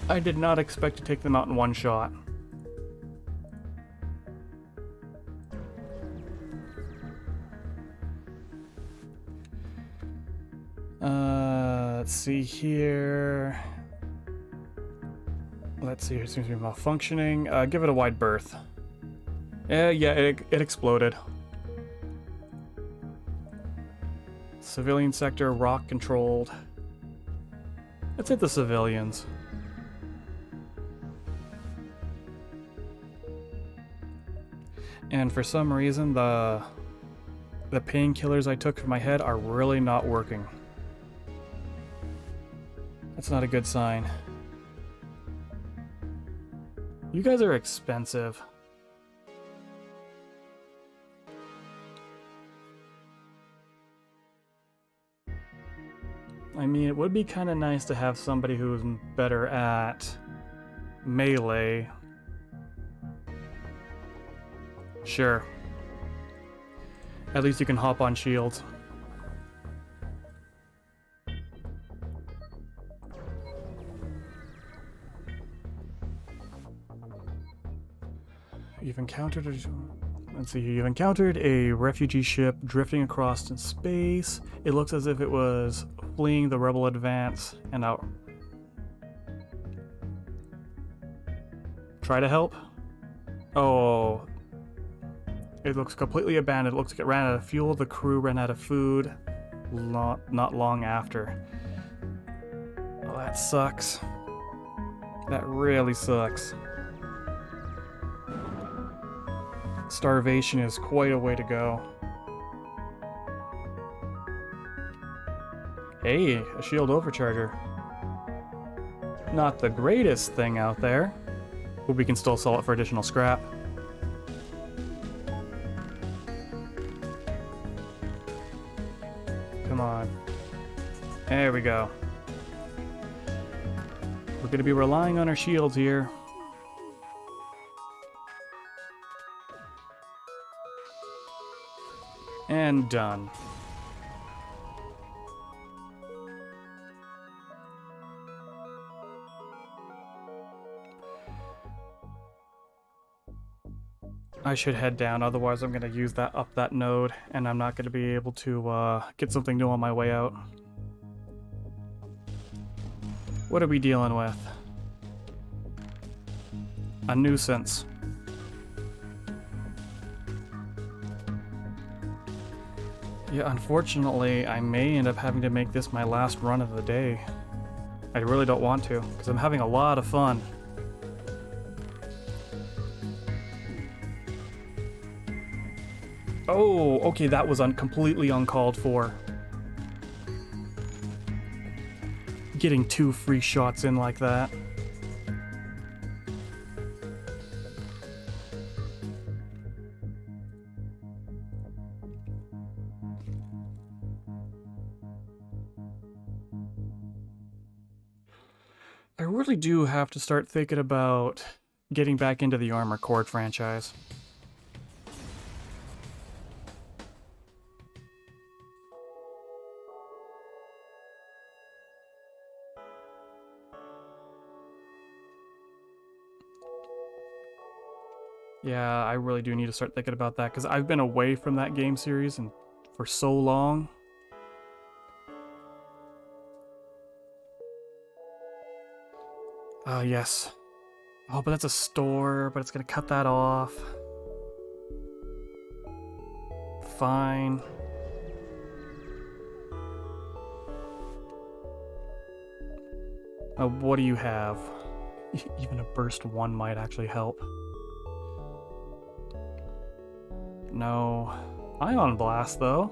I did not expect to take them out in one shot. Let's see here. Let's see, it seems to be malfunctioning. Give it a wide berth. Yeah, it exploded. Civilian sector, rock controlled. Let's hit the civilians. And for some reason, the painkillers I took for my head are really not working. That's not a good sign. You guys are expensive. I mean, it would be kind of nice to have somebody who's better at melee. Sure. At least you can hop on shields. You've encountered a refugee ship drifting across in space. It looks as if it was fleeing the rebel advance and out. Try to help? Oh. It looks completely abandoned. It looks like it ran out of fuel. The crew ran out of food not long after. Oh, that sucks. That really sucks. Starvation is quite a way to go. Hey, a shield overcharger. Not the greatest thing out there, but we can still sell it for additional scrap. Come on. There we go. We're going to be relying on our shields here. And done. I should head down, otherwise I'm going to use that node, and I'm not going to be able to get something new on my way out. What are we dealing with? A nuisance. Yeah, unfortunately, I may end up having to make this my last run of the day. I really don't want to, because I'm having a lot of fun. Oh, okay, that was completely uncalled for. Getting 2 free shots in like that. I really do have to start thinking about getting back into the Armored Core franchise. Yeah, I really do need to start thinking about that because I've been away from that game series and for so long. Yes. Oh, but that's a store, but it's gonna cut that off. Fine. What do you have? Even a burst 1 might actually help. No. Ion Blast, though.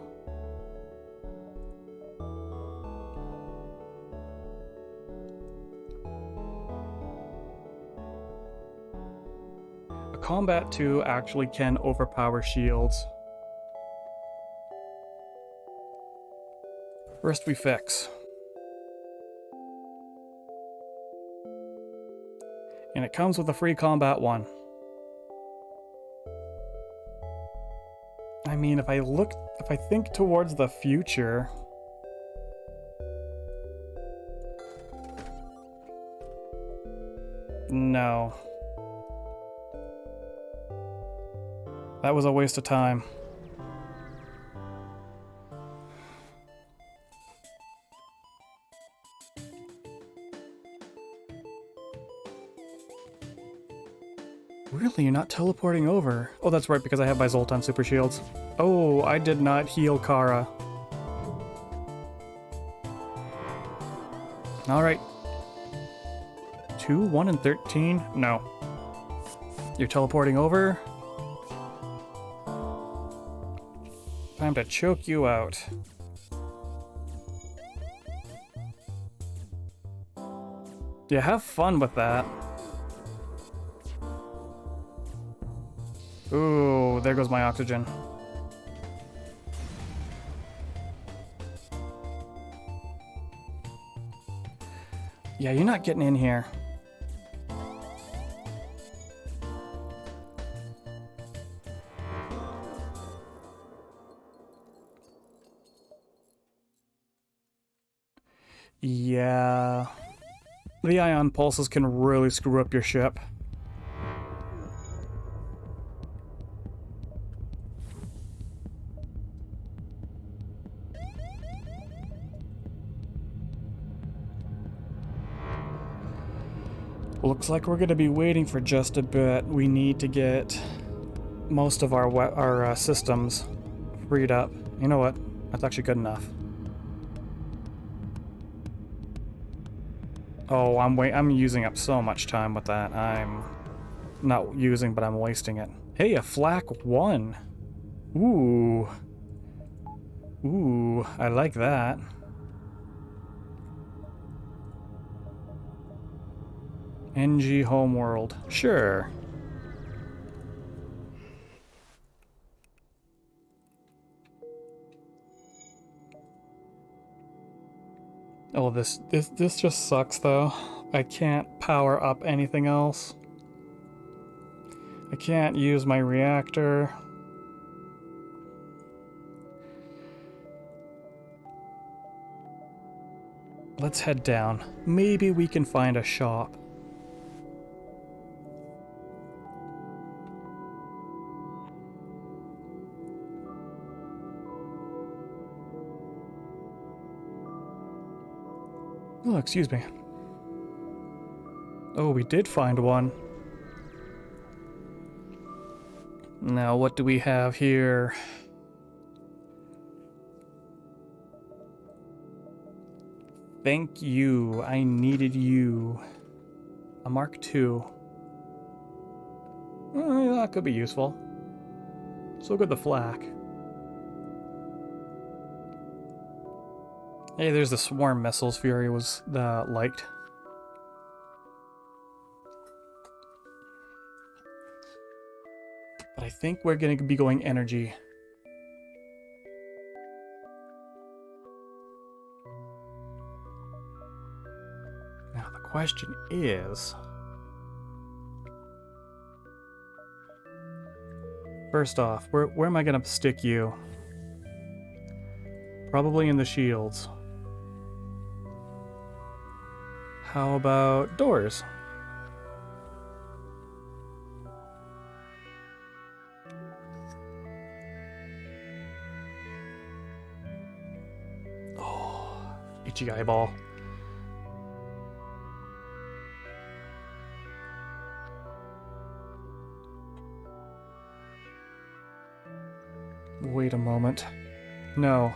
A Combat 2 actually can overpower shields. Rest we fix. And it comes with a free Combat 1. I mean, if I think towards the future... No. That was a waste of time. Really? You're not teleporting over? Oh, that's right, because I have my Zoltan Super Shields. Oh, I did not heal Kara. Alright. 2, 1, and 13? No. You're teleporting over? Time to choke you out. Yeah, have fun with that. Ooh, there goes my oxygen. Yeah, you're not getting in here. Yeah. The ion pulses can really screw up your ship. Looks like we're going to be waiting for just a bit. We need to get most of our systems freed up. You know what? That's actually good enough. Oh, I'm using up so much time with that. I'm not using, but I'm wasting it. Hey, a flak 1. Ooh. Ooh, I like that. NG Homeworld. Sure. Oh, this just sucks though. I can't power up anything else. I can't use my reactor. Let's head down. Maybe we can find a shop. Oh, excuse me. Oh, we did find one. Now, what do we have here? Thank you. I needed you. A Mark II. That could be useful. So good the flak. Hey, there's the swarm missiles Fury was liked. But I think we're going to be going energy. Now, the Question is... First off, where am I gonna stick you? Probably in the shields. How about doors? Oh, itchy eyeball. Wait a moment. No,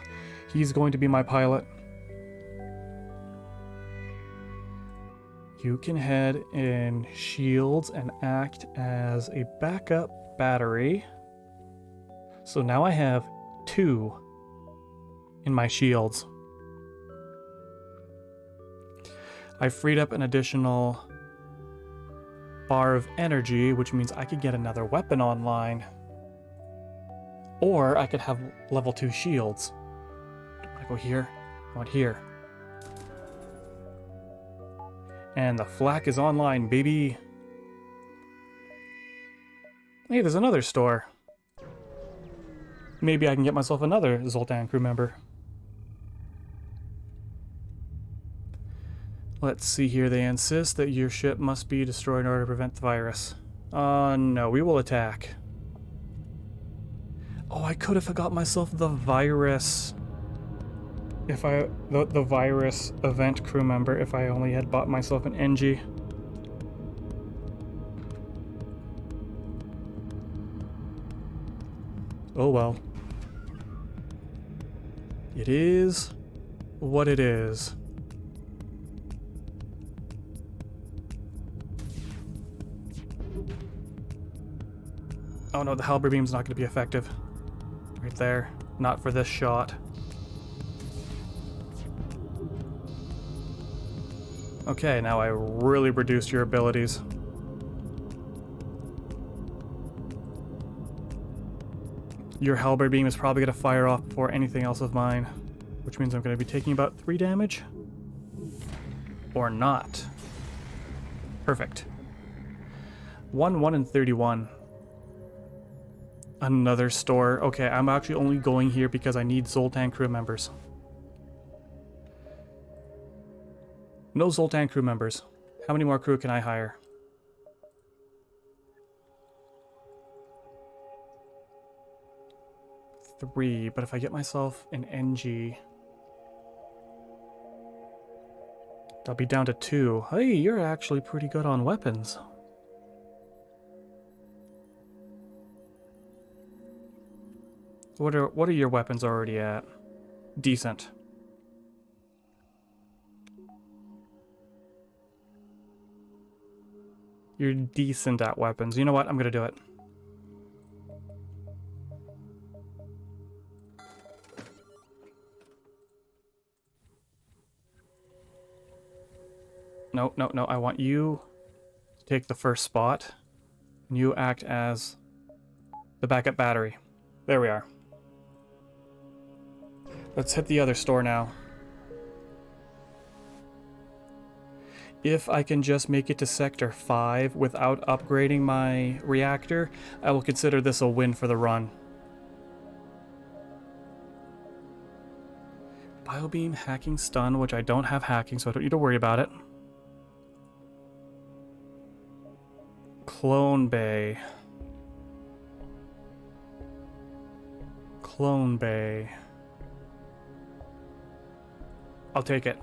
he's going to be my pilot. You can head in shields and act as a backup battery. So now I have 2 in my shields. I freed up an additional bar of energy, which means I could get another weapon online. Or I could have level 2 shields. Do I go here? I want here. And the flak is online, baby. Hey, there's another store. Maybe I can get myself another Zoltan crew member. Let's see here. They insist that your ship must be destroyed in order to prevent the virus. No, we will attack. Oh, I could have got myself the virus. If I... The virus event crew member, if I only had bought myself an NG. Oh well. It is what it is. Oh no, the halberd beam's not going to be effective. Right there. Not for this shot. Okay, now I really reduced your abilities. Your halberd beam is probably going to fire off before anything else of mine, which means I'm going to be taking about 3 damage. Or not. Perfect. 1 and 31. Another store. Okay, I'm actually only going here because I need Zoltan crew members. No Zoltan crew members. How many more crew can I hire? 3, but if I get myself an NG, I'll be down to 2. Hey, you're actually pretty good on weapons. What are your weapons already at? Decent. You're decent at weapons. You know what? I'm gonna do it. No, no, no. I want you to take the first spot. And you act as the backup battery. There we are. Let's hit the other store now. If I can just make it to Sector 5 without upgrading my reactor, I will consider this a win for the run. Biobeam, hacking, stun, which I don't have hacking, so I don't need to worry about it. Clone Bay. Clone Bay. I'll take it.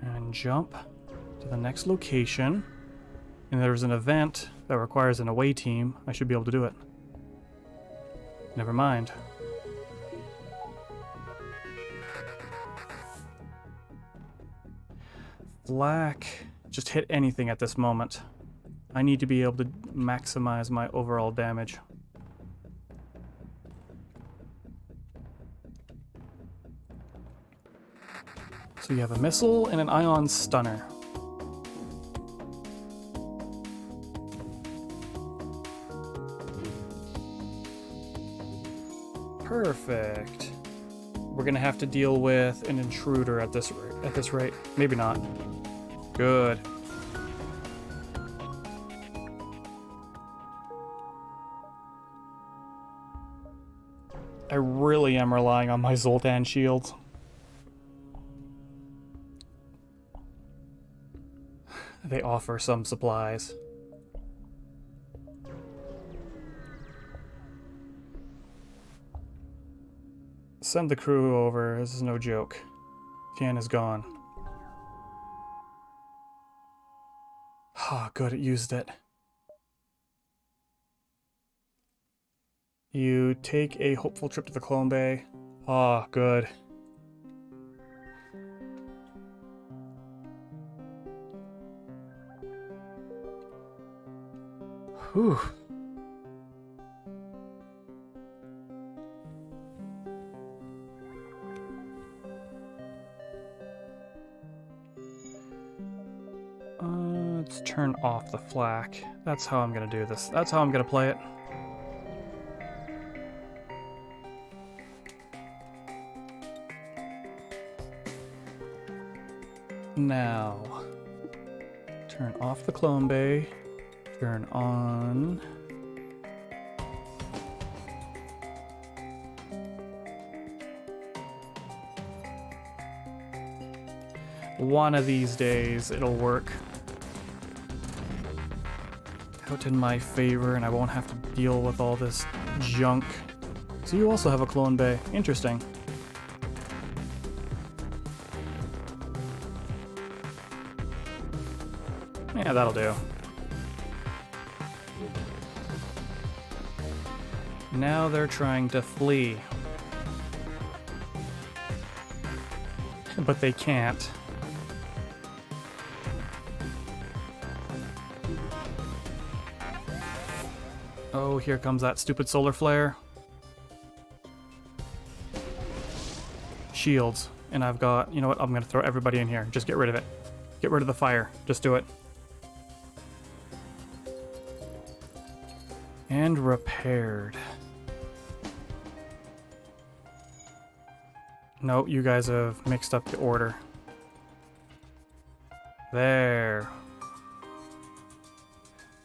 And jump to the next location. And there's an event that requires an away team. I should be able to do it. Never mind. Black. Just hit anything at this moment. I need to be able to maximize my overall damage. So you have a missile and an ion stunner. Perfect. We're gonna have to deal with an intruder at this rate. Maybe not. Good. I really am relying on my Zoltan shields. They offer some supplies. Send the crew over. This is no joke. Can is gone. Ah, good, it used it. You take a hopeful trip to the Clone Bay. Ah, good. Whew. Let's turn off the flak. That's how I'm gonna do this. That's how I'm gonna play it. Now, turn off the Clone Bay. Turn on... One of these days, it'll work out in my favor, and I won't have to deal with all this junk. So you also have a Clone Bay. Interesting. Yeah, that'll do. Now they're trying to flee. But they can't. Oh, here comes that stupid solar flare. Shields. And I've got... You know what? I'm going to throw everybody in here. Just get rid of it. Get rid of the fire. Just do it. And repaired. No, you guys have mixed up the order. There.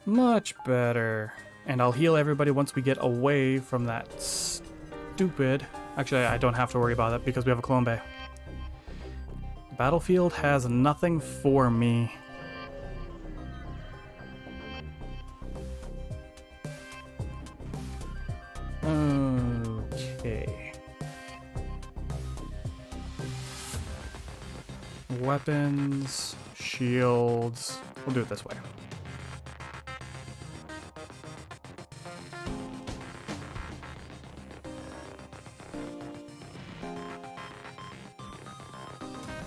Much better. And I'll heal everybody once we get away from that stupid... Actually, I don't have to worry about that because we have a Clone Bay. Battlefield has nothing for me. Okay. Weapons, shields. We'll do it this way.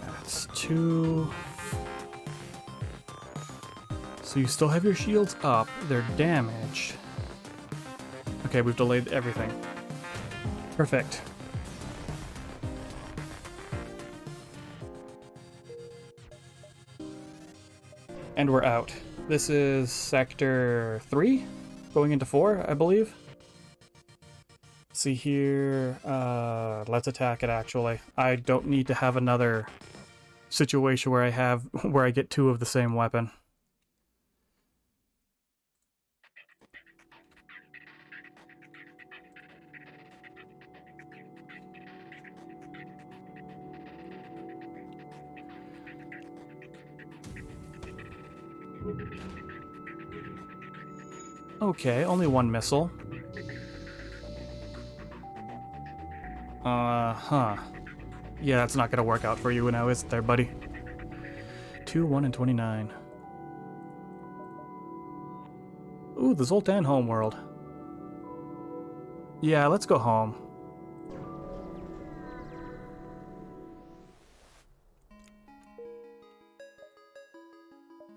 That's 2. So you still have your shields up. They're damaged. Okay, we've delayed everything. Perfect. And we're out. This is Sector 3, going into 4, I believe. Let's see here. Let's attack it, actually. I don't need to have another situation where I get 2 of the same weapon. Okay, only 1 missile. Huh. Yeah, that's not gonna work out for you now, is it there, buddy? 2, 1, and 29. Ooh, the Zoltan homeworld. Yeah, let's go home.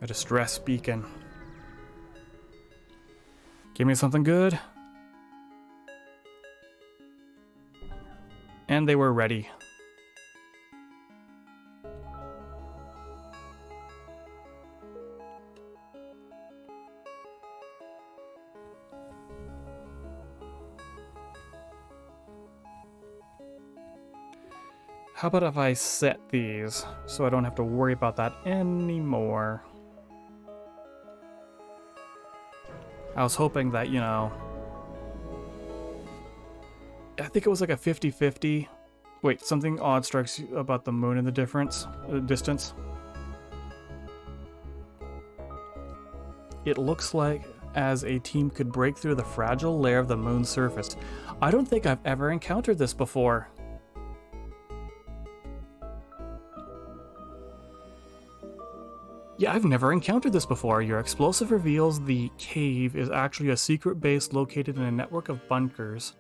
A distress beacon. Give me something good. And they were ready. How about if I set these so I don't have to worry about that anymore? I was hoping that, you know, I think it was like a 50-50. Wait, something odd strikes you about the moon and the distance. It looks like as a team could break through the fragile layer of the moon's surface. I don't think I've ever encountered this before. Yeah, I've never encountered this before. Your explosive reveals the cave is actually a secret base located in a network of bunkers.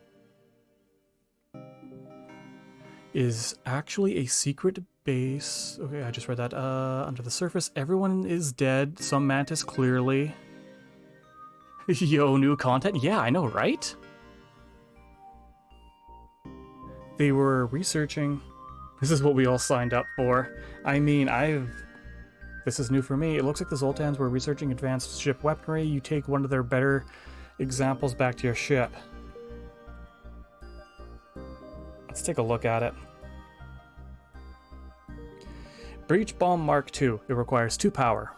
Is actually a secret base. Okay, I just read that. Under the surface, everyone is dead. Some mantis clearly. Yo, new content? Yeah, I know, right? They were researching. This is what we all signed up for. I mean, this is new for me. It looks like the Zoltans were researching advanced ship weaponry. You take one of their better examples back to your ship. Let's take a look at it. Breach Bomb Mark II. It requires 2 power.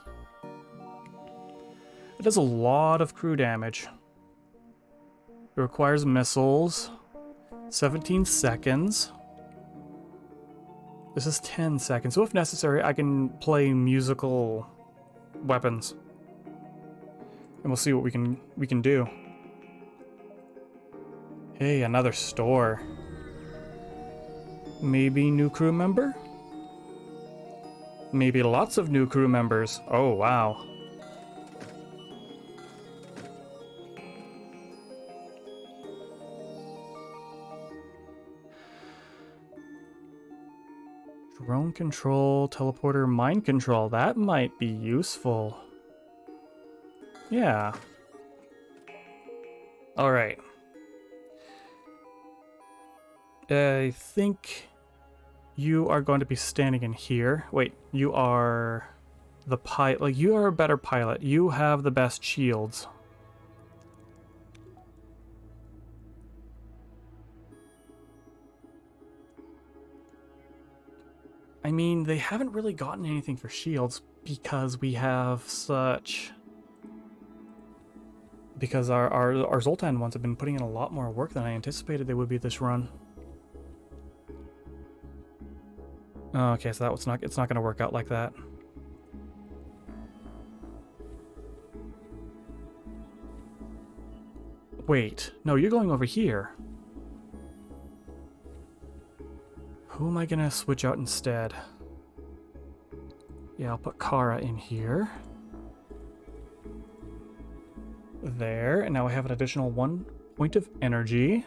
It does a lot of crew damage. It requires missiles. 17 seconds. This is 10 seconds. So if necessary, I can play musical weapons. And we'll see what we can do. Hey, another store. Maybe new crew member? Maybe lots of new crew members. Oh, wow. Drone control, teleporter, mind control. That might be useful. Yeah. Alright. I think you are going to be standing in here. Wait, you are the pilot. Like, you are a better pilot. You have the best shields. I mean, they haven't really gotten anything for shields because we have such... Because our Zoltan ones have been putting in a lot more work than I anticipated they would be this run. Okay, so it's not going to work out like that. Wait, no, you're going over here. Who am I going to switch out instead? Yeah, I'll put Kara in here. There, and now I have an additional 1 point of energy.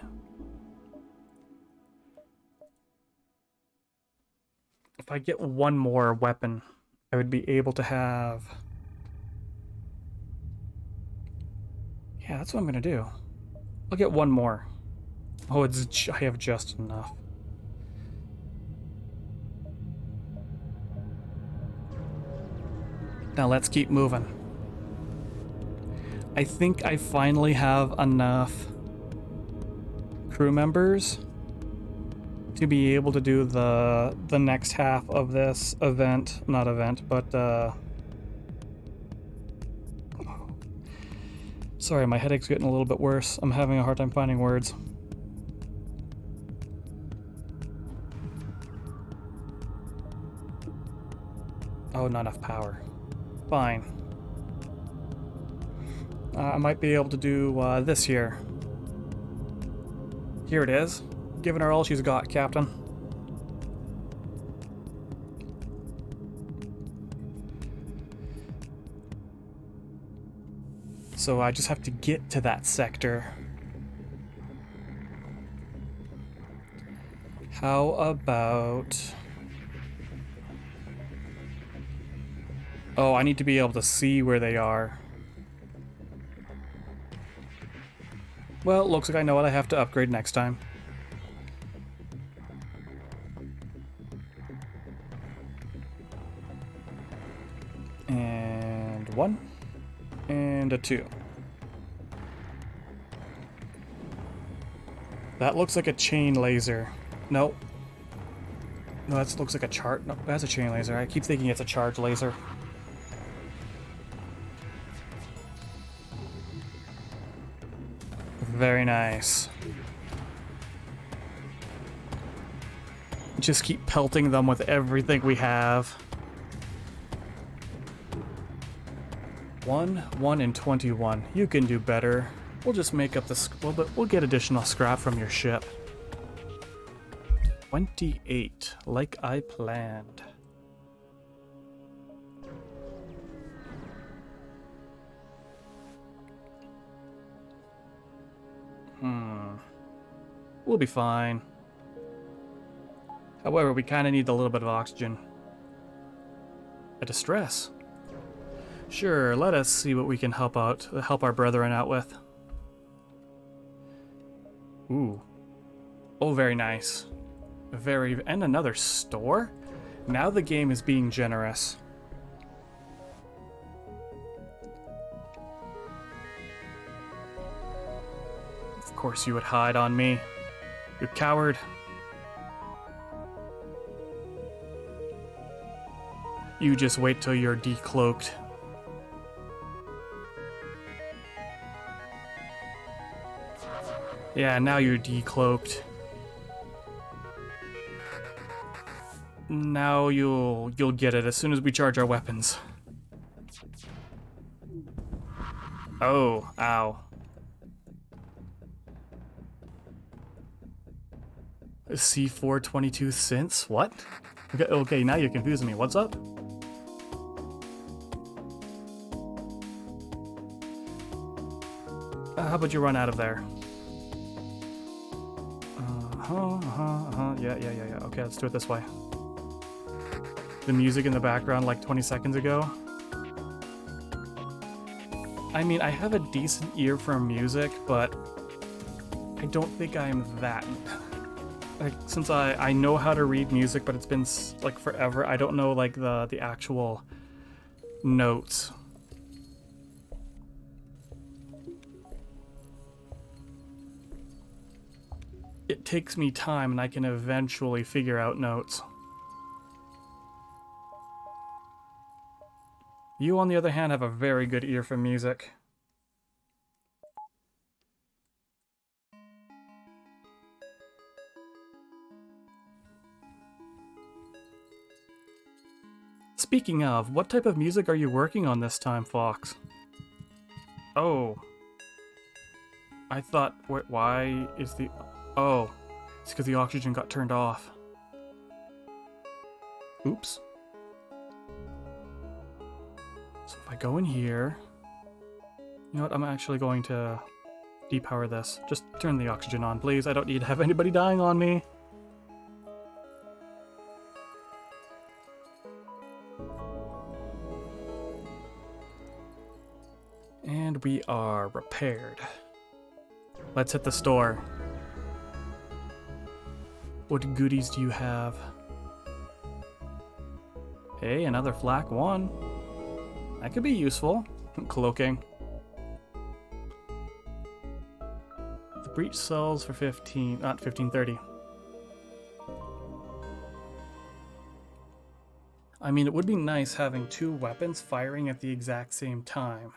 If I get one more weapon, I would be able to have... Yeah, that's what I'm gonna do. I'll get one more. Oh, I have just enough. Now let's keep moving. I think I finally have enough crew members to be able to do the next half of this event. Not event, but sorry, my headache's getting a little bit worse. I'm having a hard time finding words. Oh, not enough power. Fine. I might be able to do this here. Here it is. Giving her all she's got, Captain. So I just have to get to that sector. How about... Oh, I need to be able to see where they are. Well, looks like I know what I have to upgrade next time. And 1. And a 2. That looks like a chain laser. Nope. No, that looks like a chart. No, that's a chain laser. I keep thinking it's a charge laser. Very nice. Just keep pelting them with everything we have. 1, 1, and 21. You can do better. We'll just make up the... We'll get additional scrap from your ship. 28, like I planned. We'll be fine. However, we kind of need a little bit of oxygen. A distress. Sure, let us see what we can help our brethren out with. Ooh. Oh, very nice. And another store? Now the game is being generous. Of course you would hide on me. You coward. You just wait till you're decloaked. Yeah, now you're decloaked. Now you'll get it as soon as we charge our weapons. Oh, ow. C4 22 cents? What? Okay, now you're confusing me. What's up? How about you run out of there? Yeah. Okay, let's do it this way. The music in the background like 20 seconds ago. I mean, I have a decent ear for music, but I don't think I'm that... Like, since I know how to read music, but it's been like forever, I don't know like the actual notes. It takes me time, and I can eventually figure out notes. You, on the other hand, have a very good ear for music. Speaking of, what type of music are you working on this time, Fox? Oh. I thought, why is the... Oh, it's because the oxygen got turned off. Oops. So if I go in here... You know what, I'm actually going to depower this. Just turn the oxygen on, please. I don't need to have anybody dying on me. And we are repaired. Let's hit the store. What goodies do you have? Hey, another flak 1. That could be useful. Cloaking. The breach sells for 15, not 1530. I mean, it would be nice having 2 weapons firing at the exact same time.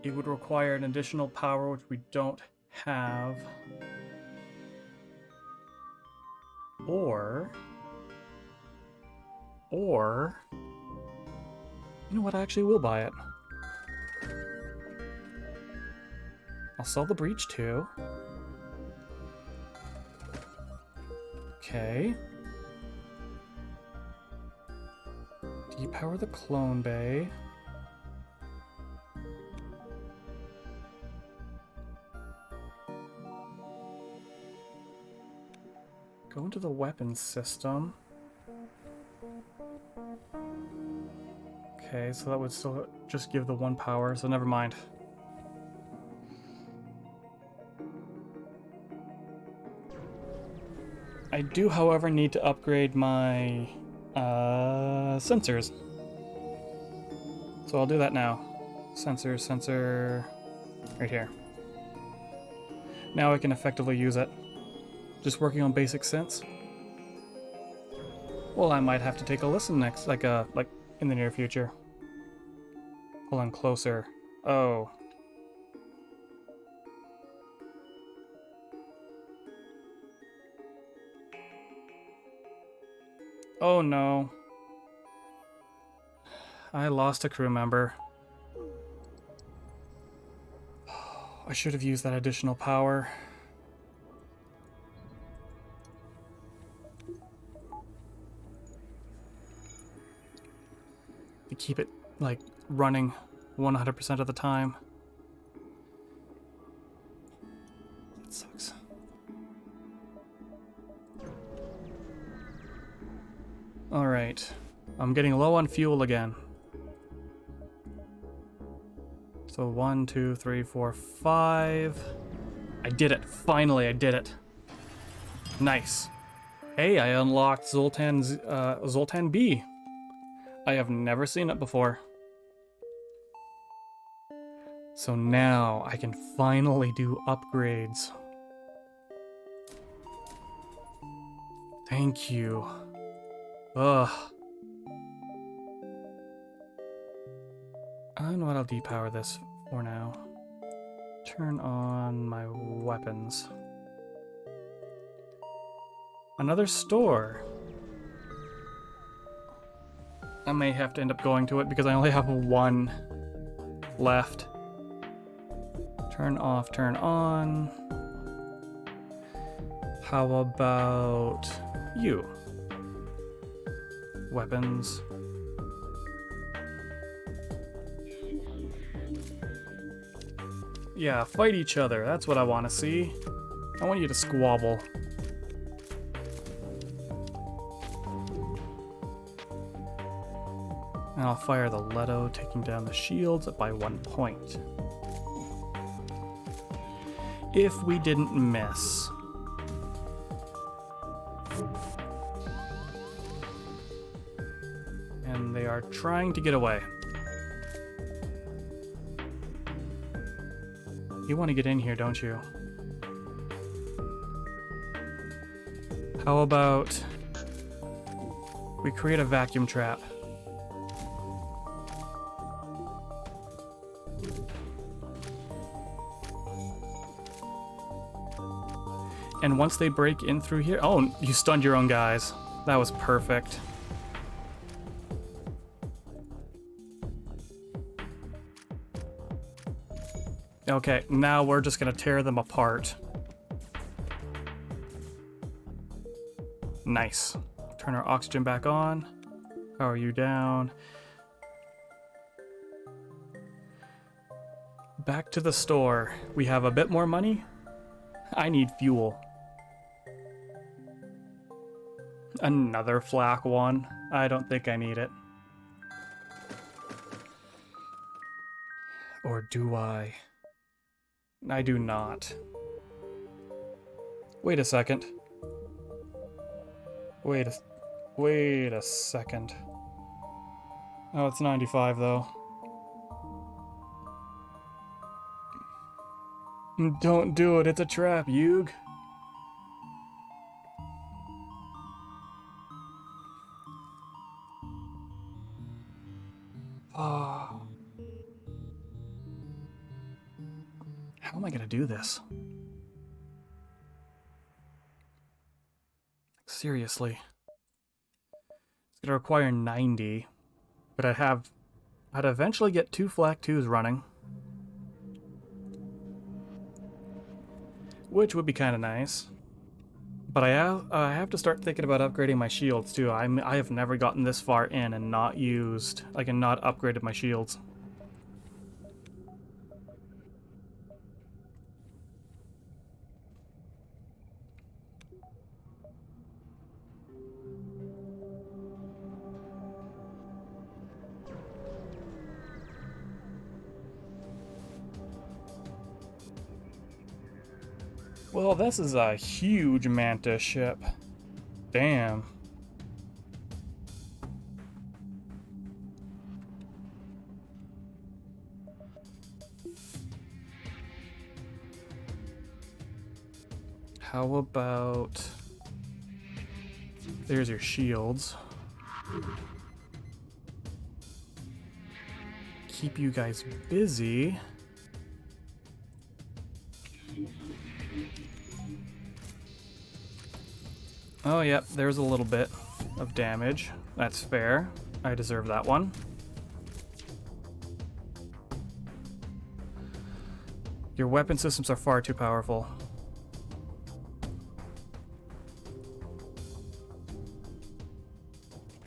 It would require an additional power, which we don't have. Or, you know what, I actually will buy it. I'll sell the breach too. Okay. Depower the clone bay. Go into the weapons system. Okay, so that would still just give the 1 power, so never mind. I do, however, need to upgrade my sensors. So I'll do that now. Sensor, right here. Now I can effectively use it. Just working on basic sense? Well, I might have to take a listen next, like in the near future. Pull on closer. Oh. Oh no. I lost a crew member. I should have used that additional power. To keep it, like, running 100% of the time. That sucks. Alright. I'm getting low on fuel again. So 1, 2, 3, 4, 5. I did it. Finally, I did it. Nice. Hey, I unlocked Zoltan B. I have never seen it before. So now I can finally do upgrades. Thank you. Ugh. I don't know what I'll depower this for now. Turn on my weapons. Another store. I may have to end up going to it because I only have one left. Turn off, turn on. How about you? Weapons. Yeah, fight each other. That's what I want to see. I want you to squabble. And I'll fire the Leto, taking down the shields by 1 point. If we didn't miss. And they are trying to get away. You want to get in here, don't you? How about we create a vacuum trap? And once they break in through here... Oh, you stunned your own guys. That was perfect. Okay, now we're just gonna tear them apart. Nice. Turn our oxygen back on. Power you down. Back to the store. We have a bit more money. I need fuel. Another flak one. I don't think I need it. Or do I? I do not. Wait a second. Wait a second. Oh, it's 95 though. Don't do it, it's a trap, Yug. Oh. How am I gonna do this? Seriously. It's gonna require 90. But I'd eventually get 2 Flak 2s running. Which would be kind of nice. But I have to start thinking about upgrading my shields too. I have never gotten this far in and not used, like, and not upgraded my shields. Well, this is a huge Mantis ship. Damn. How about... There's your shields. Keep you guys busy. Oh, yep, there's a little bit of damage. That's fair. I deserve that one. Your weapon systems are far too powerful.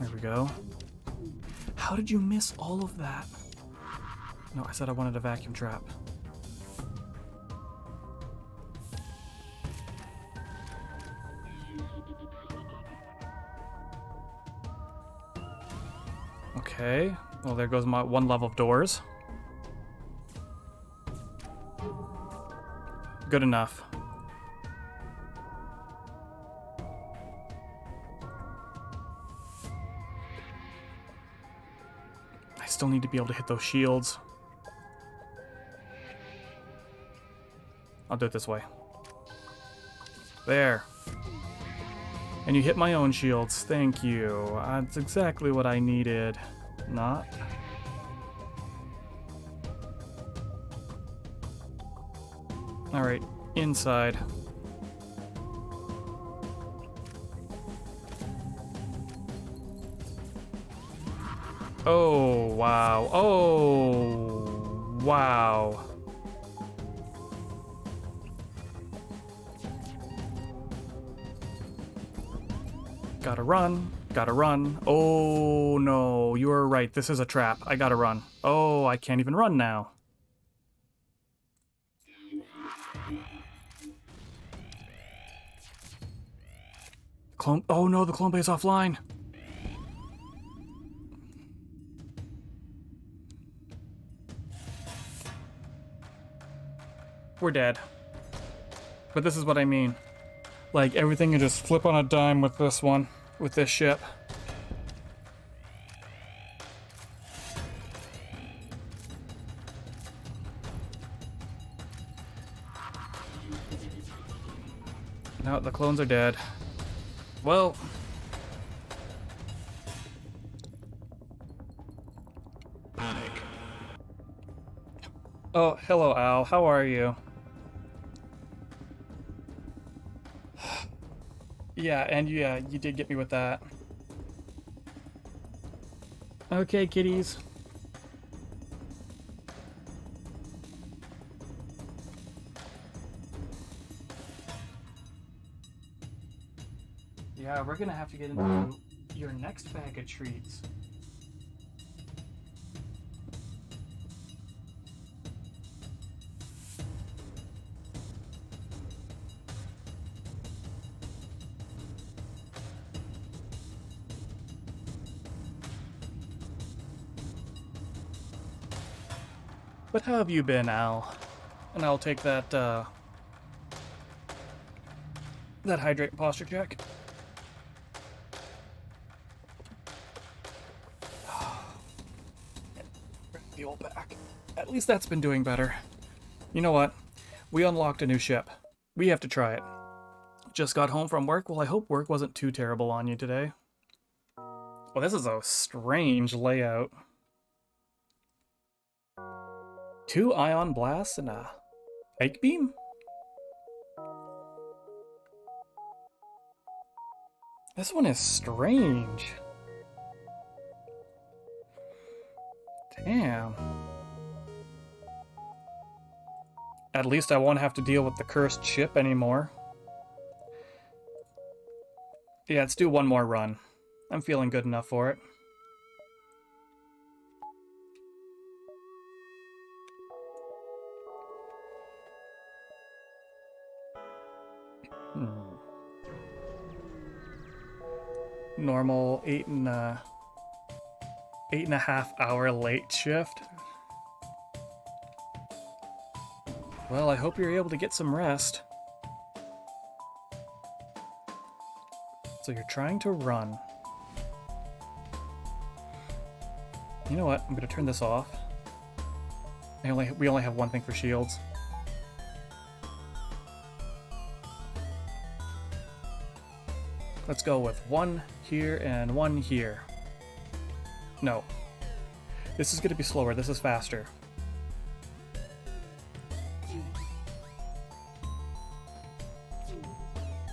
There we go. How did you miss all of that? No, I said I wanted a vacuum trap. Okay. Well, there goes my one level of doors. Good enough. I still need to be able to hit those shields. I'll do it this way. There. And you hit my own shields. Thank you. That's exactly what I needed. Not. Alright, inside. Oh, wow. Oh, wow. Gotta run. Gotta run. Oh, no. You were right. This is a trap. I gotta run. Oh, I can't even run now. Clone. Oh, no. The clone bay is offline. We're dead. But this is what I mean. Like, everything can just flip on a dime with this one. With this ship. No, the clones are dead. Well... Panic. Oh, hello, Al. How are you? Yeah, and yeah, you did get me with that. Okay, kitties. Yeah, we're gonna have to get into your next bag of treats. But how have you been, Al? And I'll take that, that hydrate posture check. Fuel back. At least that's been doing better. You know what? We unlocked a new ship. We have to try it. Just got home from work. Well, I hope work wasn't too terrible on you today. Well, this is a strange layout. 2 ion blasts and a Ike beam? This one is strange. Damn. At least I won't have to deal with the cursed ship anymore. Yeah, let's do one more run. I'm feeling good enough for it. Normal 8.5 hour late shift. Well, I hope you're able to get some rest. So you're trying to run. You know what? I'm gonna turn this off. We only have one thing for shields. Let's go with one here and one here. No. This is going to be slower. This is faster.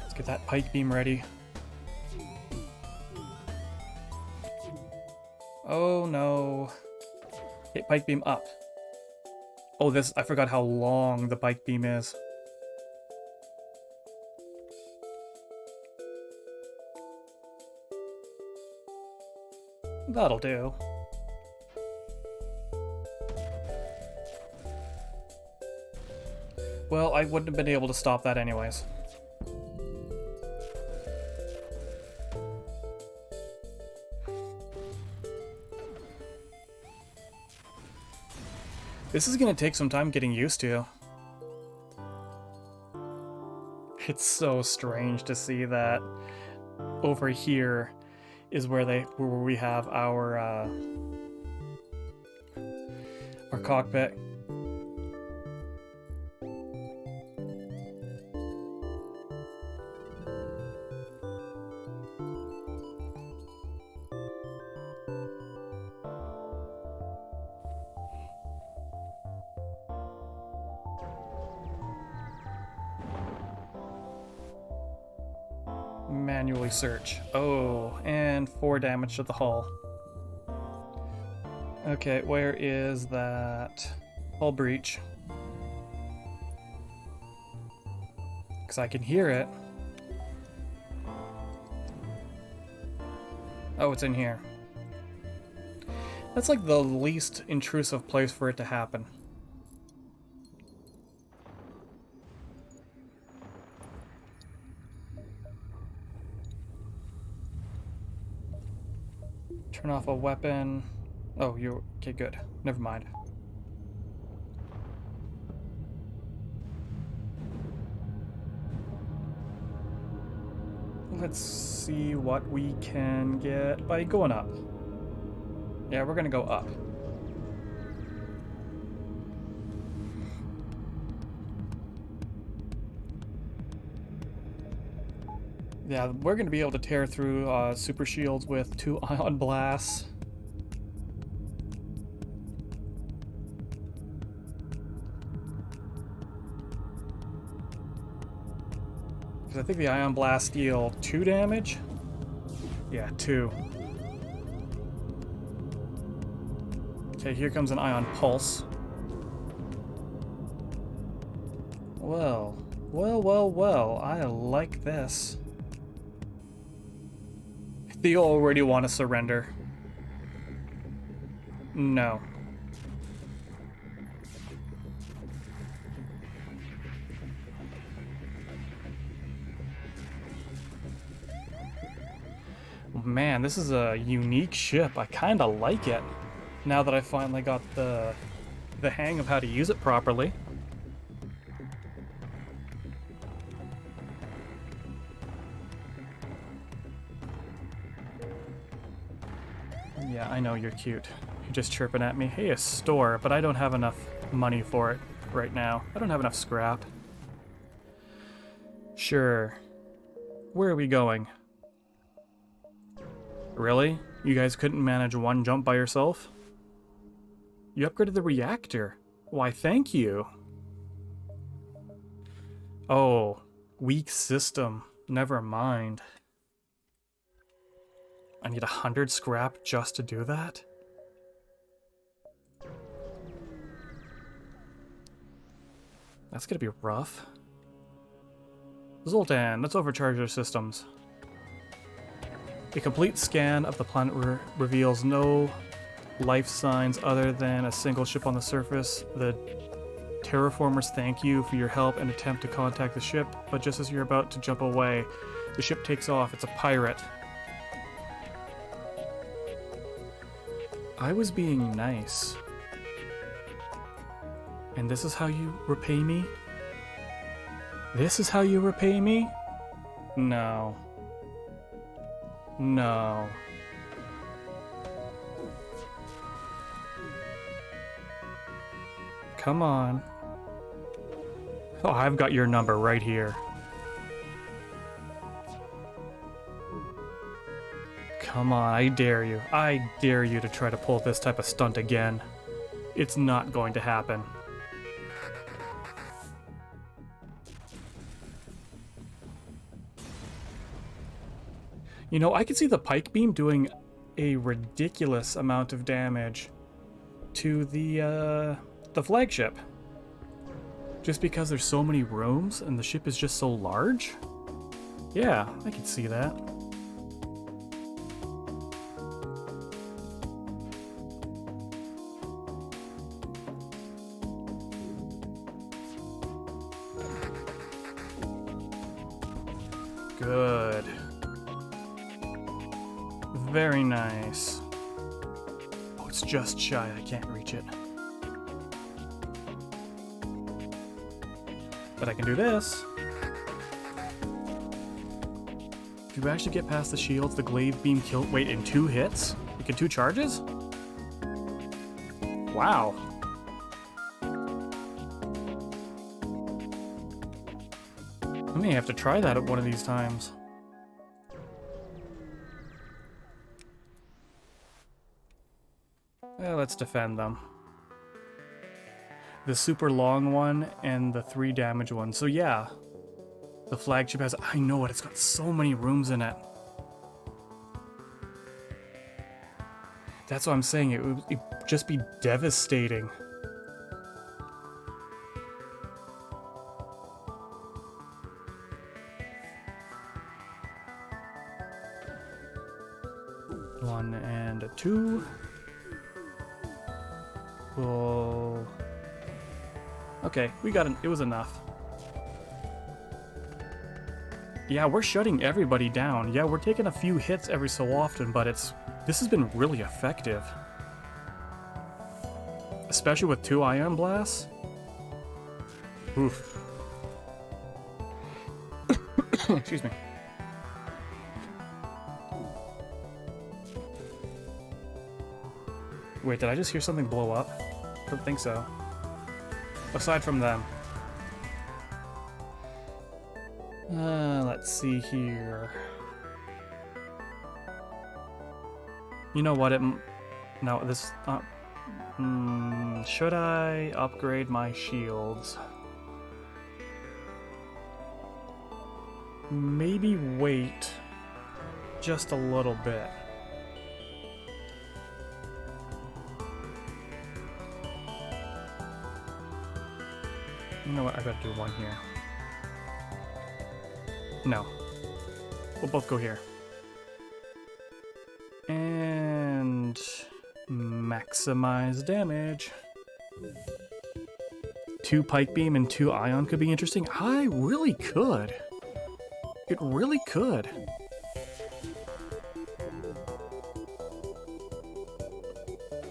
Let's get that pike beam ready. Oh no. Hit pike beam up. Oh, this, I forgot how long the pike beam is. That'll do. Well, I wouldn't have been able to stop that anyways. This is gonna take some time getting used to. It's so strange to see that over here is where we have our cockpit. Manually search. Oh, and 4 damage to the hull. Okay, where is that hull breach? Because I can hear it. Oh, it's in here. That's like the least intrusive place for it to happen. Turn off a weapon. Oh, you're... okay, good. Never mind. Let's see what we can get by going up. Yeah, we're gonna go up. Yeah, we're gonna be able to tear through super shields with 2 ion blasts. Because I think the ion blast deal 2 damage? Yeah, 2. Okay, here comes an ion pulse. Well, I like this. They already want to surrender. No. Man, this is a unique ship. I kinda like it. Now that I finally got the hang of how to use it properly. Yeah, I know you're cute. You're just chirping at me. Hey, a store, but I don't have enough money for it right now. I don't have enough scrap. Sure. Where are we going? Really? You guys couldn't manage one jump by yourself? You upgraded the reactor. Why, thank you. Oh, weak system. Never mind. I need 100 scrap just to do that? That's gonna be rough. Zoltan, let's overcharge our systems. A complete scan of the planet reveals no life signs other than a single ship on the surface. The terraformers thank you for your help and attempt to contact the ship, but just as you're about to jump away, the ship takes off. It's a pirate. I was being nice. And this is how you repay me? This is how you repay me? No. No. Come on. Oh, I've got your number right here. Come on, I dare you. I dare you to try to pull this type of stunt again. It's not going to happen. You know, I could see the pike beam doing a ridiculous amount of damage to the flagship. Just because there's so many rooms and the ship is just so large? Yeah, I can see that. Good. Very nice. Oh, it's just shy. I can't reach it. But I can do this. Do we actually get past the shields? The glaive beam kill. Wait, in 2 hits? Like in 2 charges? Wow. I may have to try that at one of these times. Let's defend them. The super long one and the 3 damage one. So yeah, the flagship has... I know it, it's got so many rooms in it. That's what I'm saying, it would just be devastating. One and a 2. Whoa. Okay, we got it was enough. Yeah, we're shutting everybody down. Yeah, we're taking a few hits every so often, but this has been really effective. Especially with 2 ion blasts. Oof. Excuse me. Wait, did I just hear something blow up? I don't think so. Aside from them. Let's see here. You know what? No, this... should I upgrade my shields? Maybe wait just a little bit. You know what? I better do one here. No. We'll both go here. And maximize damage. 2 pike beam and 2 ion could be interesting. I really could. It really could.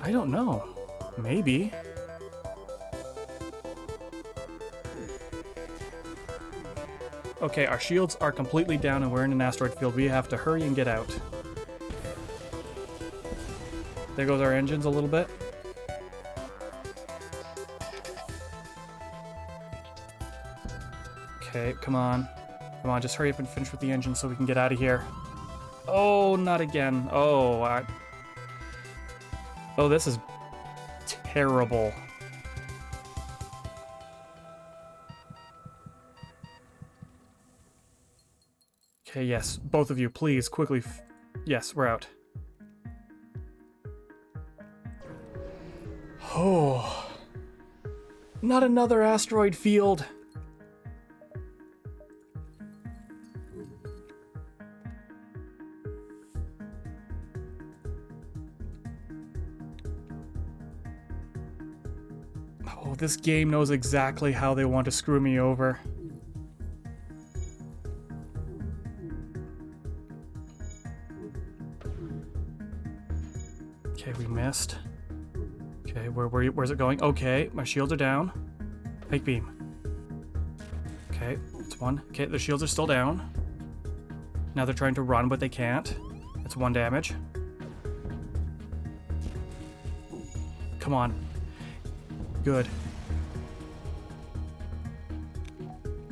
I don't know. Maybe. Okay, our shields are completely down and we're in an asteroid field. We have to hurry and get out. There goes our engines a little bit. Okay, come on. Come on, just hurry up and finish with the engine so we can get out of here. Oh, not again. Oh, this is terrible. Okay, yes, both of you, please, quickly. Yes, we're out. Oh, not another asteroid field. Oh, this game knows exactly how they want to screw me over. Okay, we missed. Okay, where's it going? Okay, my shields are down. Pike beam. Okay, it's 1. Okay, the shields are still down. Now they're trying to run, but they can't. That's 1 damage. Come on. Good.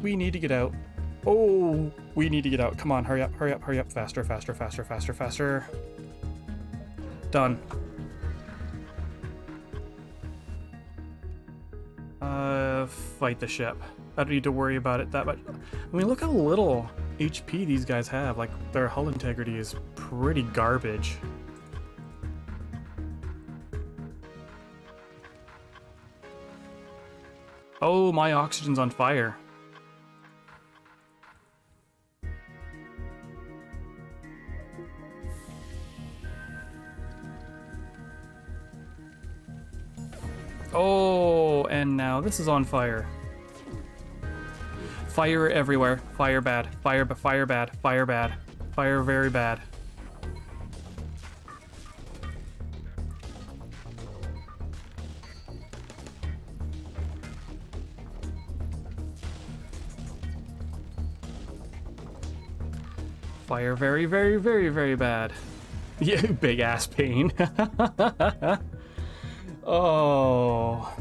We need to get out. Oh, we need to get out. Come on, hurry up, hurry up, hurry up. Faster, faster, faster, faster, faster. Done. Fight the ship. I don't need to worry about it that much. I mean, look how little HP these guys have. Like, their hull integrity is pretty garbage. Oh, my oxygen's on fire. Oh, and now this is on fire. Fire everywhere. Fire bad. Fire bad. Fire bad. Fire very bad. Fire very, very, very, very bad. Yeah, big ass pain. Oh.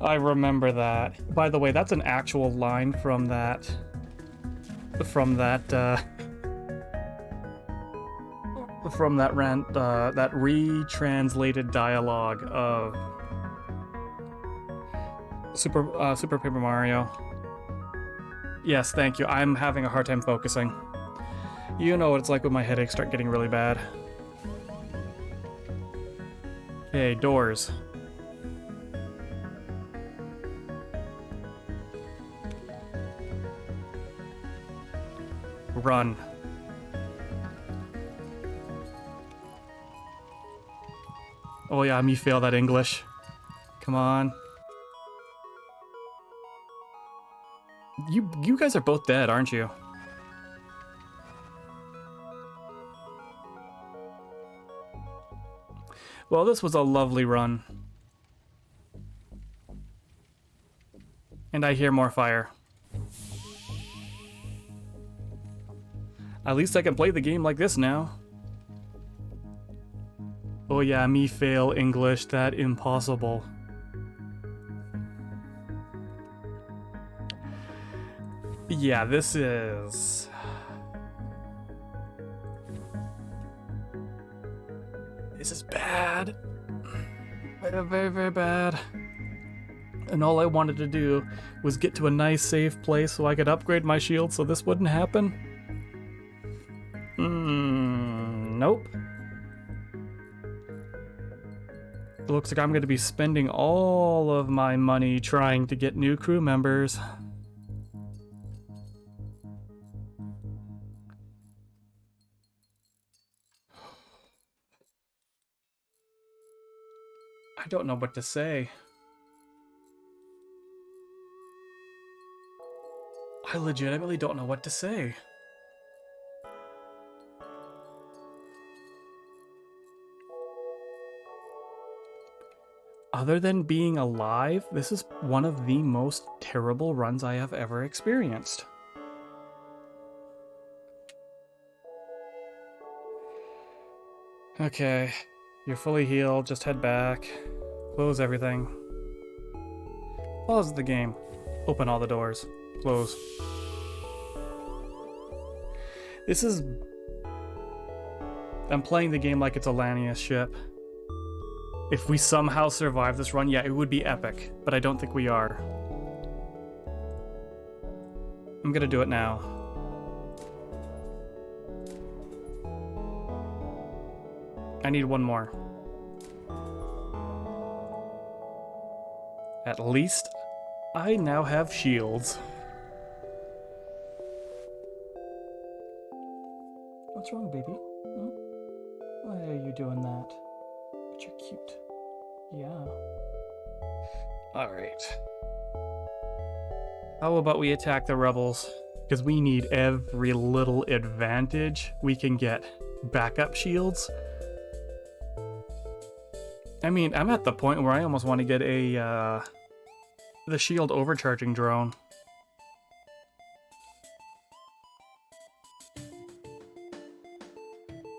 I remember that. By the way, that's an actual line from that that retranslated dialogue of Super Paper Mario. Yes, thank you. I'm having a hard time focusing. You know what it's like when my headaches start getting really bad. Okay, doors. Run. Oh yeah, me fail that English. Come on. You guys are both dead, aren't you? Well, this was a lovely run. And I hear more fire. At least I can play the game like this now. Oh yeah, me fail English, that impossible. Yeah, this is... This is bad. Very, very, very bad. And all I wanted to do was get to a nice safe place so I could upgrade my shield so this wouldn't happen. Nope. It looks like I'm going to be spending all of my money trying to get new crew members. I don't know what to say. I legitimately don't know what to say. Other than being alive, this is one of the most terrible runs I have ever experienced. Okay, you're fully healed, just head back. Close everything. Pause the game. Open all the doors. Close. This is... I'm playing the game like it's a Lanius ship. If we somehow survive this run, yeah, it would be epic, but I don't think we are. I'm gonna do it now. I need one more. At least I now have shields. What's wrong, baby? Hmm? Why are you doing that? But you're cute. Yeah. Alright. How about we attack the rebels? Because we need every little advantage we can get. Backup shields. I mean, I'm at the point where I almost want to get a, the shield overcharging drone.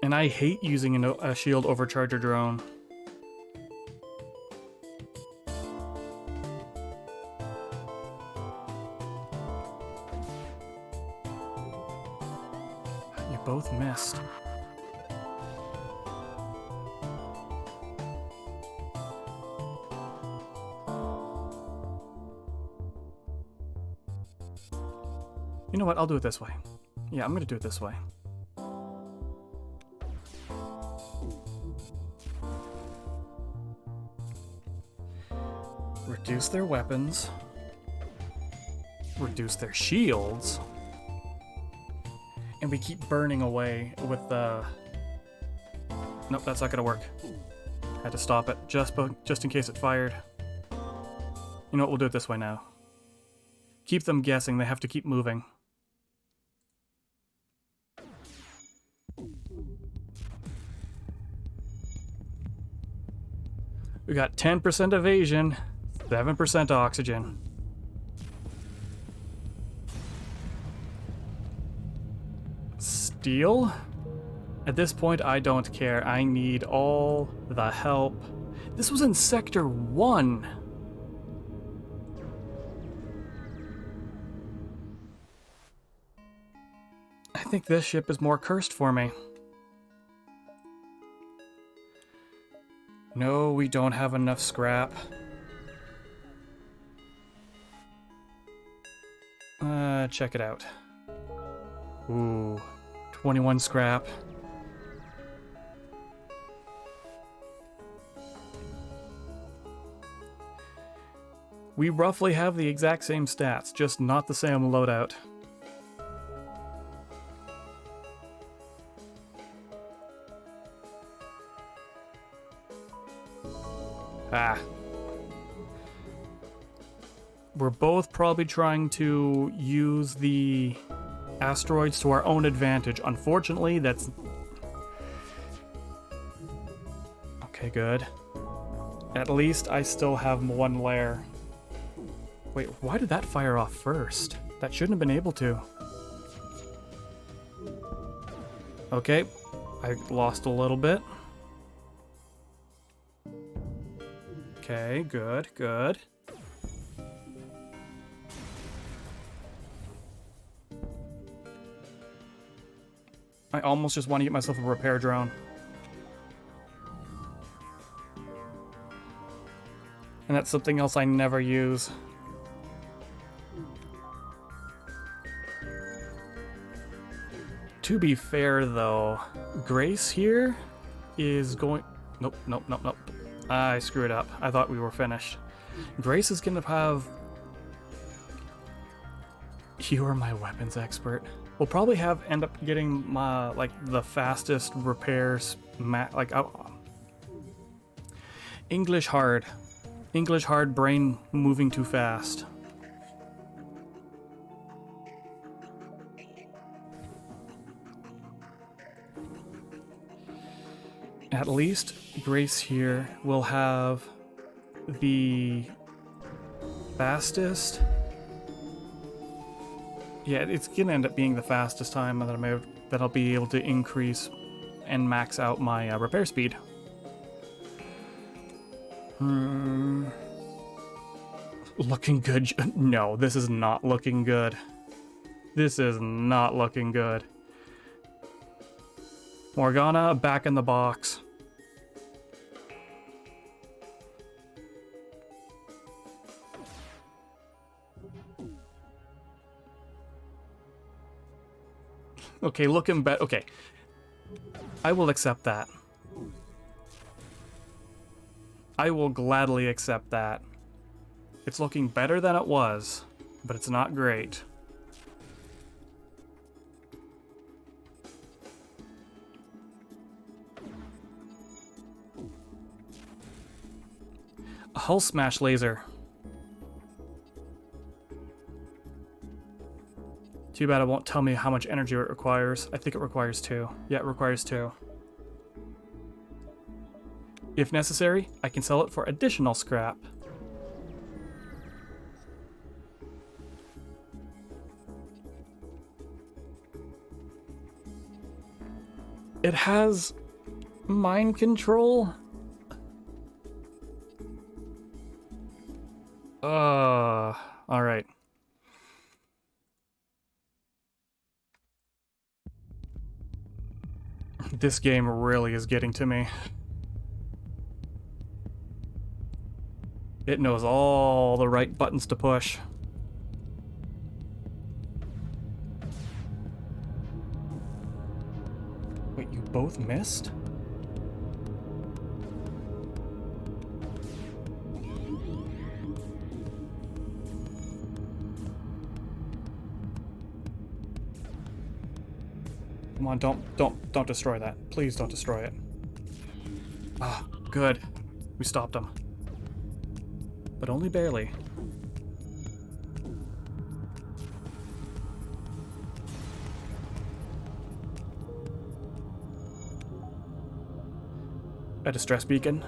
And I hate using a shield overcharger drone. You both missed. You know what? I'll do it this way. Yeah, I'm gonna do it this way. Reduce their weapons. Reduce their shields. And we keep burning away with the... Nope, that's not gonna work. Had to stop it, just in case it fired. You know what, we'll do it this way now. Keep them guessing, they have to keep moving. We got 10% evasion, 7% oxygen. Steel? At this point, I don't care. I need all the help. This was in Sector 1. I think this ship is more cursed for me. No, we don't have enough scrap. Check it out. Ooh, 21 scrap. We roughly have the exact same stats, just not the same loadout. Ah. We're both probably trying to use the asteroids to our own advantage. Unfortunately, that's... Okay, good. At least I still have one layer. Wait, why did that fire off first? That shouldn't have been able to. Okay, I lost a little bit. Okay, good, good. I almost just want to get myself a repair drone. And that's something else I never use. To be fair, though, Grace here is going... Nope, nope, nope, nope. I screwed up. I thought we were finished. Grace is gonna have... You are my weapons expert. We'll probably end up getting my, like, the fastest repairs, English hard. English hard, brain moving too fast. At least Grace here will have the fastest. Yeah, it's gonna end up being the fastest time that I'll be able to increase and max out my repair speed. Looking good. No, this is not looking good. This is not looking good. Morgana, back in the box. Okay, looking better. Okay. I will accept that. I will gladly accept that. It's looking better than it was, but it's not great. A hull smash laser. Too bad it won't tell me how much energy it requires. I think it requires 2. Yeah, it requires 2. If necessary, I can sell it for additional scrap. It has mind control. All right. This game really is getting to me. It knows all the right buttons to push. both missed? Come on, don't destroy that. Please don't destroy it. Ah, good. We stopped them. But only barely. A distress beacon.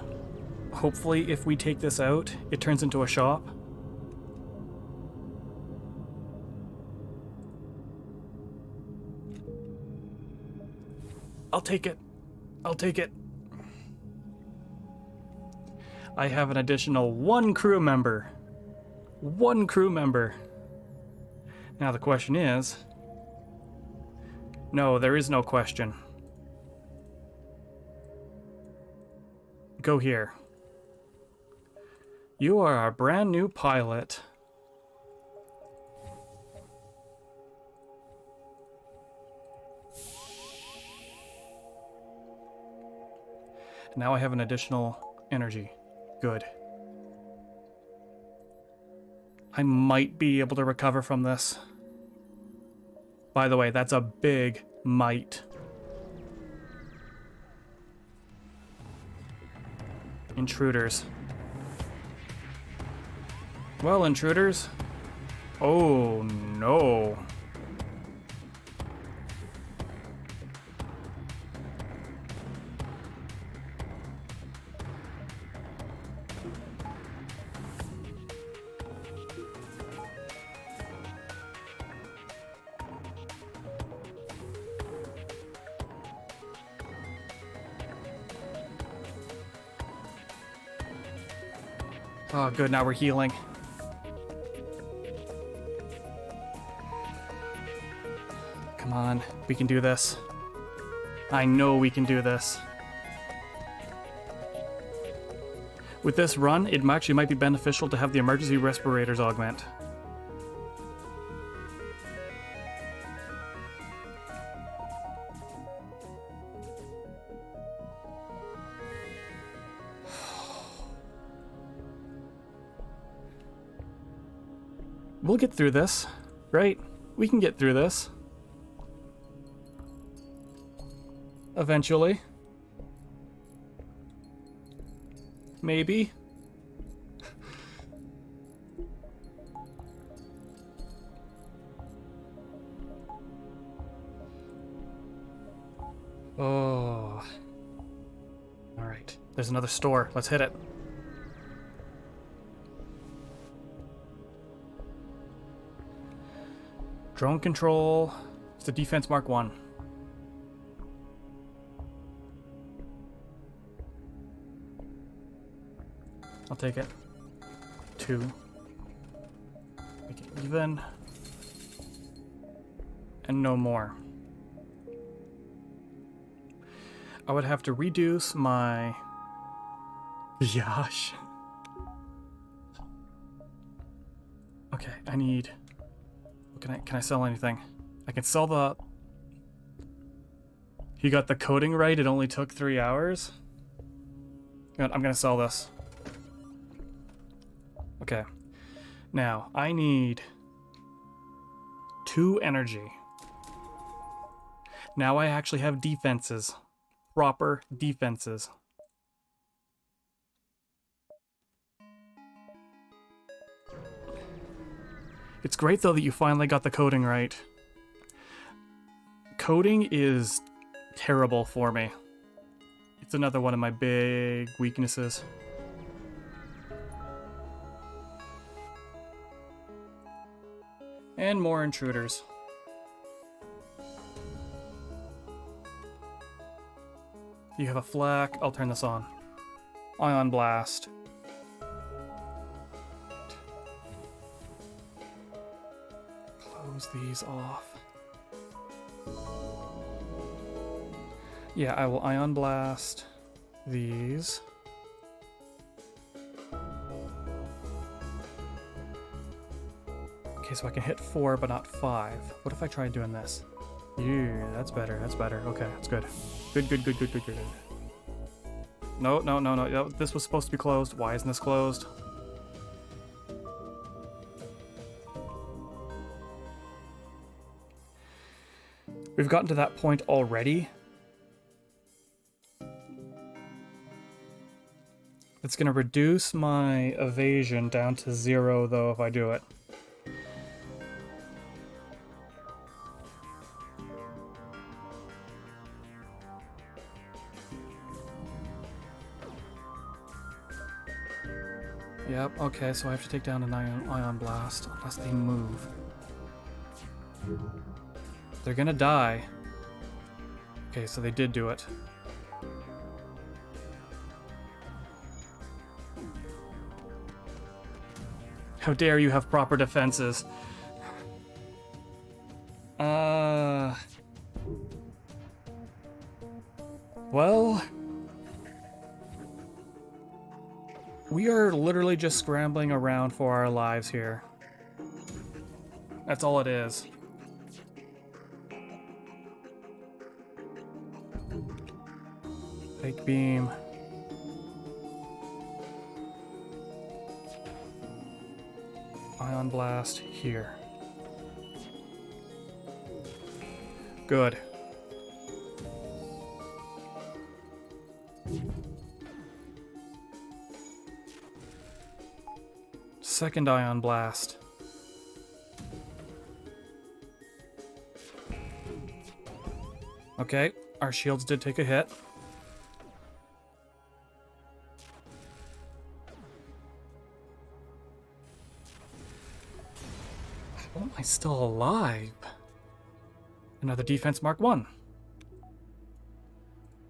Hopefully, if we take this out, it turns into a shop. I'll take it. I'll take it. I have an additional 1 crew member. 1 crew member. Now the question is... No, there is no question. Go here. You are our brand new pilot. Now I have an additional energy. Good. I might be able to recover from this. By the way, that's a big might. Intruders. Well, intruders. Oh, no. Oh, good, now we're healing. Come on, we can do this. I know we can do this. With this run, it actually might be beneficial to have the emergency respirators augment. We'll get through this, right? We can get through this. Eventually. Maybe. Oh. Alright. There's another store. Let's hit it. Drone control. It's the Defense Mark 1. I'll take it. 2. Make it even. And no more. I would have to reduce my... Yash. Okay, I need... Can I sell anything? I can sell the... He got the coding right, it only took 3 hours? I'm gonna sell this. Okay. Now, I need 2 energy. Now I actually have defenses. Proper defenses. It's great, though, that you finally got the coding right. Coding is terrible for me. It's another one of my big weaknesses. And more intruders. You have a flak. I'll turn this on. Ion blast. Close these off. Yeah, I will ion blast these. Okay, so I can hit 4 but not 5. What if I try doing this? Yeah, that's better. That's better. Okay, that's good. Good, good, good, good, good, good. No, no, no, no. This was supposed to be closed. Why isn't this closed? We've gotten to that point already. It's going to reduce my evasion down to 0, though, if I do it. Yep, okay, so I have to take down an ion blast, unless they move. They're gonna die. Okay, so they did do it. How dare you have proper defenses? Well... we are literally just scrambling around for our lives here. That's all it is. Fake beam. Ion blast here. Good. Second ion blast. Okay, our shields did take a hit. How am I still alive? Another defense mark 1.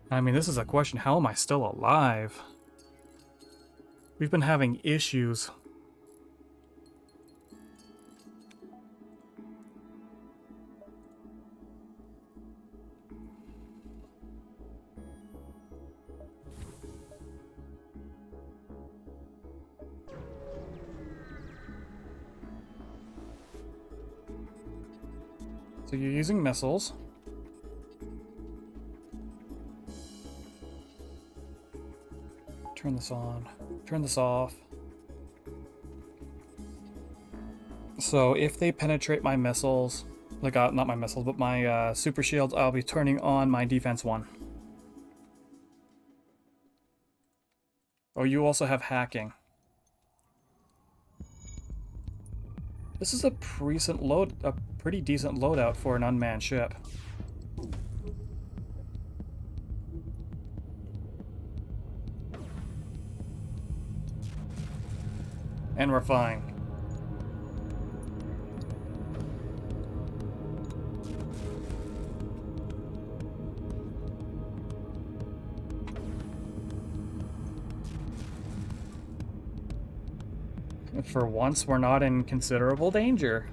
I mean, this is a question. How am I still alive? We've been having issues. So you're using missiles. Turn this on. Turn this off. So if they penetrate my missiles, like not my missiles, but my super shields, I'll be turning on my defense 1. Oh, you also have hacking. This is a pretty decent loadout for an unmanned ship. And we're fine. For once, we're not in considerable danger.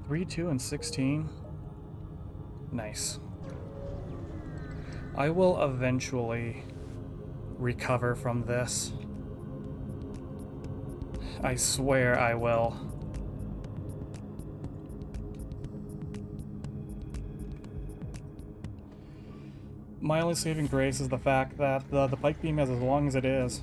Three, 2, and 16. Nice. I will eventually recover from this. I swear I will. My only saving grace is the fact that the pike beam is as long as it is.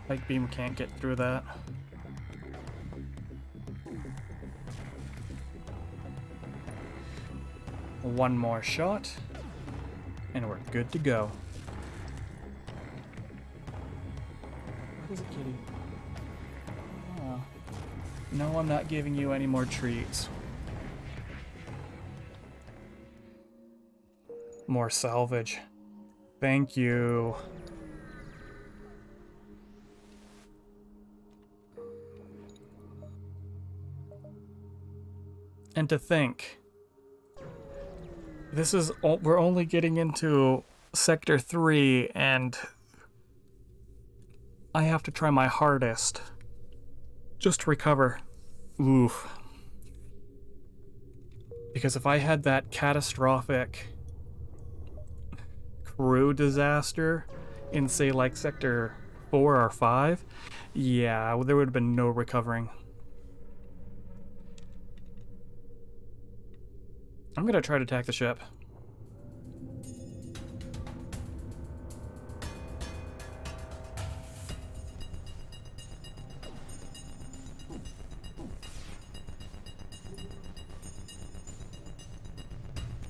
Pike beam can't get through that. One more shot, and we're good to go. What is it, kitty? Oh. No, I'm not giving you any more treats. More salvage. Thank you. And to think, this is we're only getting into Sector 3, and I have to try my hardest just to recover. Oof. Because if I had that catastrophic crew disaster in, say, like Sector 4 or 5, yeah, there would have been no recovering. I'm gonna try to attack the ship.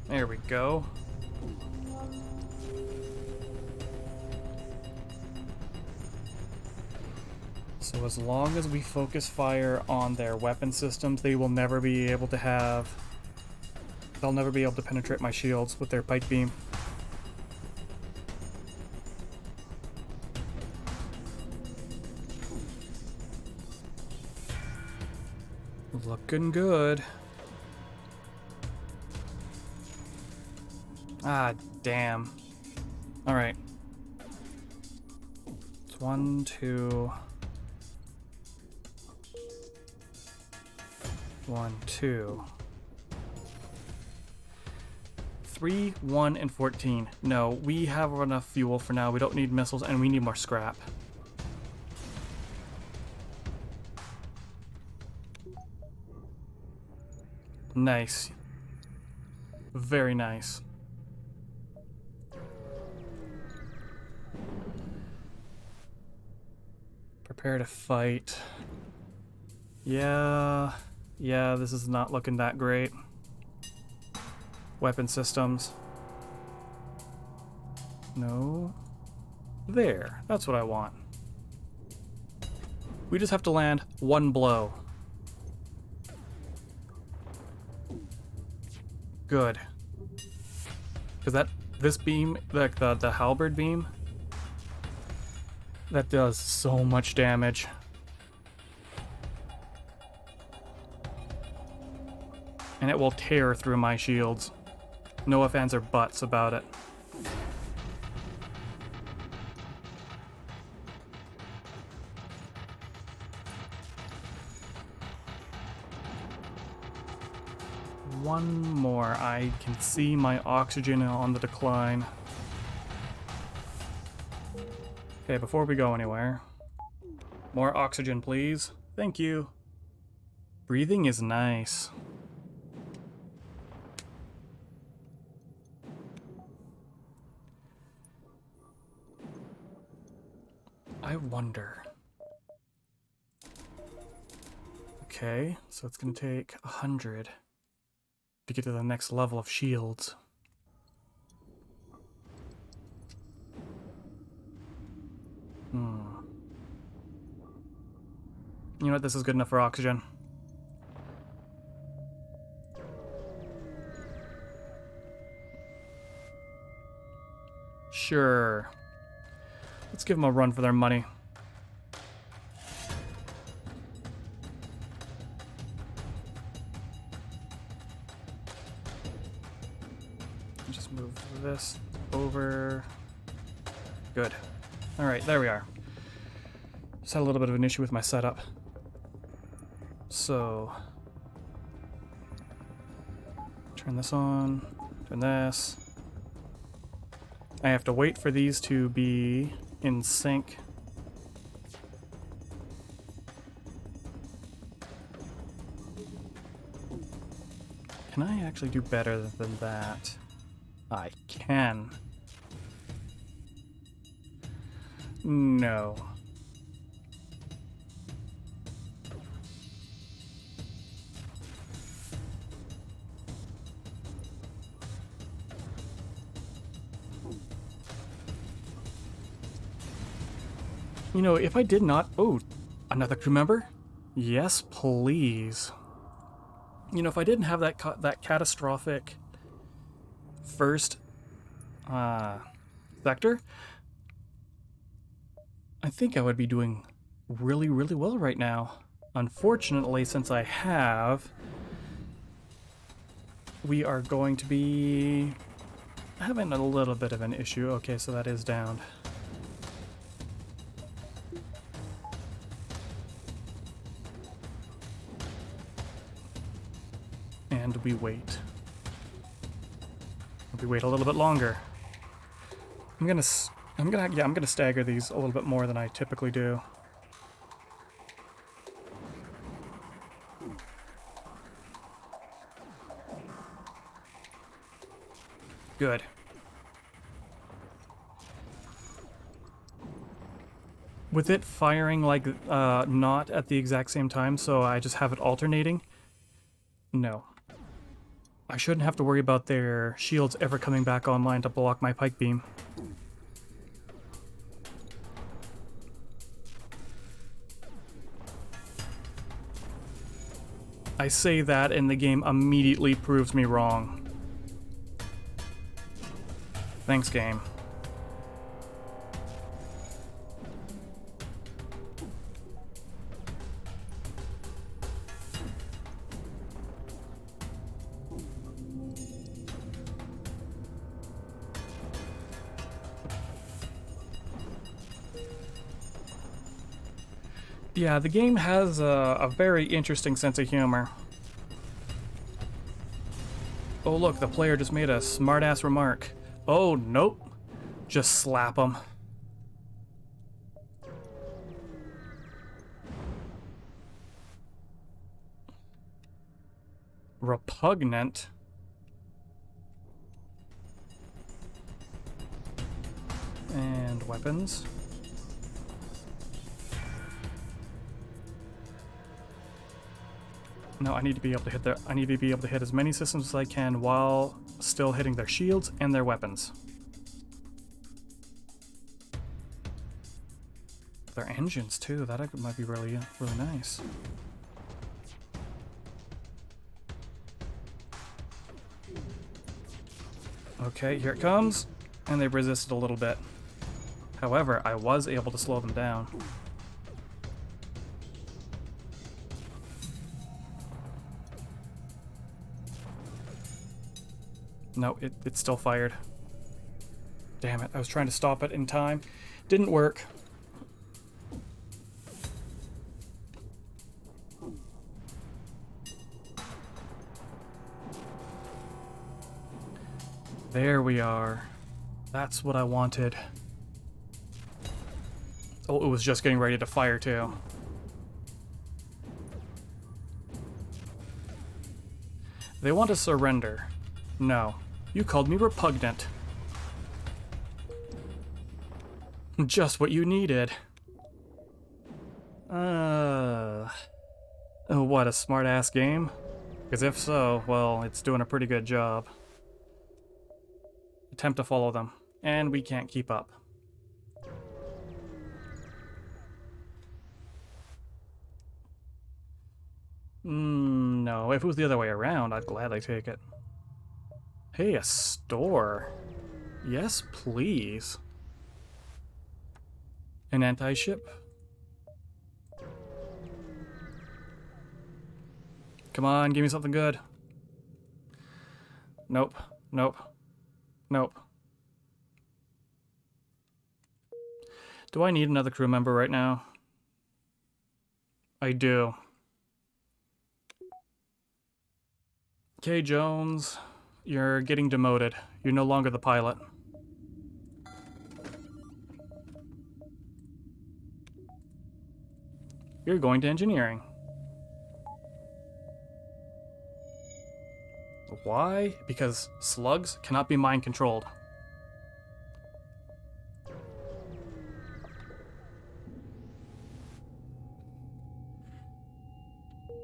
There we go. So as long as we focus fire on their weapon systems, they will never be able to have... They'll never be able to penetrate my shields with their pike beam. Looking good. Ah, damn. Alright. It's 1, 2... 1, 2... 3, 1, and 14. No, we have enough fuel for now. We don't need missiles, and we need more scrap. Nice. Very nice. Prepare to fight. Yeah, this is not looking that great. Weapon systems. No. There. That's what I want. We just have to land one blow. Good. Because this beam, like the halberd beam, that does so much damage. And it will tear through my shields. No ifs, ands, or buts about it. One more. I can see my oxygen on the decline. Okay, before we go anywhere. More oxygen, please. Thank you. Breathing is nice. I wonder. Okay, so it's gonna take 100 to get to the next level of shields. You know what? This is good enough for oxygen. Sure. Let's give them a run for their money. Just move this over. Good. Alright, there we are. Just had a little bit of an issue with my setup. So... turn this on. Turn this. I have to wait for these to be in sync. Can I actually do better than that? I can. No. You know, if I did not... Oh, another crew member? Yes, please. You know, if I didn't have that catastrophic first sector, I think I would be doing really, really well right now. Unfortunately, since I have, we are going to be having a little bit of an issue. Okay, so that is down. And we wait. We wait a little bit longer. I'm gonna stagger these a little bit more than I typically do. Good. With it firing like not at the exact same time, so I just have it alternating. No. I shouldn't have to worry about their shields ever coming back online to block my pike beam. I say that and the game immediately proves me wrong. Thanks, game. Yeah, the game has a very interesting sense of humor. Oh look, the player just made a smart-ass remark. Oh, nope. Just slap him. Repugnant? And weapons. No, I need to be able to hit I need to be able to hit as many systems as I can while still hitting their shields and their weapons. Their engines too. That might be really nice. Okay, here it comes, and they've resisted a little bit. However, I was able to slow them down. No, it still fired. Damn it, I was trying to stop it in time. Didn't work. There we are. That's what I wanted. Oh, it was just getting ready to fire too. They want to surrender. No. You called me repugnant. Just what you needed. Oh, what a smart-ass game? Because if so, well, it's doing a pretty good job. Attempt to follow them, and we can't keep up. No, if it was the other way around, I'd gladly take it. Hey, a store. Yes, please. An anti-ship? Come on, give me something good. Nope, nope, nope. Do I need another crew member right now? I do. Okay, Jones. You're getting demoted. You're no longer the pilot. You're going to engineering. Why? Because slugs cannot be mind controlled.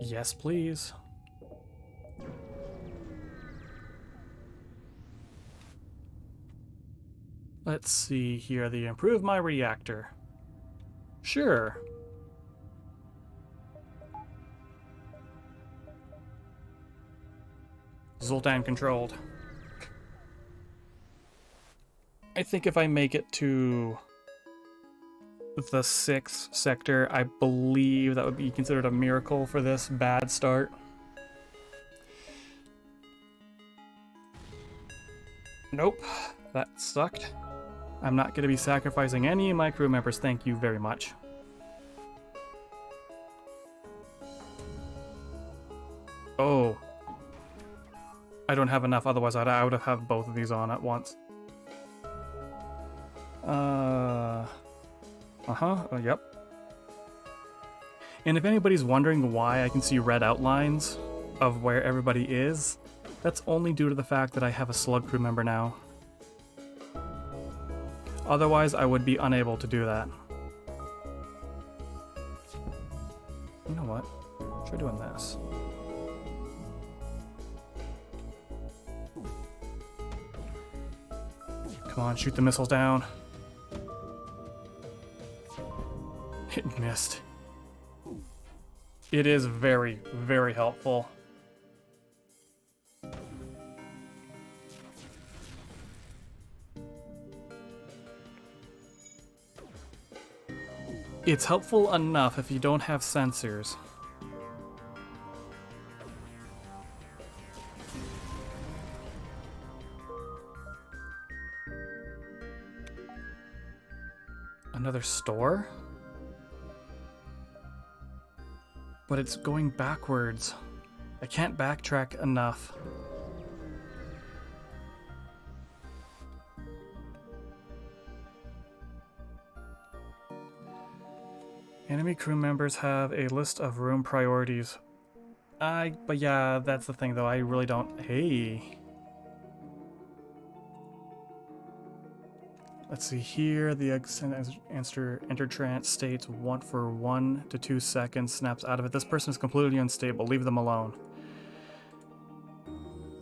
Yes, please. Let's see here. The improve my reactor. Sure. Zoltan controlled. I think if I make it to the 6th sector, I believe that would be considered a miracle for this bad start. Nope. That sucked. I'm not going to be sacrificing any of my crew members, thank you very much. Oh. I don't have enough, otherwise I would have had both of these on at once. Yep. And if anybody's wondering why I can see red outlines of where everybody is, that's only due to the fact that I have a slug crew member now. Otherwise, I would be unable to do that. You know what? Try doing this. Come on, shoot the missiles down. It missed. It is very, very helpful. It's helpful enough if you don't have sensors. Another store? But it's going backwards. I can't backtrack enough. Enemy crew members have a list of room priorities. But yeah, that's the thing though, I really don't... Hey. Let's see here, the enter trance states 1 for 1 to 2 seconds, snaps out of it. This person is completely unstable, leave them alone.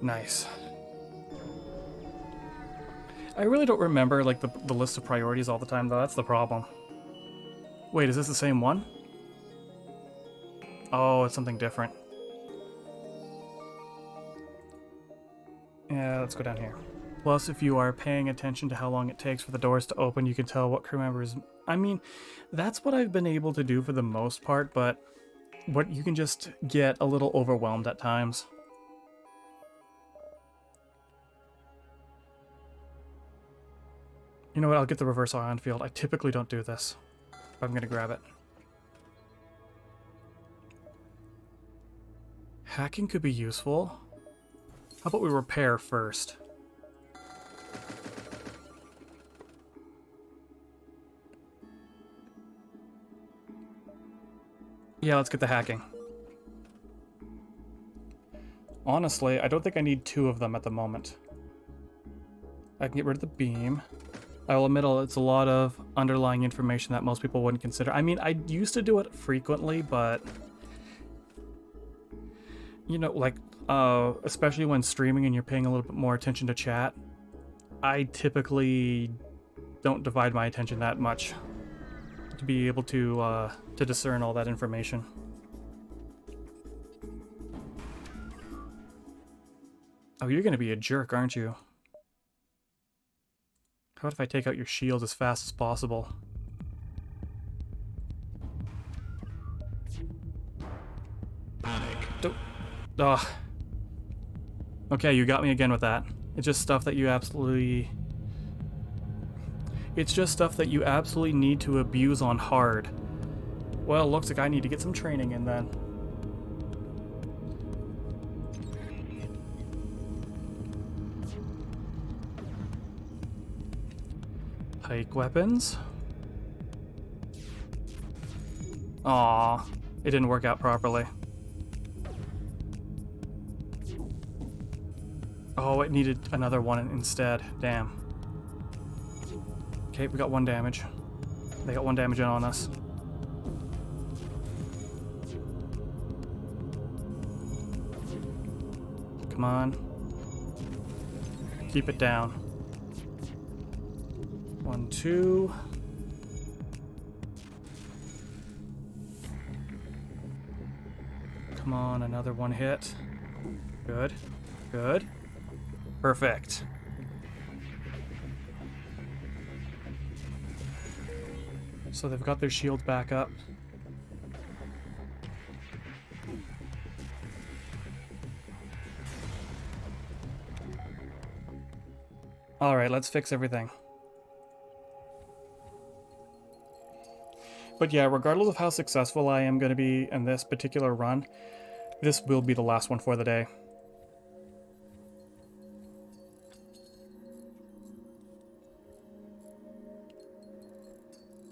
Nice. I really don't remember like the list of priorities all the time though, that's the problem. Wait, is this the same one? Oh, it's something different. Yeah, let's go down here. Plus, if you are paying attention to how long it takes for the doors to open, you can tell what crew members... I mean, that's what I've been able to do for the most part, but what you can just get a little overwhelmed at times. You know what, I'll get the reverse ion field. I typically don't do this, but I'm going to grab it. Hacking could be useful. How about we repair first? Yeah, let's get the hacking. Honestly, I don't think I need 2 of them at the moment. I can get rid of the beam. I will admit it's a lot of underlying information that most people wouldn't consider. I mean, I used to do it frequently, but... You know, like, especially when streaming and you're paying a little bit more attention to chat, I typically don't divide my attention that much to be able to discern all that information. Oh, you're gonna be a jerk, aren't you? How about if I take out your shield as fast as possible? Panic. Ugh. Okay, you got me again with that. It's just stuff that you absolutely... It's just stuff that you absolutely need to abuse on hard. Well, looks like I need to get some training in then. Pike weapons. Aww, it didn't work out properly. Oh, it needed another one instead. Damn. Okay, we got 1 damage. They got 1 damage in on us. Come on. Keep it down. 1, 2. Come on, another 1 hit. Good. Good. Perfect. So they've got their shields back up. Alright, let's fix everything. But yeah, regardless of how successful I am going to be in this particular run, this will be the last one for the day.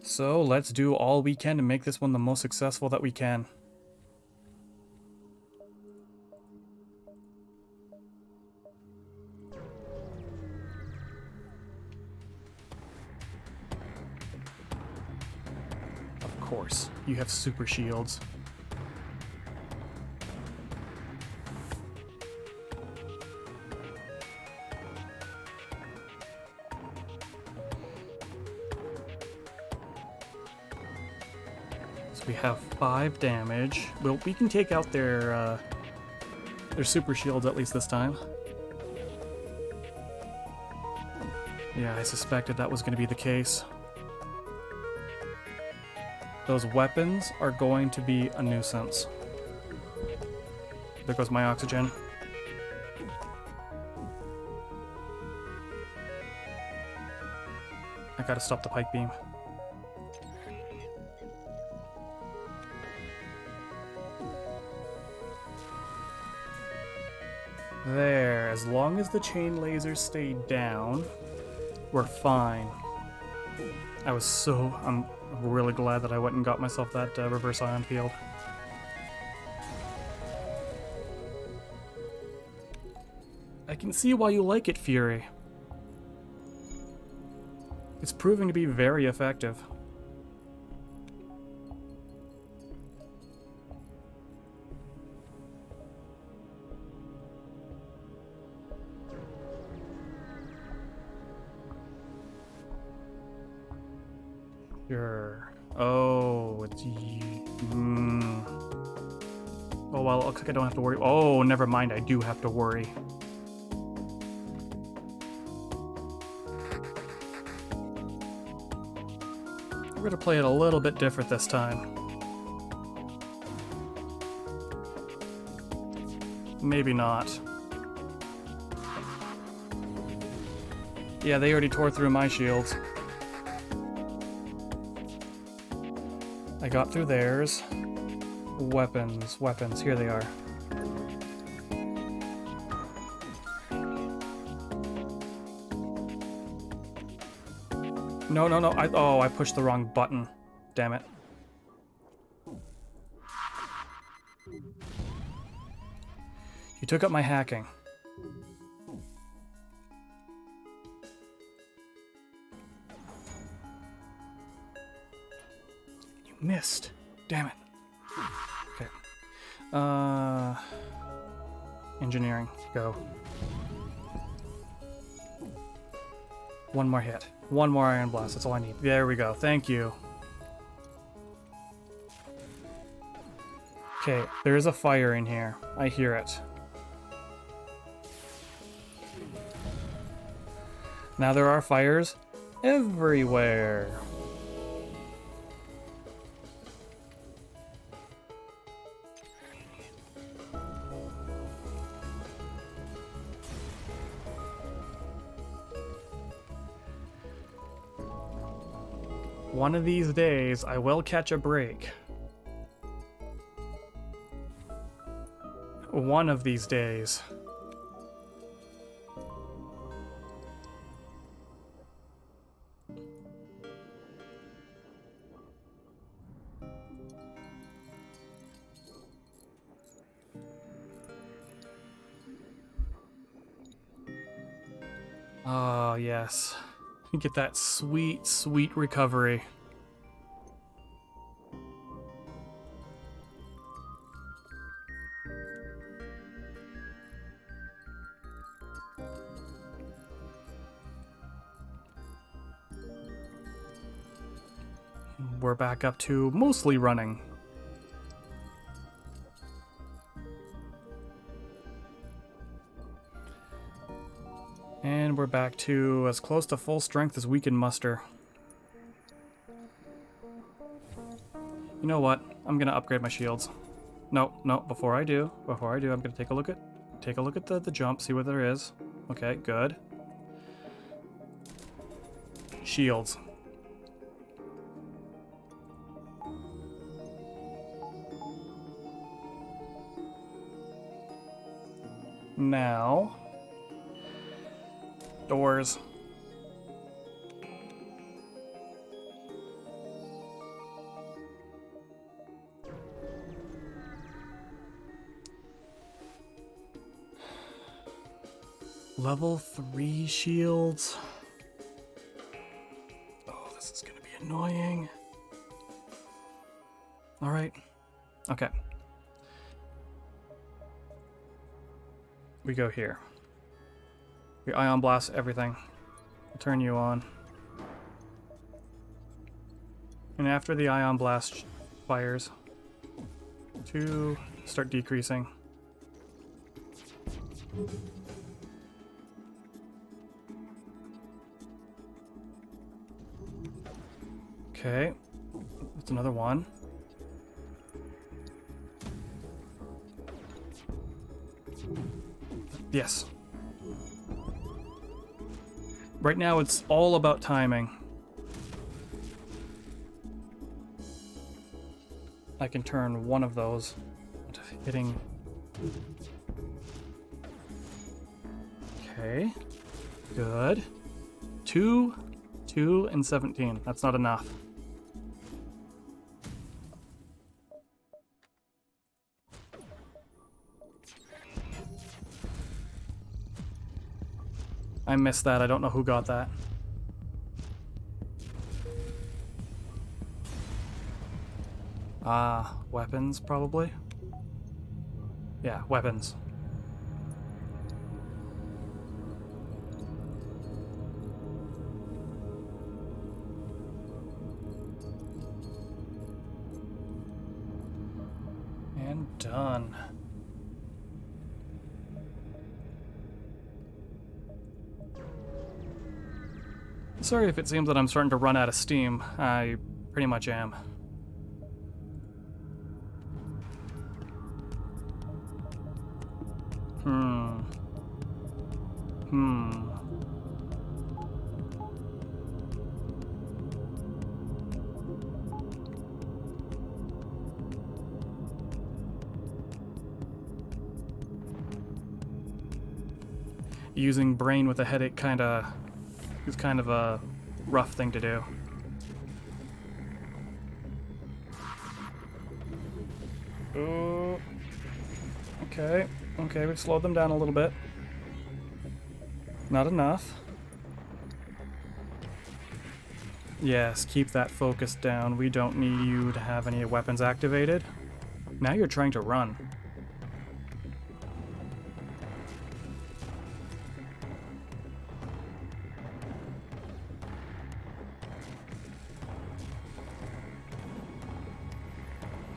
So let's do all we can to make this one the most successful that we can. Of course, you have super shields. So we have 5 damage. Well, we can take out their super shields at least this time. Yeah, I suspected that was going to be the case. Those weapons are going to be a nuisance. There goes my oxygen. I gotta stop the pike beam. There, as long as the chain lasers stay down, we're fine. I'm really glad that I went and got myself that reverse ion field. I can see why you like it, Fury. It's proving to be very effective. Sure. Oh, it's you. Oh, well, it looks like I don't have to worry. Oh, never mind. I do have to worry. We're gonna play it a little bit different this time. Maybe not. Yeah, they already tore through my shields. I got through theirs. Weapons, weapons, here they are. No, no, no, I pushed the wrong button. Damn it. You took up my hacking. You missed. Damn it. Okay. Engineering, go. One more hit. One more iron blast, that's all I need. There we go, thank you. Okay, there is a fire in here. I hear it. Now there are fires everywhere. One of these days, I will catch a break. One of these days. Oh, yes. You get that sweet, sweet recovery. We're back up to mostly running. And we're back to as close to full strength as we can muster. You know what? I'm gonna upgrade my shields. No, no, before I do, I'm gonna take a look at the jump, see what there is. Okay, good. shields. Now, doors. Level 3 shields. Oh, this is gonna be annoying. Alright. Okay. We go here. We ion blast everything. I'll turn you on. And after the ion blast fires, to start decreasing. Okay, that's another one. Yes. Right now it's all about timing. I can turn one of those into hitting. Okay, good. 2, 2, and 17. That's not enough. I missed that. I don't know who got that. Ah, weapons, probably? Yeah, weapons. And done. Sorry if it seems that I'm starting to run out of steam. I pretty much am. Using brain with a headache is kind of a rough thing to do. Oh, okay, we've slowed them down a little bit. Not enough. Yes, keep that focus down. We don't need you to have any weapons activated. Now you're trying to run.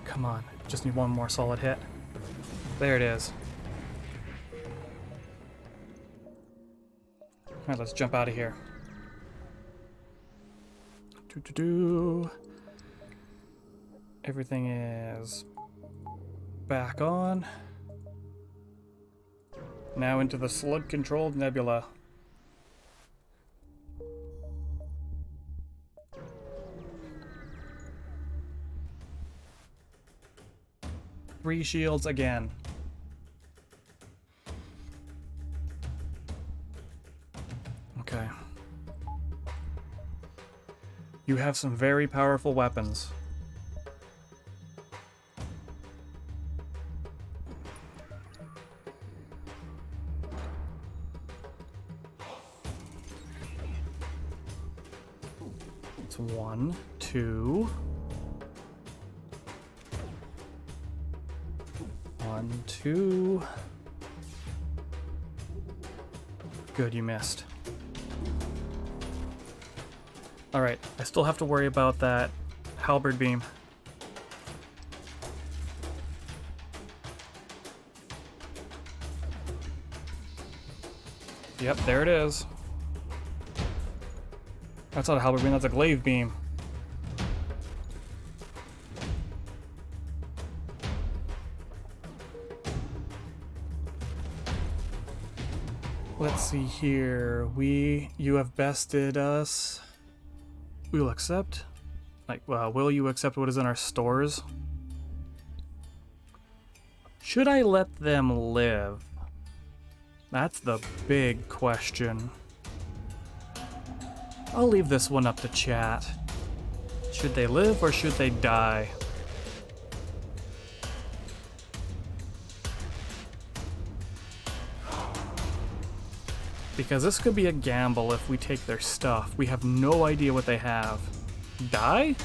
Come on, just need one more solid hit. There it is. Alright, let's jump out of here. Everything is back on. Now into the slug-controlled nebula. Three shields again. Okay. You have some very powerful weapons. It's 1, 2. 1, 2. Good, you missed. Alright, I still have to worry about that halberd beam. Yep, there it is. That's not a halberd beam, that's a glaive beam. Let's see here. You have bested us. We will accept. Will you accept what is in our stores? Should I let them live? That's the big question. I'll leave this one up to chat. Should they live or should they die? Because this could be a gamble if we take their stuff. We have no idea what they have. Die?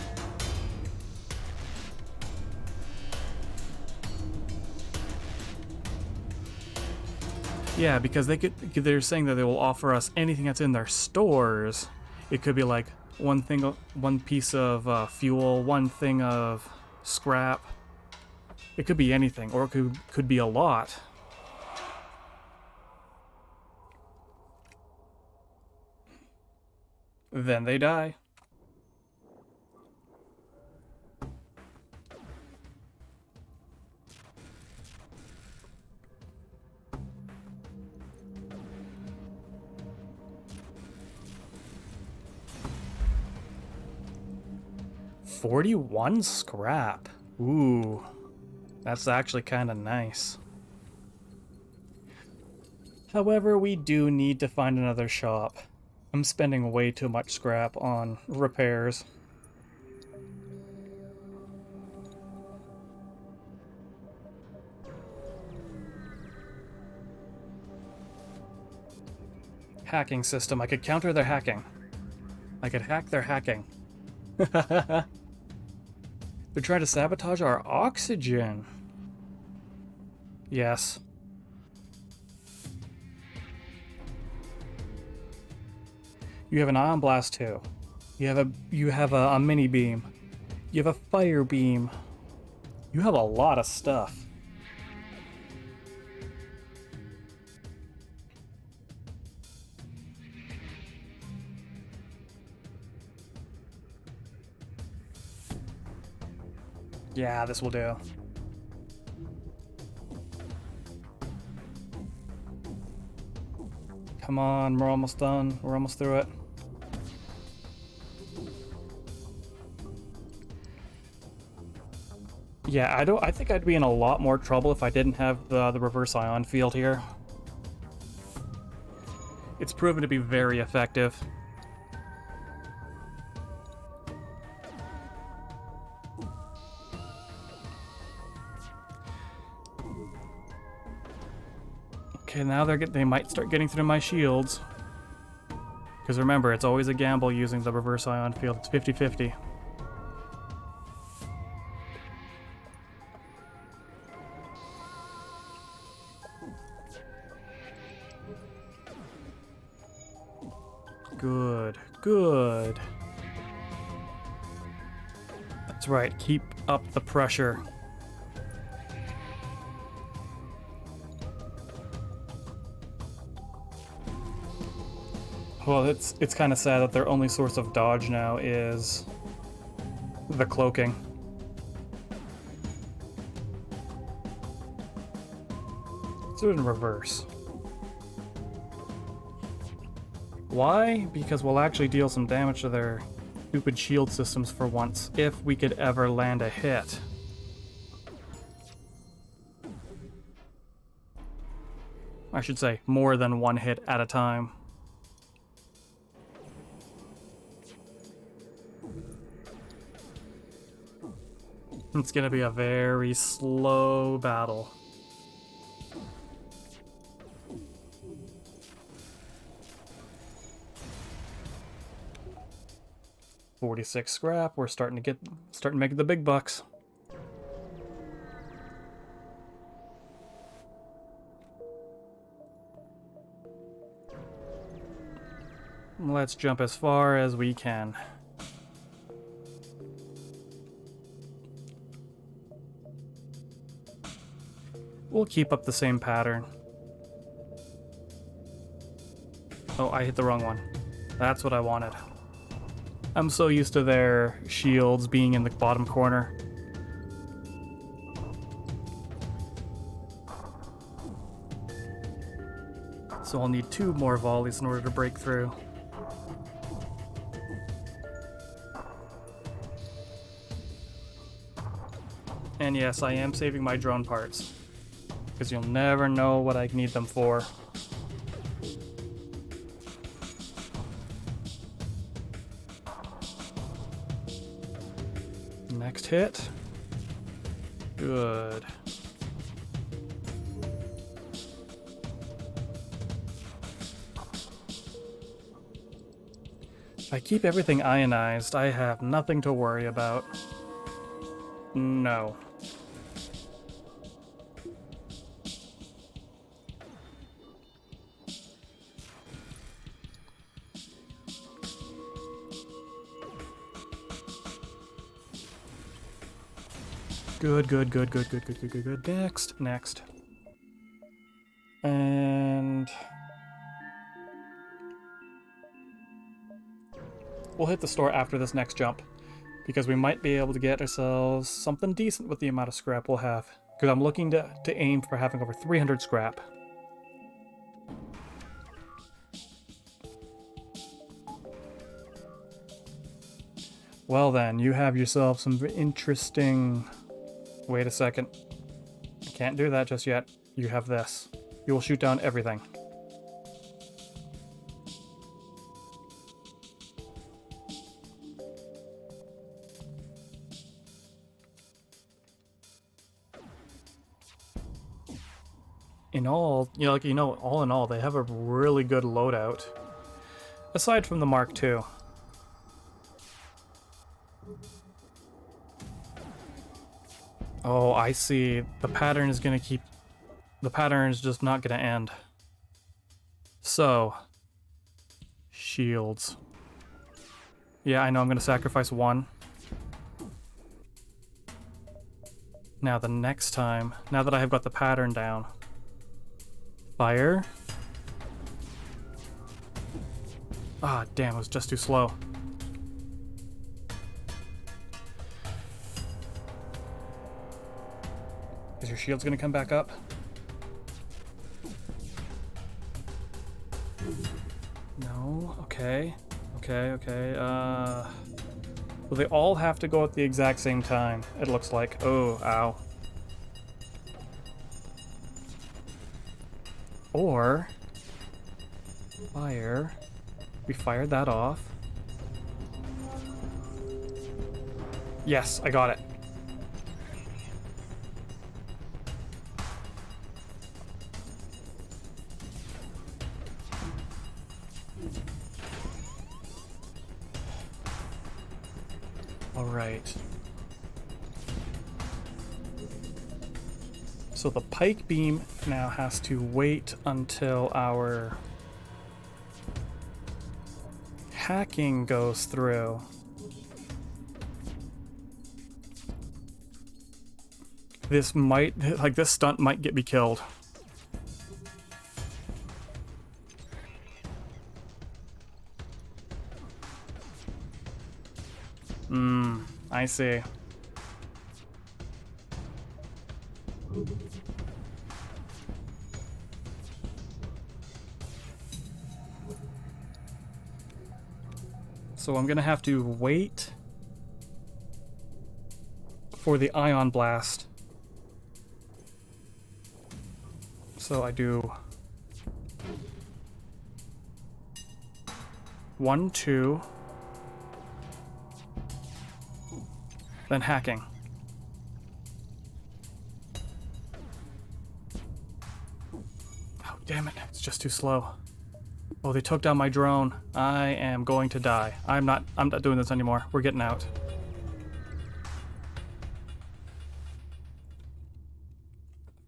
Yeah, because they're saying that they will offer us anything that's in their stores. It could be like one piece of fuel, one thing of scrap. It could be anything, or it could be a lot. Then they die. $41 scrap. Ooh, that's actually kind of nice. However, we do need to find another shop. I'm spending way too much scrap on repairs. Hacking system. I could counter their hacking. I could hack their hacking. They're trying to sabotage our oxygen. Yes. You have an ion blast too. You have a mini beam. You have a fire beam. You have a lot of stuff. Yeah, this will do. Come on, we're almost done. We're almost through it. Yeah, I think I'd be in a lot more trouble if I didn't have the reverse ion field here. It's proven to be very effective. Okay, now they might start getting through my shields. Because remember, it's always a gamble using the reverse ion field. It's 50-50. Good, good. That's right, keep up the pressure. Well, it's kind of sad that their only source of dodge now is the cloaking. Let's do it in reverse. Why? Because we'll actually deal some damage to their stupid shield systems for once, if we could ever land a hit. I should say, more than one hit at a time. It's gonna be a very slow battle. $46 scrap. We're starting making the big bucks. Let's jump as far as we can. We'll keep up the same pattern. Oh, I hit the wrong one. That's what I wanted. I'm so used to their shields being in the bottom corner. So I'll need 2 more volleys in order to break through. And yes, I am saving my drone parts. Because you'll never know what I need them for. Next hit. Good. If I keep everything ionized, I have nothing to worry about. No. Good, good, good, good, good, good, good, good, good. Next, next. And we'll hit the store after this next jump, because we might be able to get ourselves something decent with the amount of scrap we'll have. Because I'm looking to aim for having over 300 scrap. Well then, you have yourself some interesting... Wait a second. I can't do that just yet. You have this. You will shoot down everything. In all, all in all, they have a really good loadout. Aside from the Mark II. Oh, I see. The pattern is gonna keep... The pattern is just not gonna end. So... Shields. Yeah, I know I'm gonna sacrifice one. Now the next time, now that I have got the pattern down. Fire. Ah, damn, it was just too slow. Is your shield's gonna come back up? No? Okay. Okay. Well, they all have to go at the exact same time, it looks like. Oh, ow. Or... Fire. We fired that off. Yes, I got it. Alright. So the pike beam now has to wait until our hacking goes through. This might, like, this stunt might get me killed. I see. So I'm gonna have to wait for the ion blast. So I do 1, 2, then hacking. Oh, damn it, it's just too slow. Oh, they took down my drone. I am going to die. I'm not doing this anymore. We're getting out.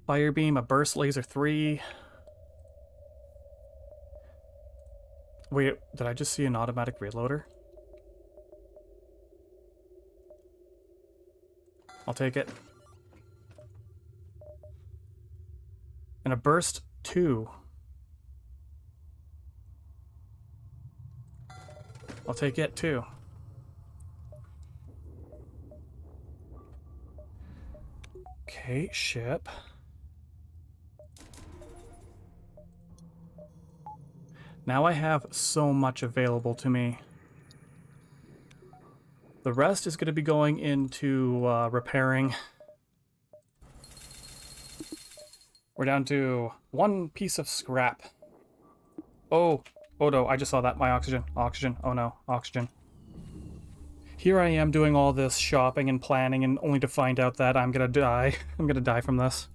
Fire beam, a burst laser 3. Wait, did I just see an automatic reloader? I'll take it. And a burst 2. I'll take it too. Okay, ship. Now I have so much available to me. The rest is going to be going into repairing We're down to one piece of scrap. Oh, oh no, I just saw that. My oxygen. Oxygen. Oh no, oxygen. Here I am doing all this shopping and planning and only to find out that I'm gonna die. I'm gonna die from this.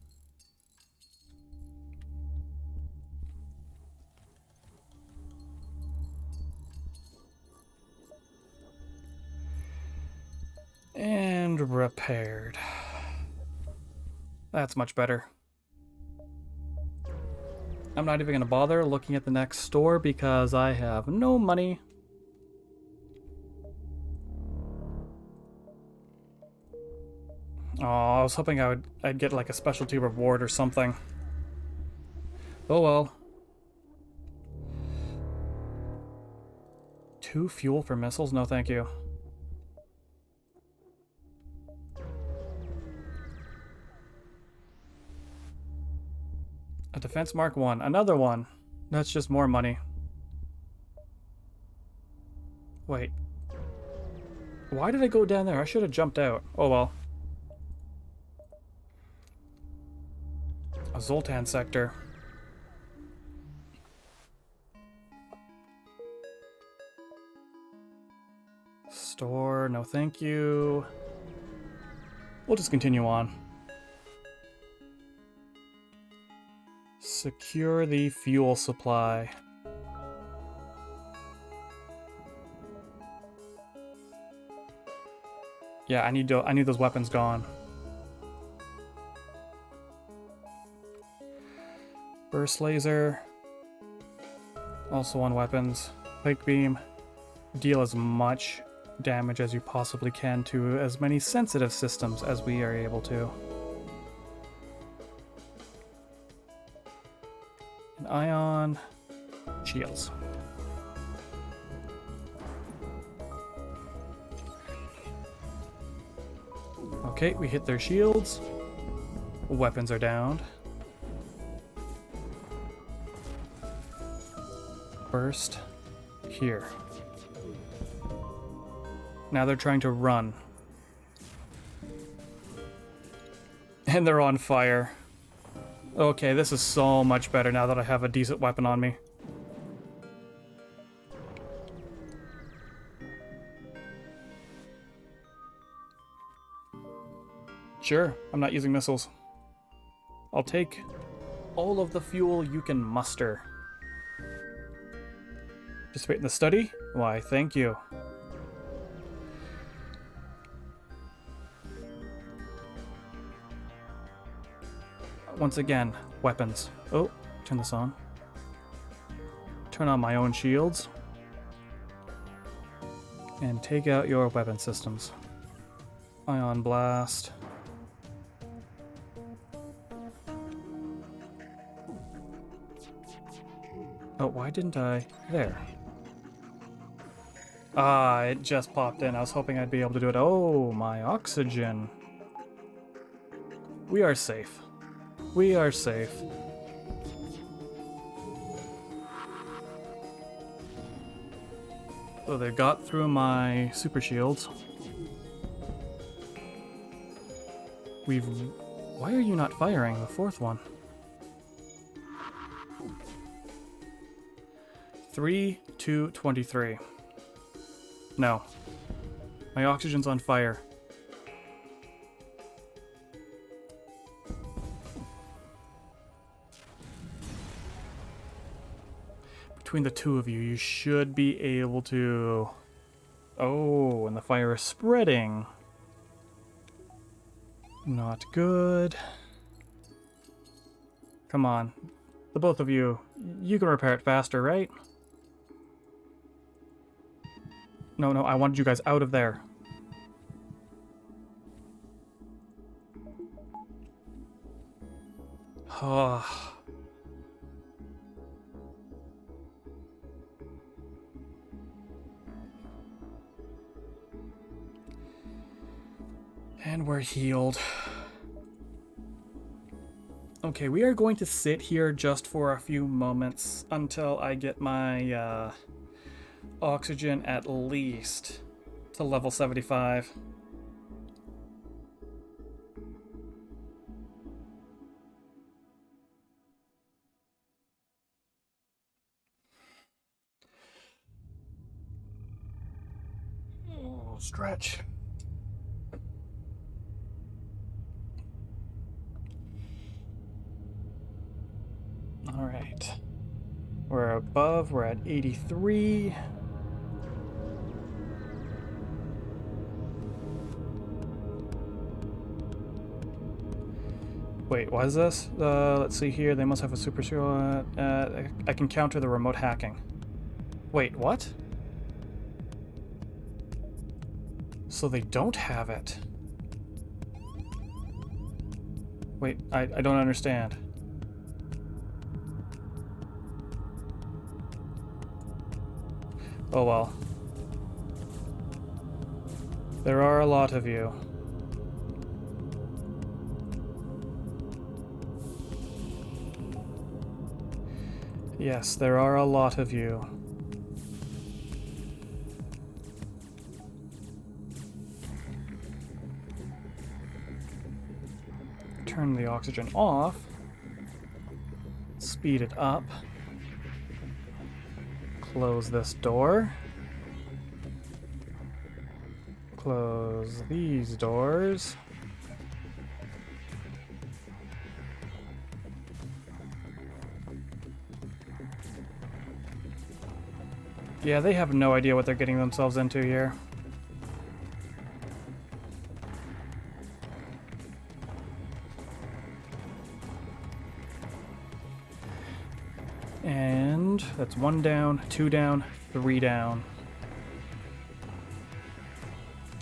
And repaired. That's much better. I'm not even gonna bother looking at the next store because I have no money. Oh, I was hoping I'd get like a specialty reward or something. Oh well. 2 fuel for missiles? No, thank you. A defense mark 1. Another one. That's just more money. Wait. Why did I go down there? I should have jumped out. Oh well. A Zoltan sector. Store, no thank you. We'll just continue on. Secure the fuel supply. Yeah, I need those weapons gone. Burst laser. Also on weapons. Quake beam. Deal as much damage as you possibly can to as many sensitive systems as we are able to. An ion. Shields. Okay, we hit their shields. Weapons are downed. Burst. Here. Now they're trying to run. And they're on fire. Okay, this is so much better now that I have a decent weapon on me. Sure, I'm not using missiles. I'll take all of the fuel you can muster. Participate in the study? Why, thank you. Once again, weapons. Oh, turn this on. Turn on my own shields. And take out your weapon systems. Ion blast. Oh, why didn't I? There. Ah, it just popped in. I was hoping I'd be able to do it. Oh, my oxygen. We are safe. We are safe. So they got through my super shields. Why are you not firing the fourth one? 3, 2, 23. No. My oxygen's on fire. Between the two of you, you should be able to... Oh, and the fire is spreading. Not good. Come on. The both of you, you can repair it faster, right? No, I wanted you guys out of there. Oh. And we're healed. Okay, we are going to sit here just for a few moments until I get my oxygen at least to level 75. Stretch. All right. We're above, we're at 83. Wait, what is this? Let's see here. They must have a super... I can counter the remote hacking. Wait, what? So they don't have it. Wait, I don't understand. Oh well. There are a lot of you. Yes, there are a lot of you. Turn the oxygen off. Speed it up. Close this door. Close these doors. Yeah, they have no idea what they're getting themselves into here. And that's 1 down, 2 down, 3 down.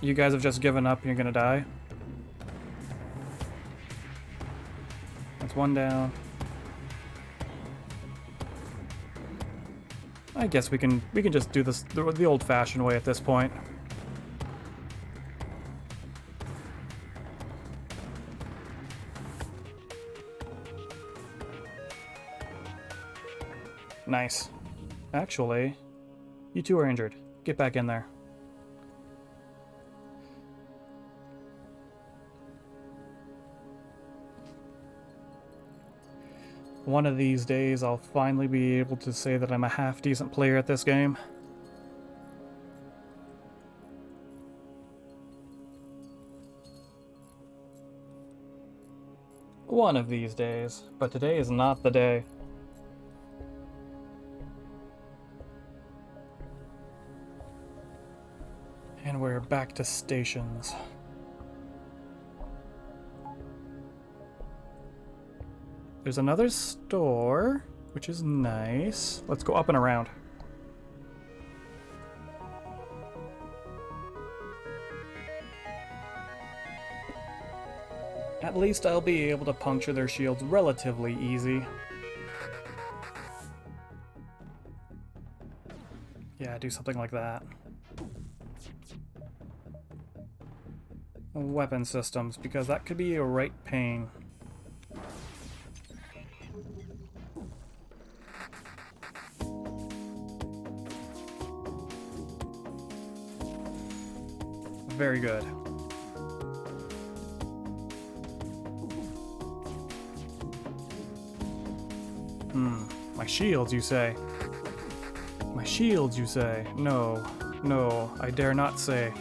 You guys have just given up and you're gonna die. That's 1 down. I guess we can just do this the old-fashioned way at this point. Nice. Actually, you two are injured. Get back in there. One of these days, I'll finally be able to say that I'm a half-decent player at this game. One of these days, but today is not the day. And we're back to stations. There's another store, which is nice. Let's go up and around. At least I'll be able to puncture their shields relatively easy. Yeah, do something like that. Weapon systems, because that could be a right pain. Very good. My shields, you say? My shields, you say? No, no, I dare not say.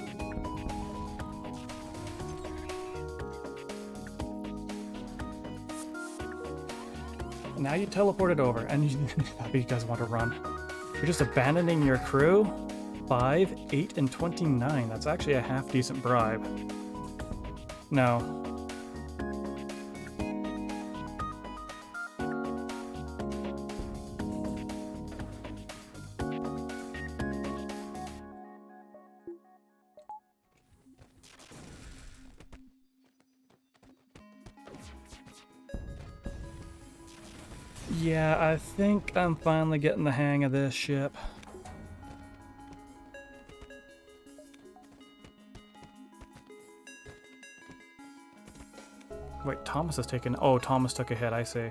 Now you teleported over, and you guys want to run. You're just abandoning your crew? 5, 8, and 29. That's actually a half-decent bribe. No. Yeah, I think I'm finally getting the hang of this ship. Wait, Thomas has taken... Oh, Thomas took a hit, I see.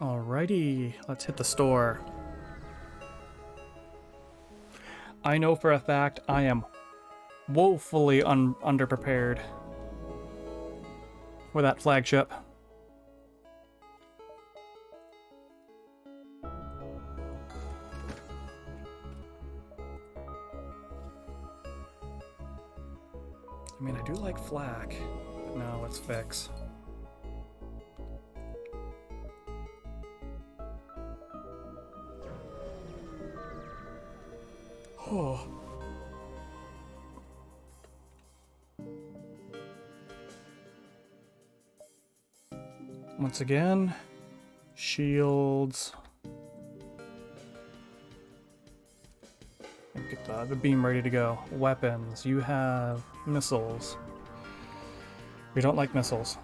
Alrighty, let's hit the store. I know for a fact I am woefully underprepared for that flagship. I mean, I do like flak, but no, let's fix. Oh. Once again, shields. Get the beam ready to go. Weapons. You have missiles. We don't like missiles.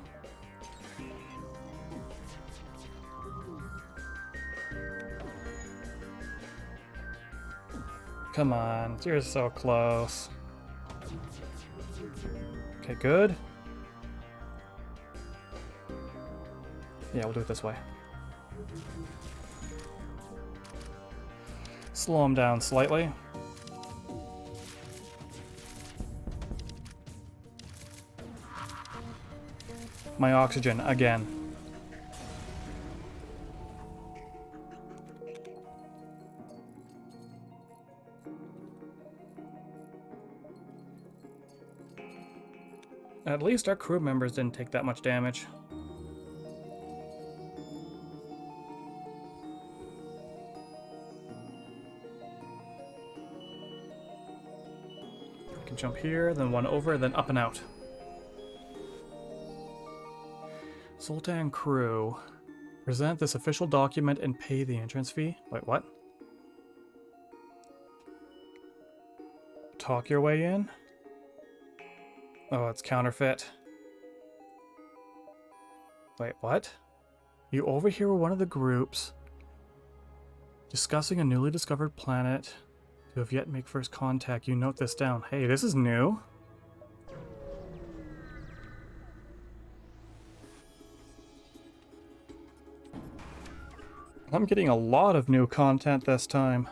Come on, you're so close. Okay, good. Yeah, we'll do it this way. Slow him down slightly. My oxygen again. At least our crew members didn't take that much damage. We can jump here, then one over, then up and out. Sultan crew. Present this official document and pay the entrance fee. Wait, what? Talk your way in? Oh, it's counterfeit. Wait, what? You overhear one of the groups discussing a newly discovered planet. You have yet to make first contact. You note this down. Hey, this is new. I'm getting a lot of new content this time.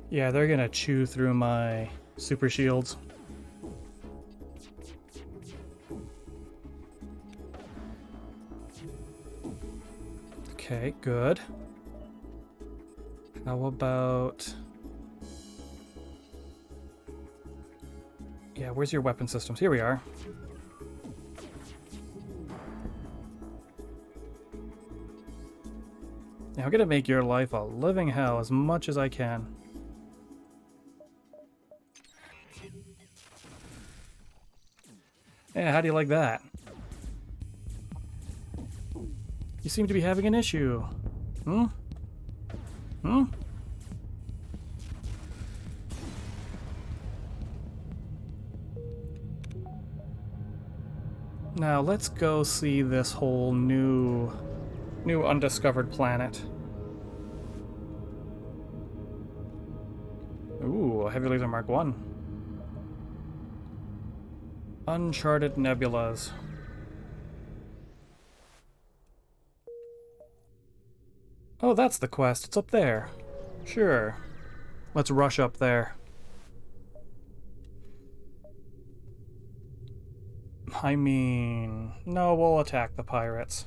Yeah, they're gonna chew through my super shields. Okay, good. How about... Yeah, where's your weapon systems? Here we are. Now I'm gonna make your life a living hell as much as I can. Yeah, how do you like that? You seem to be having an issue. Hmm? Hmm? Now let's go see this whole new undiscovered planet. Ooh, a heavy laser Mark 1. Uncharted nebulas. Oh, that's the quest. It's up there. Sure. Let's rush up there. I mean... No, we'll attack the pirates.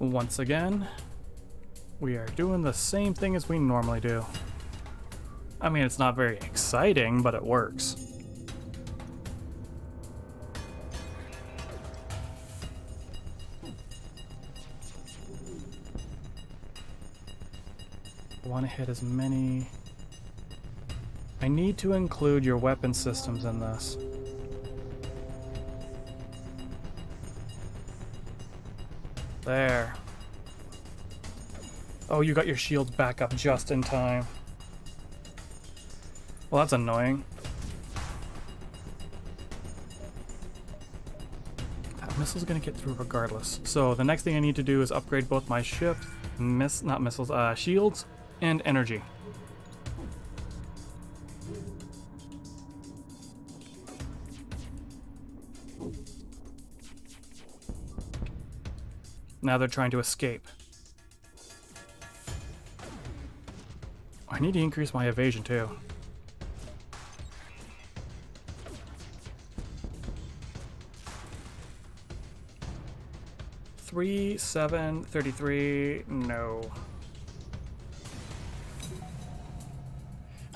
Once again, we are doing the same thing as we normally do. I mean, it's not very exciting, but it works. I want to hit as many... I need to include your weapon systems in this. There. Oh, you got your shields back up just in time. Well, that's annoying. That missile's gonna get through regardless. So the next thing I need to do is upgrade both my ship, shields, and energy. Now they're trying to escape. I need to increase my evasion too. 33, 7, 33, no.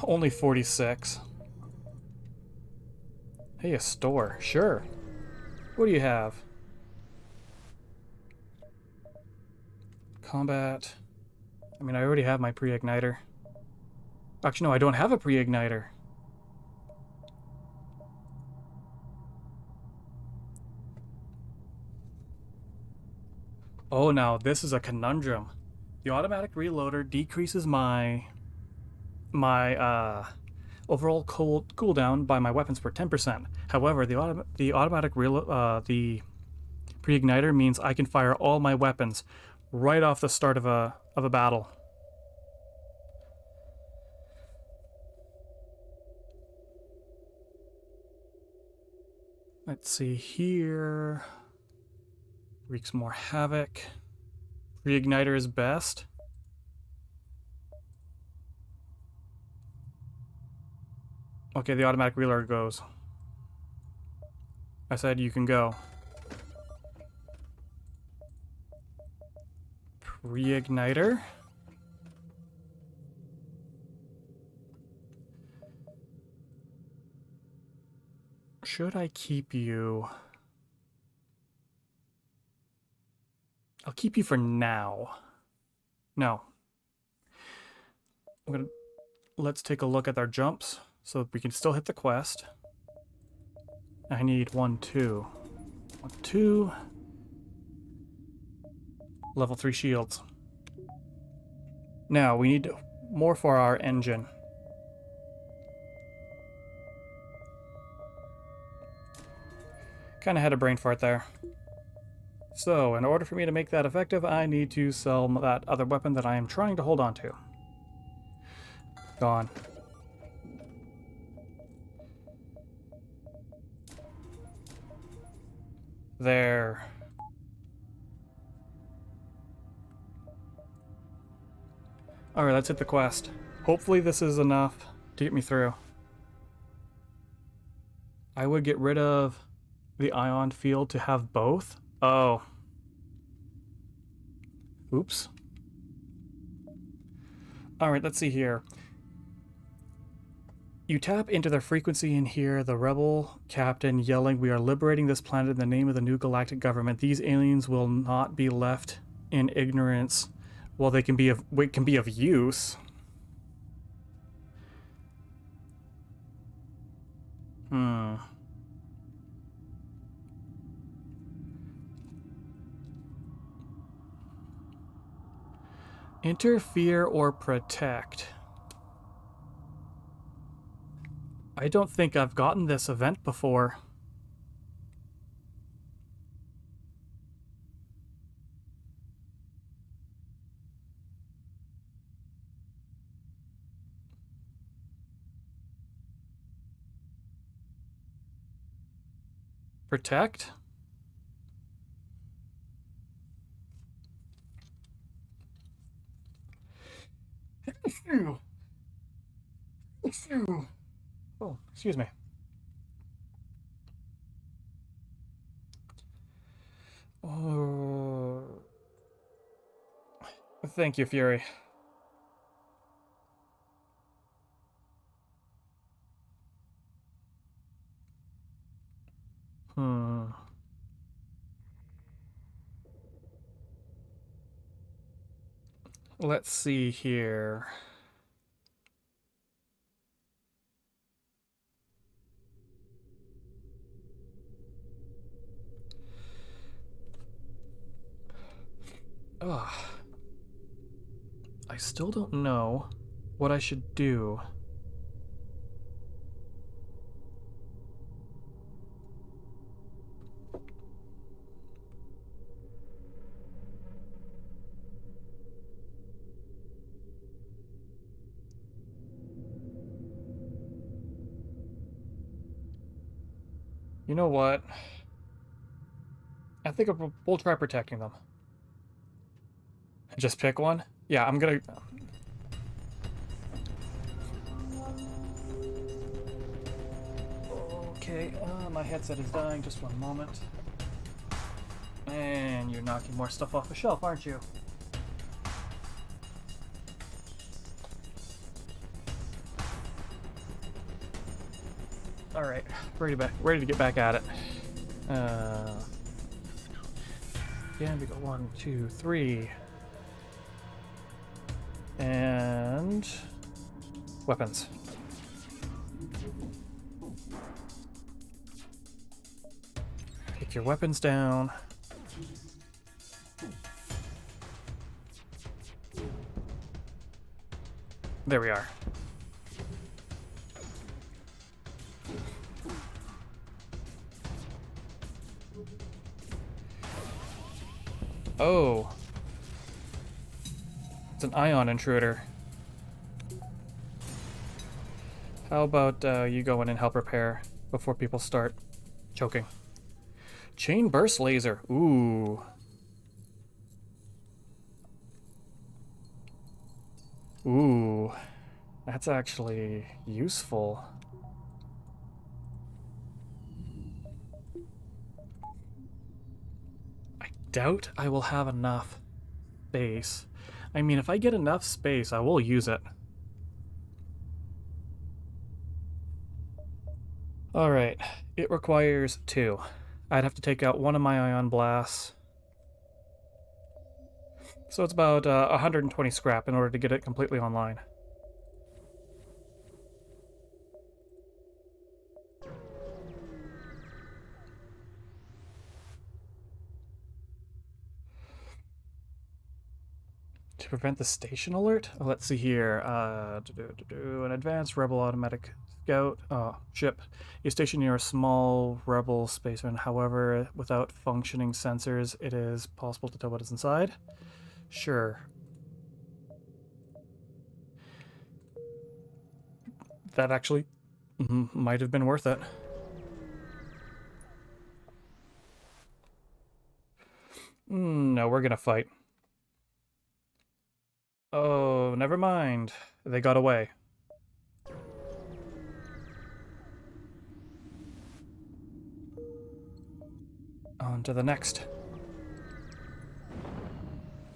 Only 46. Hey, a store, sure. What do you have? Combat. I mean, I already have my pre-igniter. Actually, no, I don't have a pre-igniter. Oh, now this is a conundrum. The automatic reloader decreases my overall cooldown by my weapons for 10%. However, the automatic the pre-igniter means I can fire all my weapons right off the start of a battle. Let's see here. Wreaks more havoc. Reigniter is best. Okay, the automatic reload goes. I said you can go. Reigniter. Should I keep you? I'll keep you for now. No. Let's take a look at our jumps so that we can still hit the quest. I need 1, 2. 1, 2. Level 3 shields. Now we need more for our engine. Kind of had a brain fart there. So, in order for me to make that effective, I need to sell that other weapon that I am trying to hold on to. Gone. There. Alright, let's hit the quest. Hopefully this is enough to get me through. I would get rid of the ion field to have both. Oh. Oops. Alright, let's see here. You tap into their frequency and hear the rebel captain yelling, "We are liberating this planet in the name of the new galactic government. These aliens will not be left in ignorance. Well, they can be of use." Interfere or protect. I don't think I've gotten this event before. Protect? Oh, excuse me. Oh. Thank you, Fury. Let's see here. Ugh. I still don't know what I should do. You know what? I think we'll try protecting them. Just pick one? Yeah, I'm gonna... Okay, my headset is dying. Just one moment. And you're knocking more stuff off the shelf, aren't you? Alright, ready to get back at it. Yeah, we go 1, 2, 3. And weapons. Take your weapons down. There we are. Oh. It's an ion intruder. How about you go in and help repair before people start choking? Chain burst laser. Ooh. Ooh. That's actually useful. I doubt I will have enough space. I mean, if I get enough space, I will use it. Alright, it requires 2. I'd have to take out one of my ion blasts. So it's about 120 scrap in order to get it completely online. To prevent the station alert? Oh, let's see here. An advanced rebel automatic scout ship. You station near a small rebel spaceman. However, without functioning sensors, it is possible to tell what is inside. Sure. That actually might have been worth it. No, we're gonna fight. Oh, never mind. They got away. On to the next.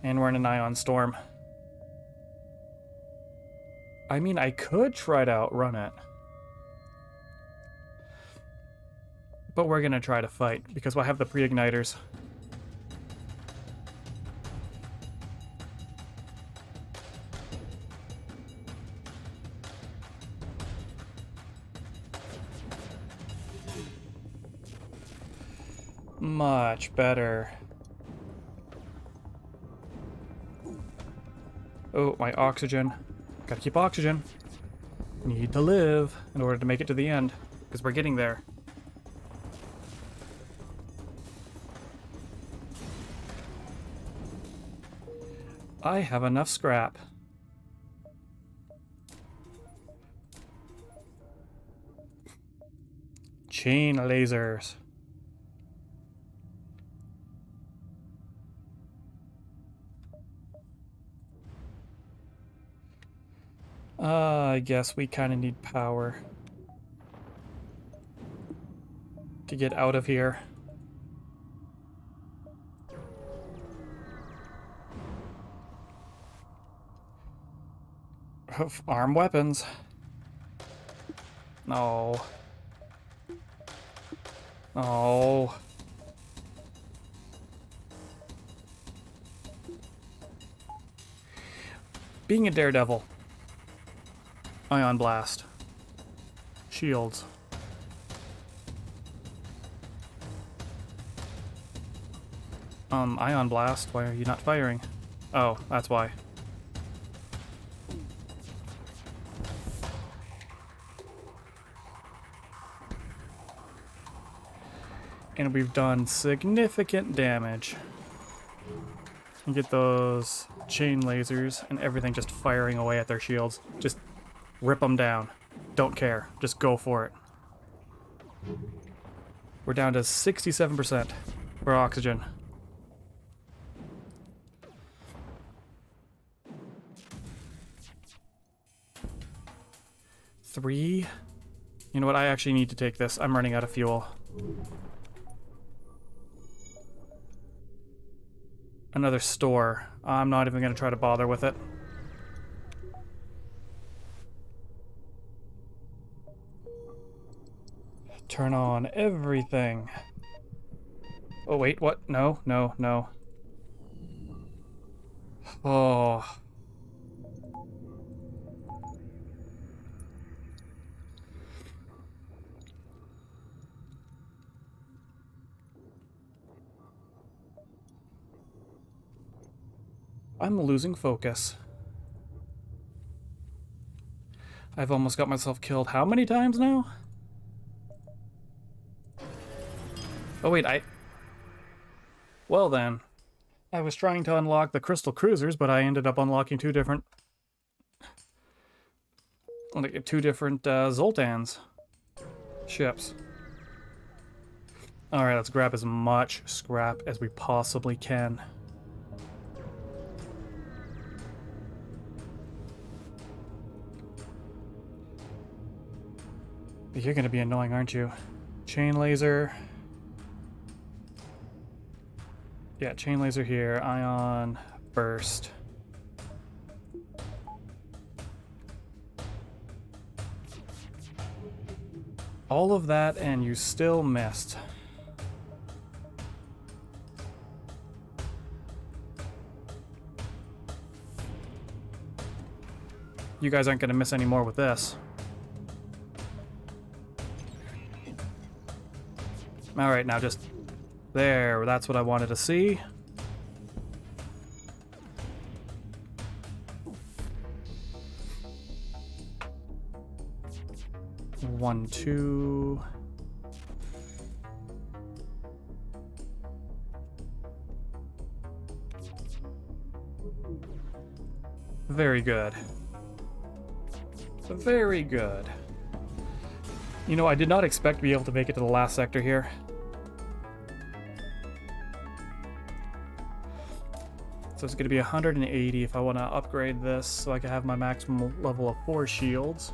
And we're in an ion storm. I mean, I could try to outrun it. But we're gonna try to fight, because I have the pre-igniters. Much better. Oh, my oxygen. Gotta keep oxygen. Need to live in order to make it to the end, because we're getting there. I have enough scrap. Chain lasers. I guess we kind of need power to get out of here. Arm weapons. No. Oh. Being a daredevil. Ion blast. Shields. Ion blast, why are you not firing? Oh, that's why. And we've done significant damage. You get those chain lasers and everything just firing away at their shields. Just rip them down. Don't care. Just go for it. We're down to 67% for oxygen. Three. You know what? I actually need to take this. I'm running out of fuel. Another store. I'm not even going to try to bother with it. Turn on everything. Oh, wait, what? No, no, no. Oh. I'm losing focus. I've almost got myself killed how many times now? Oh wait, Well then. I was trying to unlock the crystal cruisers, but I ended up unlocking two different Zoltan's ships. Alright, let's grab as much scrap as we possibly can. You're gonna be annoying, aren't you? Chain laser. Yeah, chain laser here. Ion burst. All of that and you still missed. You guys aren't gonna miss any more with this. Alright, now just... There, that's what I wanted to see. One, two... Very good. Very good. You know, I did not expect to be able to make it to the last sector here. So it's going to be 180 if I want to upgrade this so I can have my maximum level of 4 shields.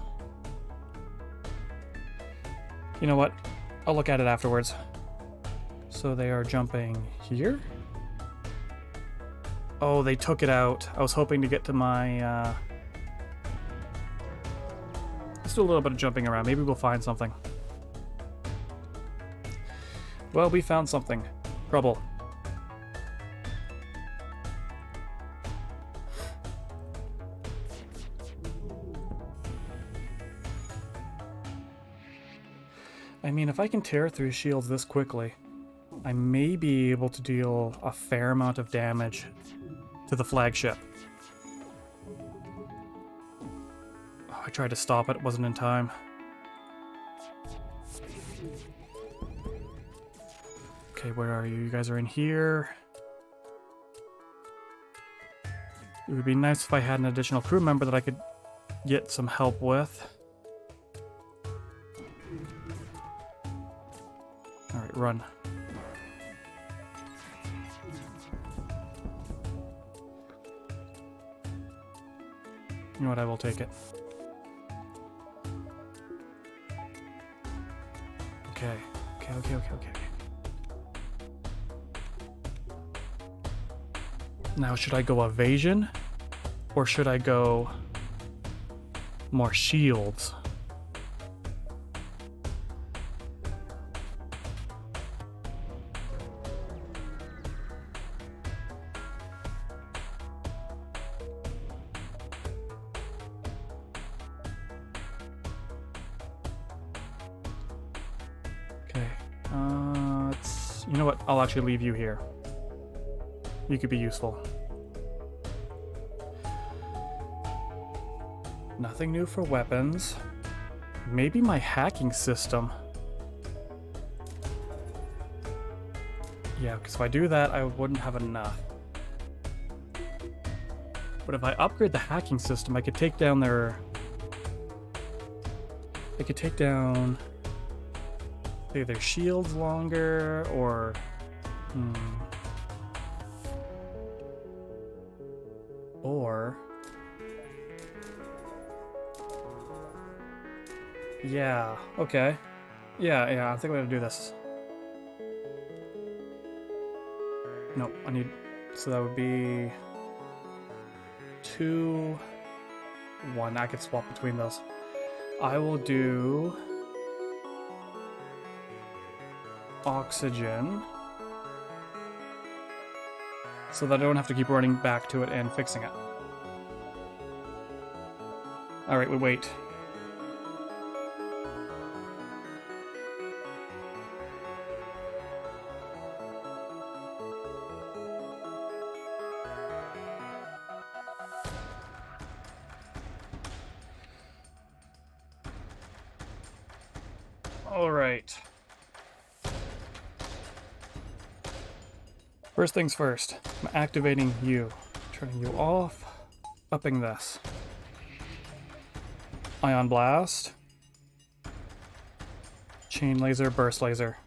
You know what? I'll look at it afterwards. So they are jumping here? Oh, they took it out. I was hoping to get to my... Let's do a little bit of jumping around. Maybe we'll find something. Well, we found something. Trouble. I mean, if I can tear through shields this quickly, I may be able to deal a fair amount of damage to the flagship. Oh, I tried to stop it, wasn't in time. Okay, where are you? You guys are in here. It would be nice if I had an additional crew member that I could get some help with. Alright, run. You know what, I will take it. Okay. Okay. Now, should I go evasion? Or should I go more shields? Okay. You know what? I'll actually leave you here. You could be useful. Nothing new for weapons. Maybe my hacking system. Yeah, because if I do that, I wouldn't have enough. But if I upgrade the hacking system, I could take down their... I could take down... maybe their shields longer, or... Or... Yeah, okay. Yeah, I think I'm gonna do this. Nope, I need So that would be 2, 1. I could swap between those. I will do oxygen so that I don't have to keep running back to it and fixing it. Alright, we wait. Alright. First things first, I'm activating you. Turning you off. Upping this. Ion Blast. Chain Laser, Burst Laser.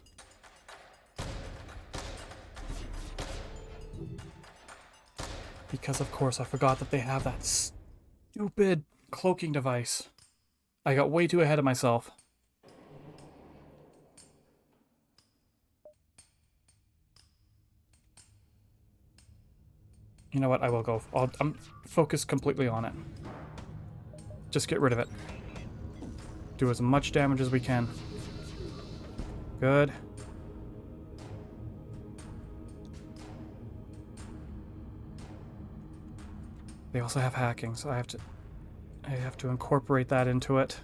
Because of course I forgot that they have that stupid cloaking device. I got way too ahead of myself. You know what? I will go. I'm focused completely on it. Just get rid of it. Do as much damage as we can. Good. They also have hacking, so I have to incorporate that into it.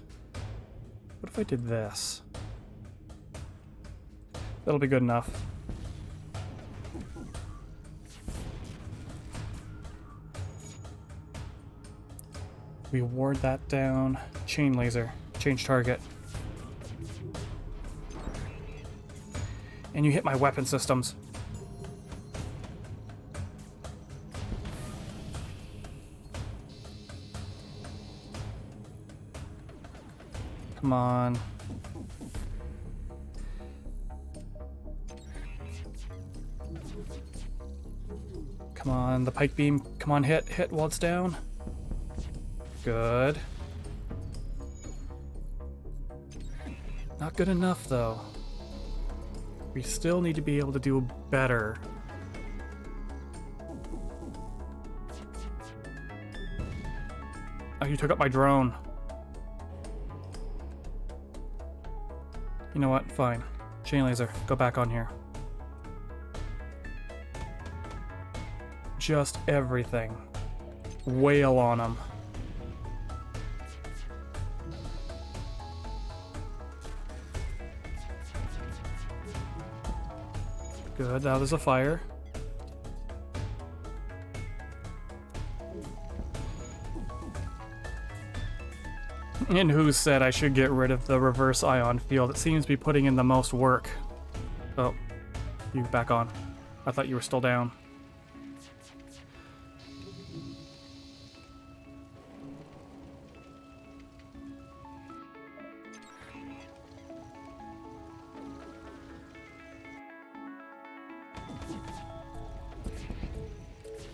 What if I did this? That'll be good enough. We ward that down. Chain laser. Change target. And you hit my weapon systems. Come on. Come on, the pike beam. Come on, hit while it's down. Good. Not good enough, though. We still need to be able to do better. Oh, you took up my drone. You know what? Fine. Chain laser, go back on here. Just everything. Wail on them. Good, now there's a fire. And who said I should get rid of the reverse ion field? It seems to be putting in the most work. Oh, you back on. I thought you were still down.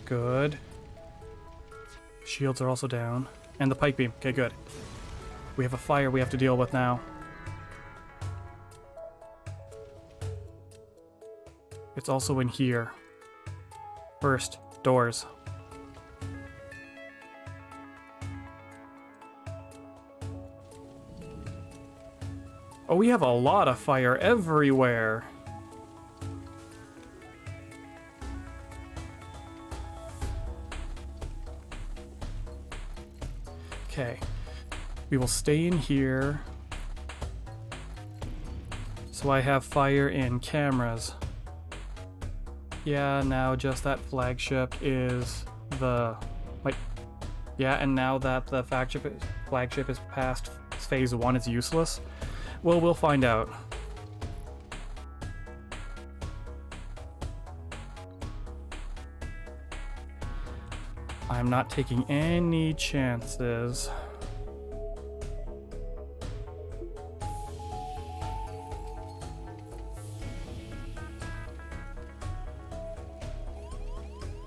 Good. Shields are also down. And the pike beam. Okay, good. We have a fire we have to deal with now. It's also in here. First, doors. Oh, we have a lot of fire everywhere. Okay, we will stay in here. So I have fire in cameras. Yeah, now just that flagship is the... Wait. Yeah, and now that the flagship is past phase 1, it's useless. Well, we'll find out. I'm not taking any chances.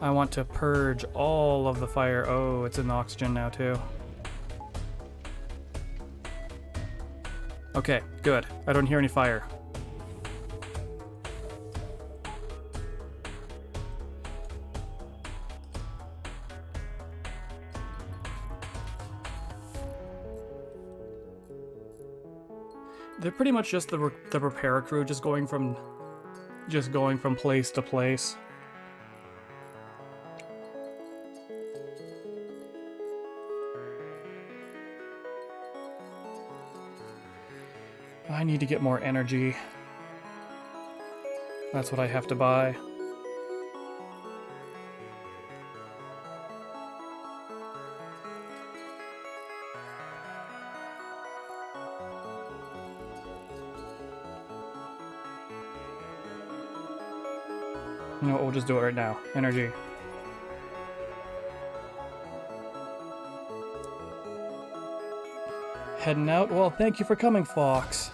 I want to purge all of the fire. Oh, it's in oxygen now too. Okay, good. I don't hear any fire. They're pretty much just the repair crew, just going from place to place. I need to get more energy. That's what I have to buy. You know what, we'll just do it right now. Energy. Heading out? Well, thank you for coming, Fox.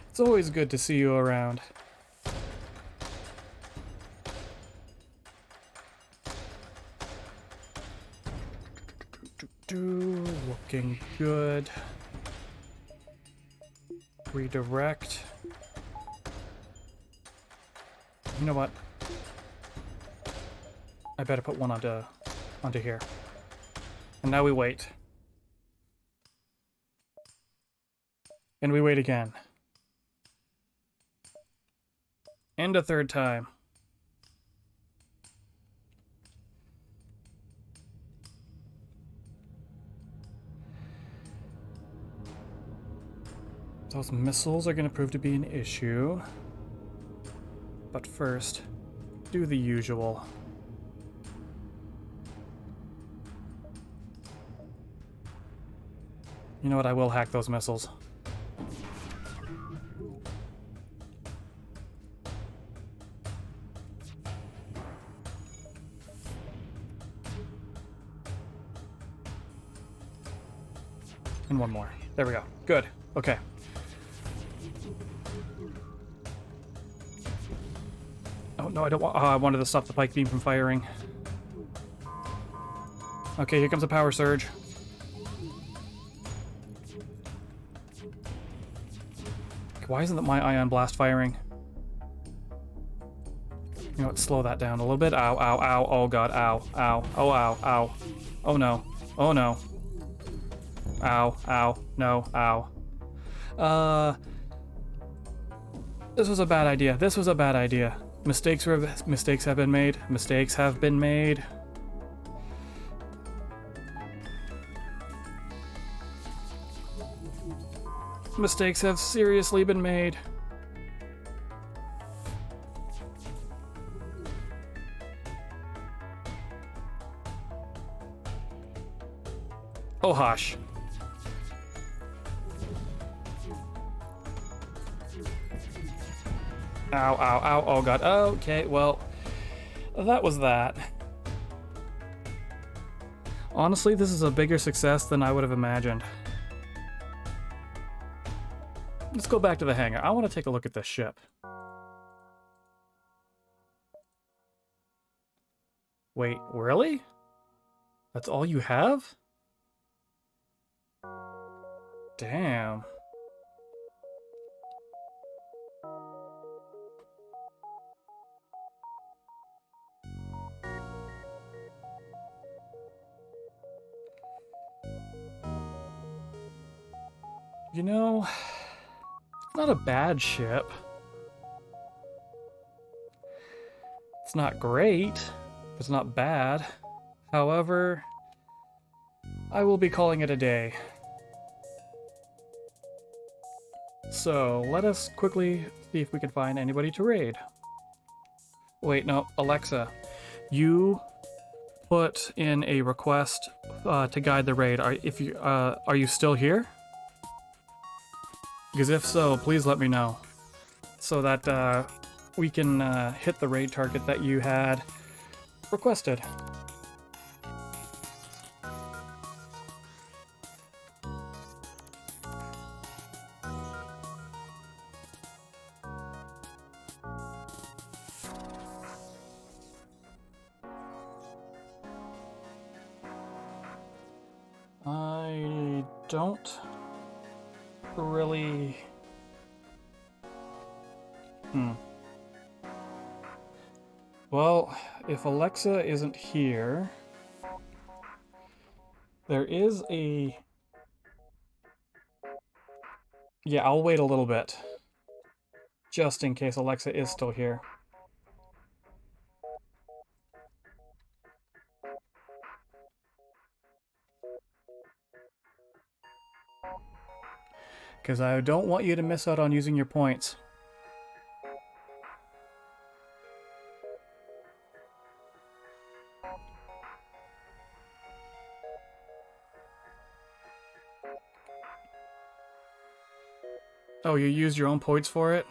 It's always good to see you around. Looking good. Redirect. You know what? I better put one onto here. And now we wait. And we wait again. And a third time. Those missiles are going to prove to be an issue. But first, do the usual. You know what? I will hack those missiles. And one more. There we go. Good. Okay. Oh, no, I don't want... I wanted to stop the pike beam from firing. Okay, here comes a power surge. Why isn't my ion blast firing? You know what? Slow that down a little bit. Ow, ow, ow. Oh, God. Ow, ow. Oh, ow, ow. Oh, no. Oh, no. Ow, ow. No, ow. This was a bad idea. This was a bad idea. Mistakes have been made. Mistakes have been made. Mistakes have seriously been made. Oh, hush. Ow, ow, ow. Oh, God. Okay, well, that was that. Honestly, this is a bigger success than I would have imagined. Let's go back to the hangar. I want to take a look at this ship. Wait, really? That's all you have? Damn. You know, it's not a bad ship. It's not great. It's not bad. However, I will be calling it a day. So, let us quickly see if we can find anybody to raid. Wait, no, Alexa, you put in a request to guide the raid. Are you still here? Because if so, please let me know, so that we can hit the raid target that you had requested. I don't really... Well, if Alexa isn't here... There is a... Yeah, I'll wait a little bit. Just in case Alexa is still here. Because I don't want you to miss out on using your points. Oh, you used your own points for it?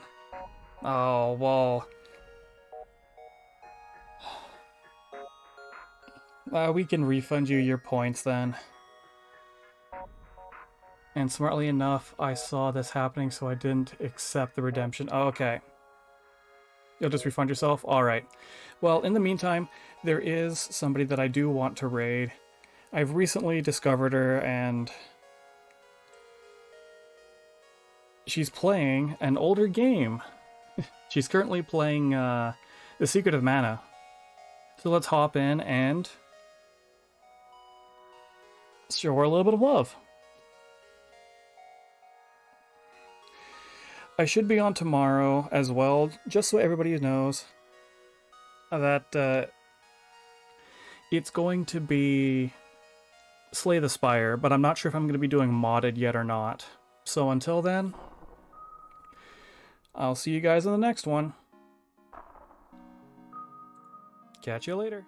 Oh, well... we can refund you your points then. And smartly enough, I saw this happening, so I didn't accept the redemption. Oh, okay. You'll just refund yourself? Alright. Well, in the meantime, there is somebody that I do want to raid. I've recently discovered her, and she's playing an older game. She's currently playing The Secret of Mana. So let's hop in and show her a little bit of love. I should be on tomorrow as well, just so everybody knows that it's going to be Slay the Spire, but I'm not sure if I'm going to be doing modded yet or not. So until then, I'll see you guys in the next one. Catch you later.